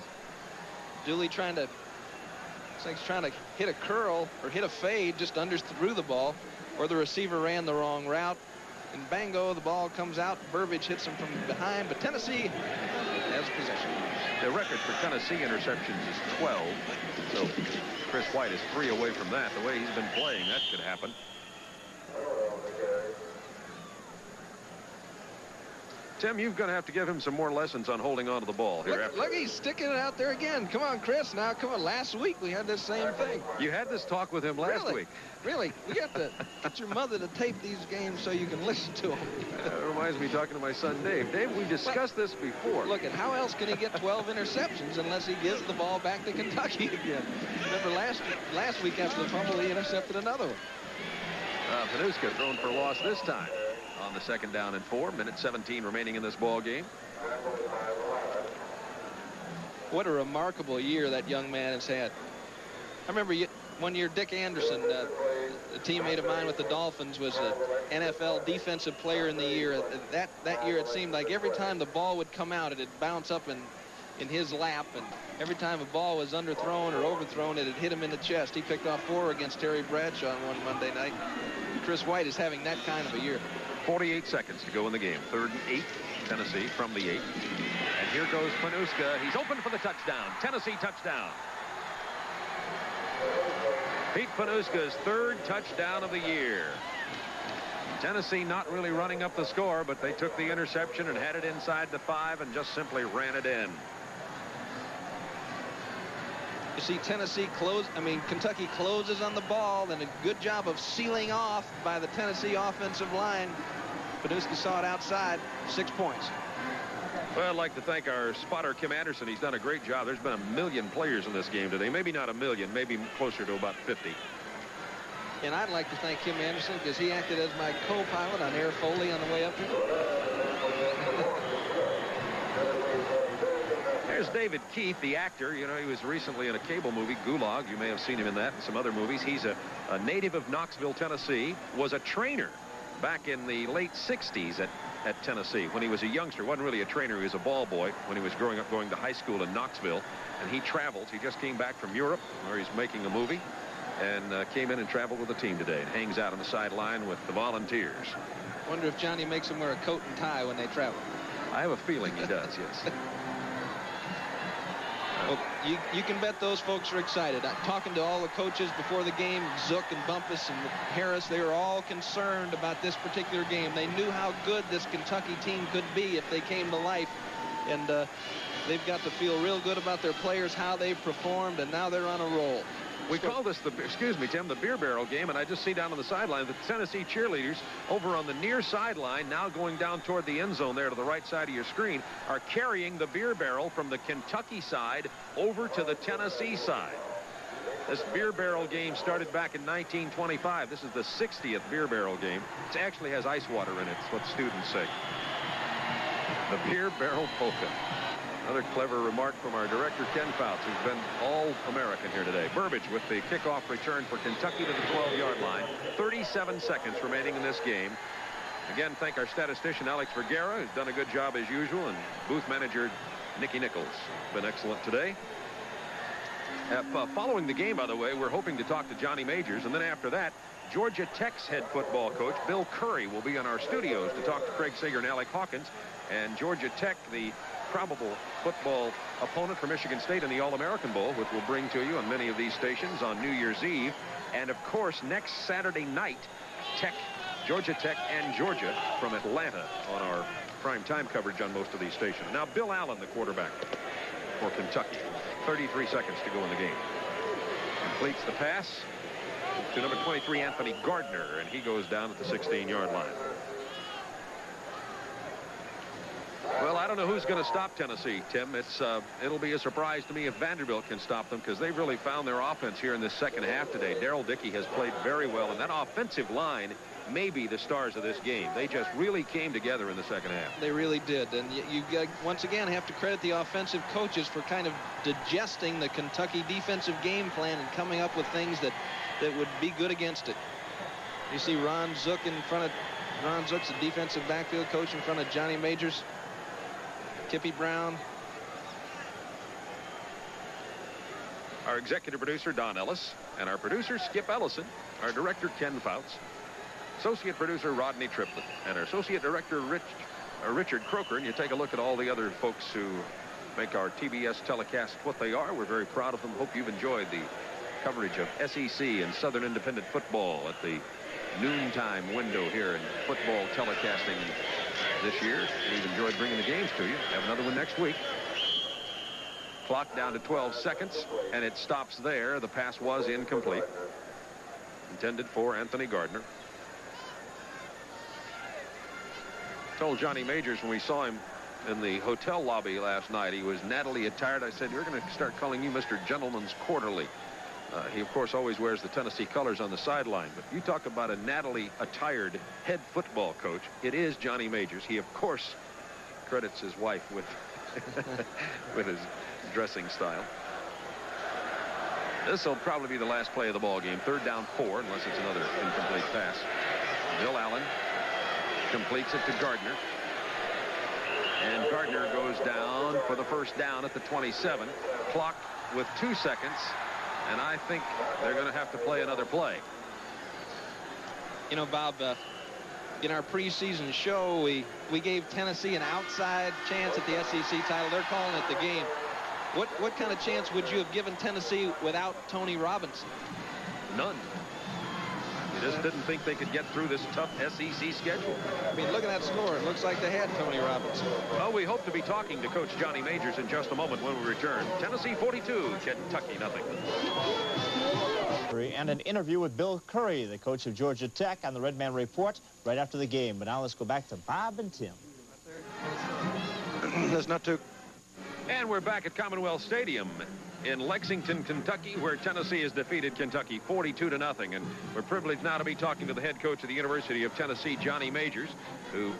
Dooley trying to hit a curl or hit a fade, just threw the ball, or the receiver ran the wrong route, and bango, the ball comes out. Burbage hits him from behind, but Tennessee has this possession. The record for Tennessee interceptions is 12. So Chris White is 3 away from that. The way he's been playing, that could happen. Tim, you're going to have to give him some more lessons on holding on to the ball here. Look, he's sticking it out there again. Come on, Chris. Now, come on. Last week we had this same thing. You had this talk with him last week. Really? We got to get your mother to tape these games so you can listen to them. It reminds me talking to my son, Dave. Dave, we discussed this before. Look, at how else can he get 12 interceptions unless he gives the ball back to Kentucky again? Remember last week after the fumble, he intercepted another one. Panuska thrown for a loss this time on the 2nd down and 4. Minute 17 remaining in this ball game. What a remarkable year that young man has had. I remember one year Dick Anderson, a teammate of mine with the Dolphins, was an NFL Defensive Player in the Year. That year it seemed like every time the ball would come out, it'd bounce up in his lap, and every time a ball was underthrown or overthrown, it'd hit him in the chest. He picked off 4 against Terry Bradshaw on one Monday night. Chris White is having that kind of a year. 48 seconds to go in the game. 3rd and 8. Tennessee from the 8. And here goes Panuska. He's open for the touchdown. Tennessee touchdown. Pete Panuska's 3rd touchdown of the year. Tennessee not really running up the score, but they took the interception and had it inside the 5 and just simply ran it in. You see Kentucky closes on the ball, and a good job of sealing off by the Tennessee offensive line. Panuska saw it outside. 6 points. Well, I'd like to thank our spotter, Kim Anderson. He's done a great job. There's been 1 million players in this game today. Maybe not 1 million, maybe closer to about 50. And I'd like to thank Kim Anderson because he acted as my co-pilot on Air Foley on the way up here. There's David Keith, the actor. You know, he was recently in a cable movie, Gulag. You may have seen him in that and some other movies. He's a native of Knoxville, Tennessee, was a trainer back in the late 60s at Tennessee when he was a youngster. Wasn't really a trainer. He was a ball boy when he was growing up, going to high school in Knoxville. And he travels. He just came back from Europe where he's making a movie and came in and traveled with the team today and hangs out on the sideline with the Volunteers. Wonder if Johnny makes them wear a coat and tie when they travel. I have a feeling he does, yes. Well, you can bet those folks are excited. Talking to all the coaches before the game, Zook and Bumpus and Harris, they were all concerned about this particular game. They knew how good this Kentucky team could be if they came to life. And they've got to feel real good about their players, how they've performed, and now they're on a roll. We call this the beer barrel game, and I just see down on the sideline the Tennessee cheerleaders over on the near sideline, now going down toward the end zone there to the right side of your screen, are carrying the beer barrel from the Kentucky side over to the Tennessee side. This beer barrel game started back in 1925. This is the 60th beer barrel game. It actually has ice water in it. It's what students say. The beer barrel polka. Another clever remark from our director, Ken Fouts, who's been all-American here today. Burbage with the kickoff return for Kentucky to the 12-yard line. 37 seconds remaining in this game. Again, thank our statistician, Alex Vergara, who's done a good job as usual, and booth manager, Nicky Nichols, been excellent today. Following the game, by the way, we're hoping to talk to Johnny Majors, and then after that, Georgia Tech's head football coach, Bill Curry, will be in our studios to talk to Craig Sager and Alec Hawkins. And Georgia Tech, the probable football opponent for Michigan State in the All-American Bowl, which we'll bring to you on many of these stations on New Year's Eve. And, of course, next Saturday night, Georgia Tech and Georgia from Atlanta on our prime time coverage on most of these stations. Now, Bill Allen, the quarterback for Kentucky. 33 seconds to go in the game. Completes the pass to number 23, Anthony Gardner, and he goes down at the 16-yard line. Well, I don't know who's going to stop Tennessee, Tim. It'll be a surprise to me if Vanderbilt can stop them, because they've really found their offense here in this second half today. Darrell Dickey has played very well, and that offensive line may be the stars of this game. They just really came together in the second half. They really did, and you once again have to credit the offensive coaches for kind of digesting the Kentucky defensive game plan and coming up with things that would be good against it. You see Ron Zook in front of Ron Zook's the defensive backfield coach in front of Johnny Majors. Kippy Brown. Our executive producer, Don Ellis, and our producer, Skip Ellison, our director, Ken Fouts, associate producer, Rodney Triplett, and our associate director, Richard Croker. And you take a look at all the other folks who make our TBS telecasts what they are. We're very proud of them. Hope you've enjoyed the coverage of SEC and Southern Independent football at the noontime window here in football telecasting this year. We've enjoyed bringing the games to you. Have another one next week. Clock down to 12 seconds, and it stops there. The pass was incomplete. Intended for Anthony Gardner. Told Johnny Majors when we saw him in the hotel lobby last night, he was Natalie attired. I said, you're going to start calling you Mr. Gentleman's Quarterly. He, of course, always wears the Tennessee colors on the sideline. But you talk about a Natalie attired head football coach. It is Johnny Majors. He, of course, credits his wife with, with his dressing style. This will probably be the last play of the ball game. 3rd down 4, unless it's another incomplete pass. Bill Allen completes it to Gardner. And Gardner goes down for the first down at the 27. Clock with 2 seconds. And I think they're going to have to play another play. You know, Bob, in our preseason show, we gave Tennessee an outside chance at the SEC title. They're calling it the game. What kind of chance would you have given Tennessee without Tony Robinson? None. You just didn't think they could get through this tough SEC schedule. I mean, look at that score. It looks like they had Tony Robinson. Well, we hope to be talking to Coach Johnny Majors in just a moment when we return. Tennessee 42, Kentucky nothing. And an interview with Bill Curry, the coach of Georgia Tech, on the Red Man Report right after the game. But now let's go back to Bob and Tim. That's not too... And we're back at Commonwealth Stadium in Lexington, Kentucky, where Tennessee has defeated Kentucky 42-0. And we're privileged now to be talking to the head coach of the University of Tennessee, Johnny Majors, who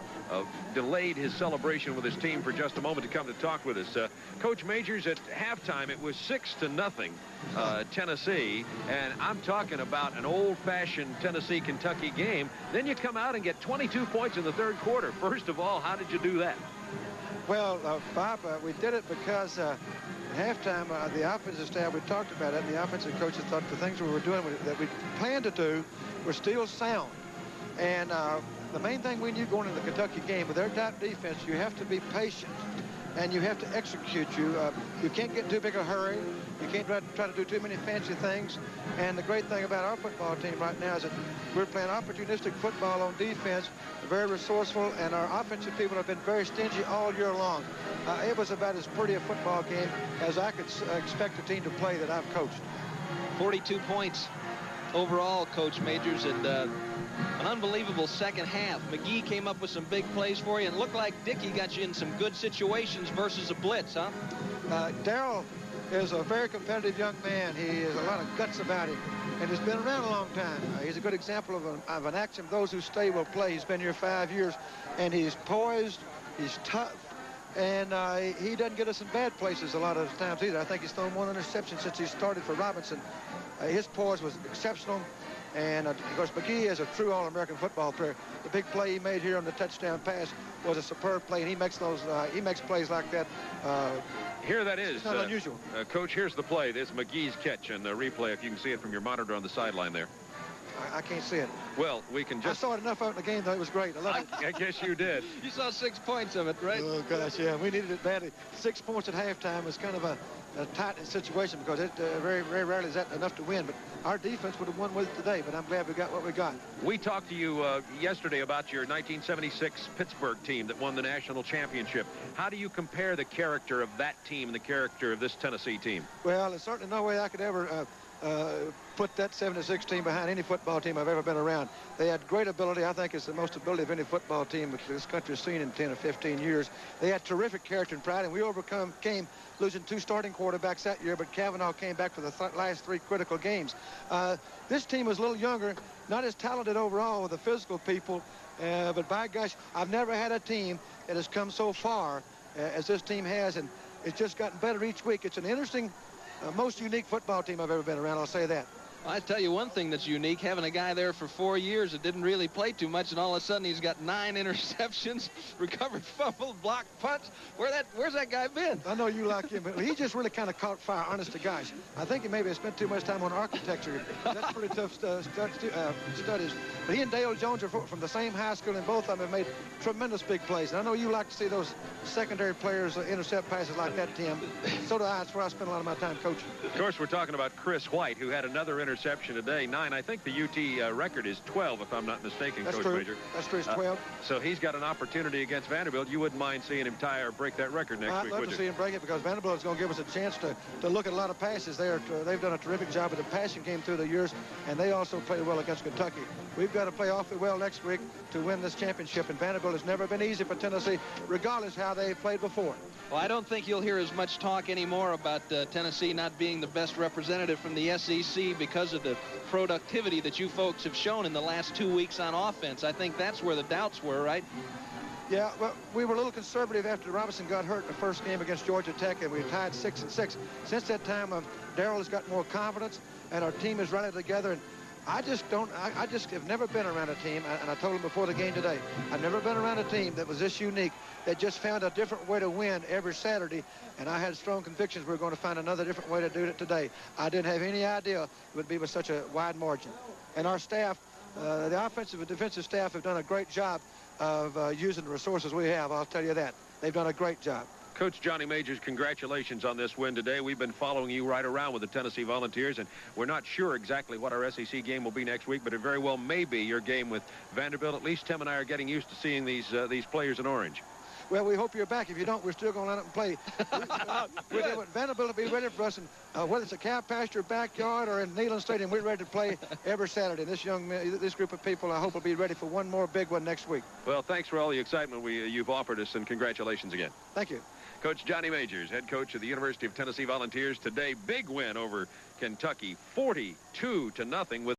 delayed his celebration with his team for just a moment to come to talk with us. Coach Majors, at halftime, it was 6-0 Tennessee. And I'm talking about an old-fashioned Tennessee-Kentucky game. Then you come out and get 22 points in the 3rd quarter. First of all, how did you do that? Well, Bob, we did it because at halftime, the offensive staff, we talked about it, and the offensive coaches thought the things we were doing that we planned to do were still sound. And the main thing when you go into the Kentucky game with their top defense, you have to be patient, and you have to execute. You can't get too big a hurry. You can't try to do too many fancy things. And the great thing about our football team right now is that we're playing opportunistic football on defense, very resourceful, and our offensive people have been very stingy all year long. It was about as pretty a football game as I could expect a team to play that I've coached. 42 points overall, Coach Majors, and an unbelievable second half. McGee came up with some big plays for you, and looked like Dickey got you in some good situations versus a blitz, huh? Darrell is a very competitive young man. He has a lot of guts about him, and he's been around a long time. He's a good example of an axiom. Those who stay will play. He's been here 5 years, and he's poised, he's tough, and he doesn't get us in bad places a lot of times either. I think he's thrown 1 interception since he started for Robinson. His poise was exceptional, and of course McGee is a true All-American football player. The big play he made here on the touchdown pass was a superb play, and he makes plays like that. Here that is. It's not unusual. Coach, here's the play. This McGee's catch and replay, if you can see it from your monitor on the sideline there. I can't see it. Well, we can just... I saw it enough out in the game, though. It was great. I love it. I guess you did. You saw 6 points of it, right? Oh, gosh, yeah. We needed it badly. 6 points at halftime was kind of a tight situation because it very, very rarely is that enough to win. But our defense would have won with it today, but I'm glad we got what we got. We talked to you yesterday about your 1976 Pittsburgh team that won the national championship. How do you compare the character of that team and the character of this Tennessee team? Well, there's certainly no way I could ever put that 76 team behind any football team I've ever been around. They had great ability. I think it's the most ability of any football team that this country's seen in 10 or 15 years. They had terrific character and pride, and we came losing 2 starting quarterbacks that year, but Kavanaugh came back for the last 3 critical games. This team was a little younger, not as talented overall with the physical people, but by gosh, I've never had a team that has come so far as this team has, and it's just gotten better each week. It's an interesting, most unique football team I've ever been around, I'll say that. I tell you one thing that's unique, having a guy there for 4 years that didn't really play too much, and all of a sudden he's got 9 interceptions, recovered fumble, blocked punts. Where's that guy been? I know you like him, but he just really kind of caught fire, honest to gosh. I think he maybe spent too much time on architecture. That's pretty tough studies. But he and Dale Jones are from the same high school, and both of them have made tremendous big plays. And I know you like to see those secondary players intercept passes like that, Tim. So do I. That's where I spend a lot of my time coaching. Of course, we're talking about Chris White, who had another interception today, 9. I think the UT record is 12, if I'm not mistaken, That's Coach true. Major. That's true. It's 12. So he's got an opportunity against Vanderbilt. You wouldn't mind seeing him tie or break that record next week, I'd love would to you? see him break it, because Vanderbilt is going to give us a chance to look at a lot of passes. They've done a terrific job with the passing game through the years, and they also played well against Kentucky. We've got to play awfully well next week to win this championship, and Vanderbilt has never been easy for Tennessee, regardless how they played before. Well, I don't think you'll hear as much talk anymore about Tennessee not being the best representative from the SEC because of the productivity that you folks have shown in the last 2 weeks on offense. I think that's where the doubts were, right? Yeah, well, we were a little conservative after Robinson got hurt in the first game against Georgia Tech, and we tied 6-6. Since that time, Darrell has got more confidence, and our team is rallied together. And I just have never been around a team, and I told him before the game today, I've never been around a team that was this unique, that just found a different way to win every Saturday, and I had strong convictions we were going to find another different way to do it today. I didn't have any idea it would be with such a wide margin. And our staff, the offensive and defensive staff, have done a great job of using the resources we have. I'll tell you that. They've done a great job. Coach Johnny Majors, congratulations on this win today. We've been following you right around with the Tennessee Volunteers, and we're not sure exactly what our SEC game will be next week, but it very well may be your game with Vanderbilt. At least Tim and I are getting used to seeing these players in orange. Well, we hope you're back. If you don't, we're still going to line up and play. Vanderbilt will be ready for us, and whether it's a cow pasture, backyard, or in Neyland Stadium, we're ready to play every Saturday. This group of people, I hope, will be ready for one more big one next week. Well, thanks for all the excitement you've offered us, and congratulations again. Thank you. Coach Johnny Majors, head coach of the University of Tennessee Volunteers, today big win over Kentucky, 42-0 with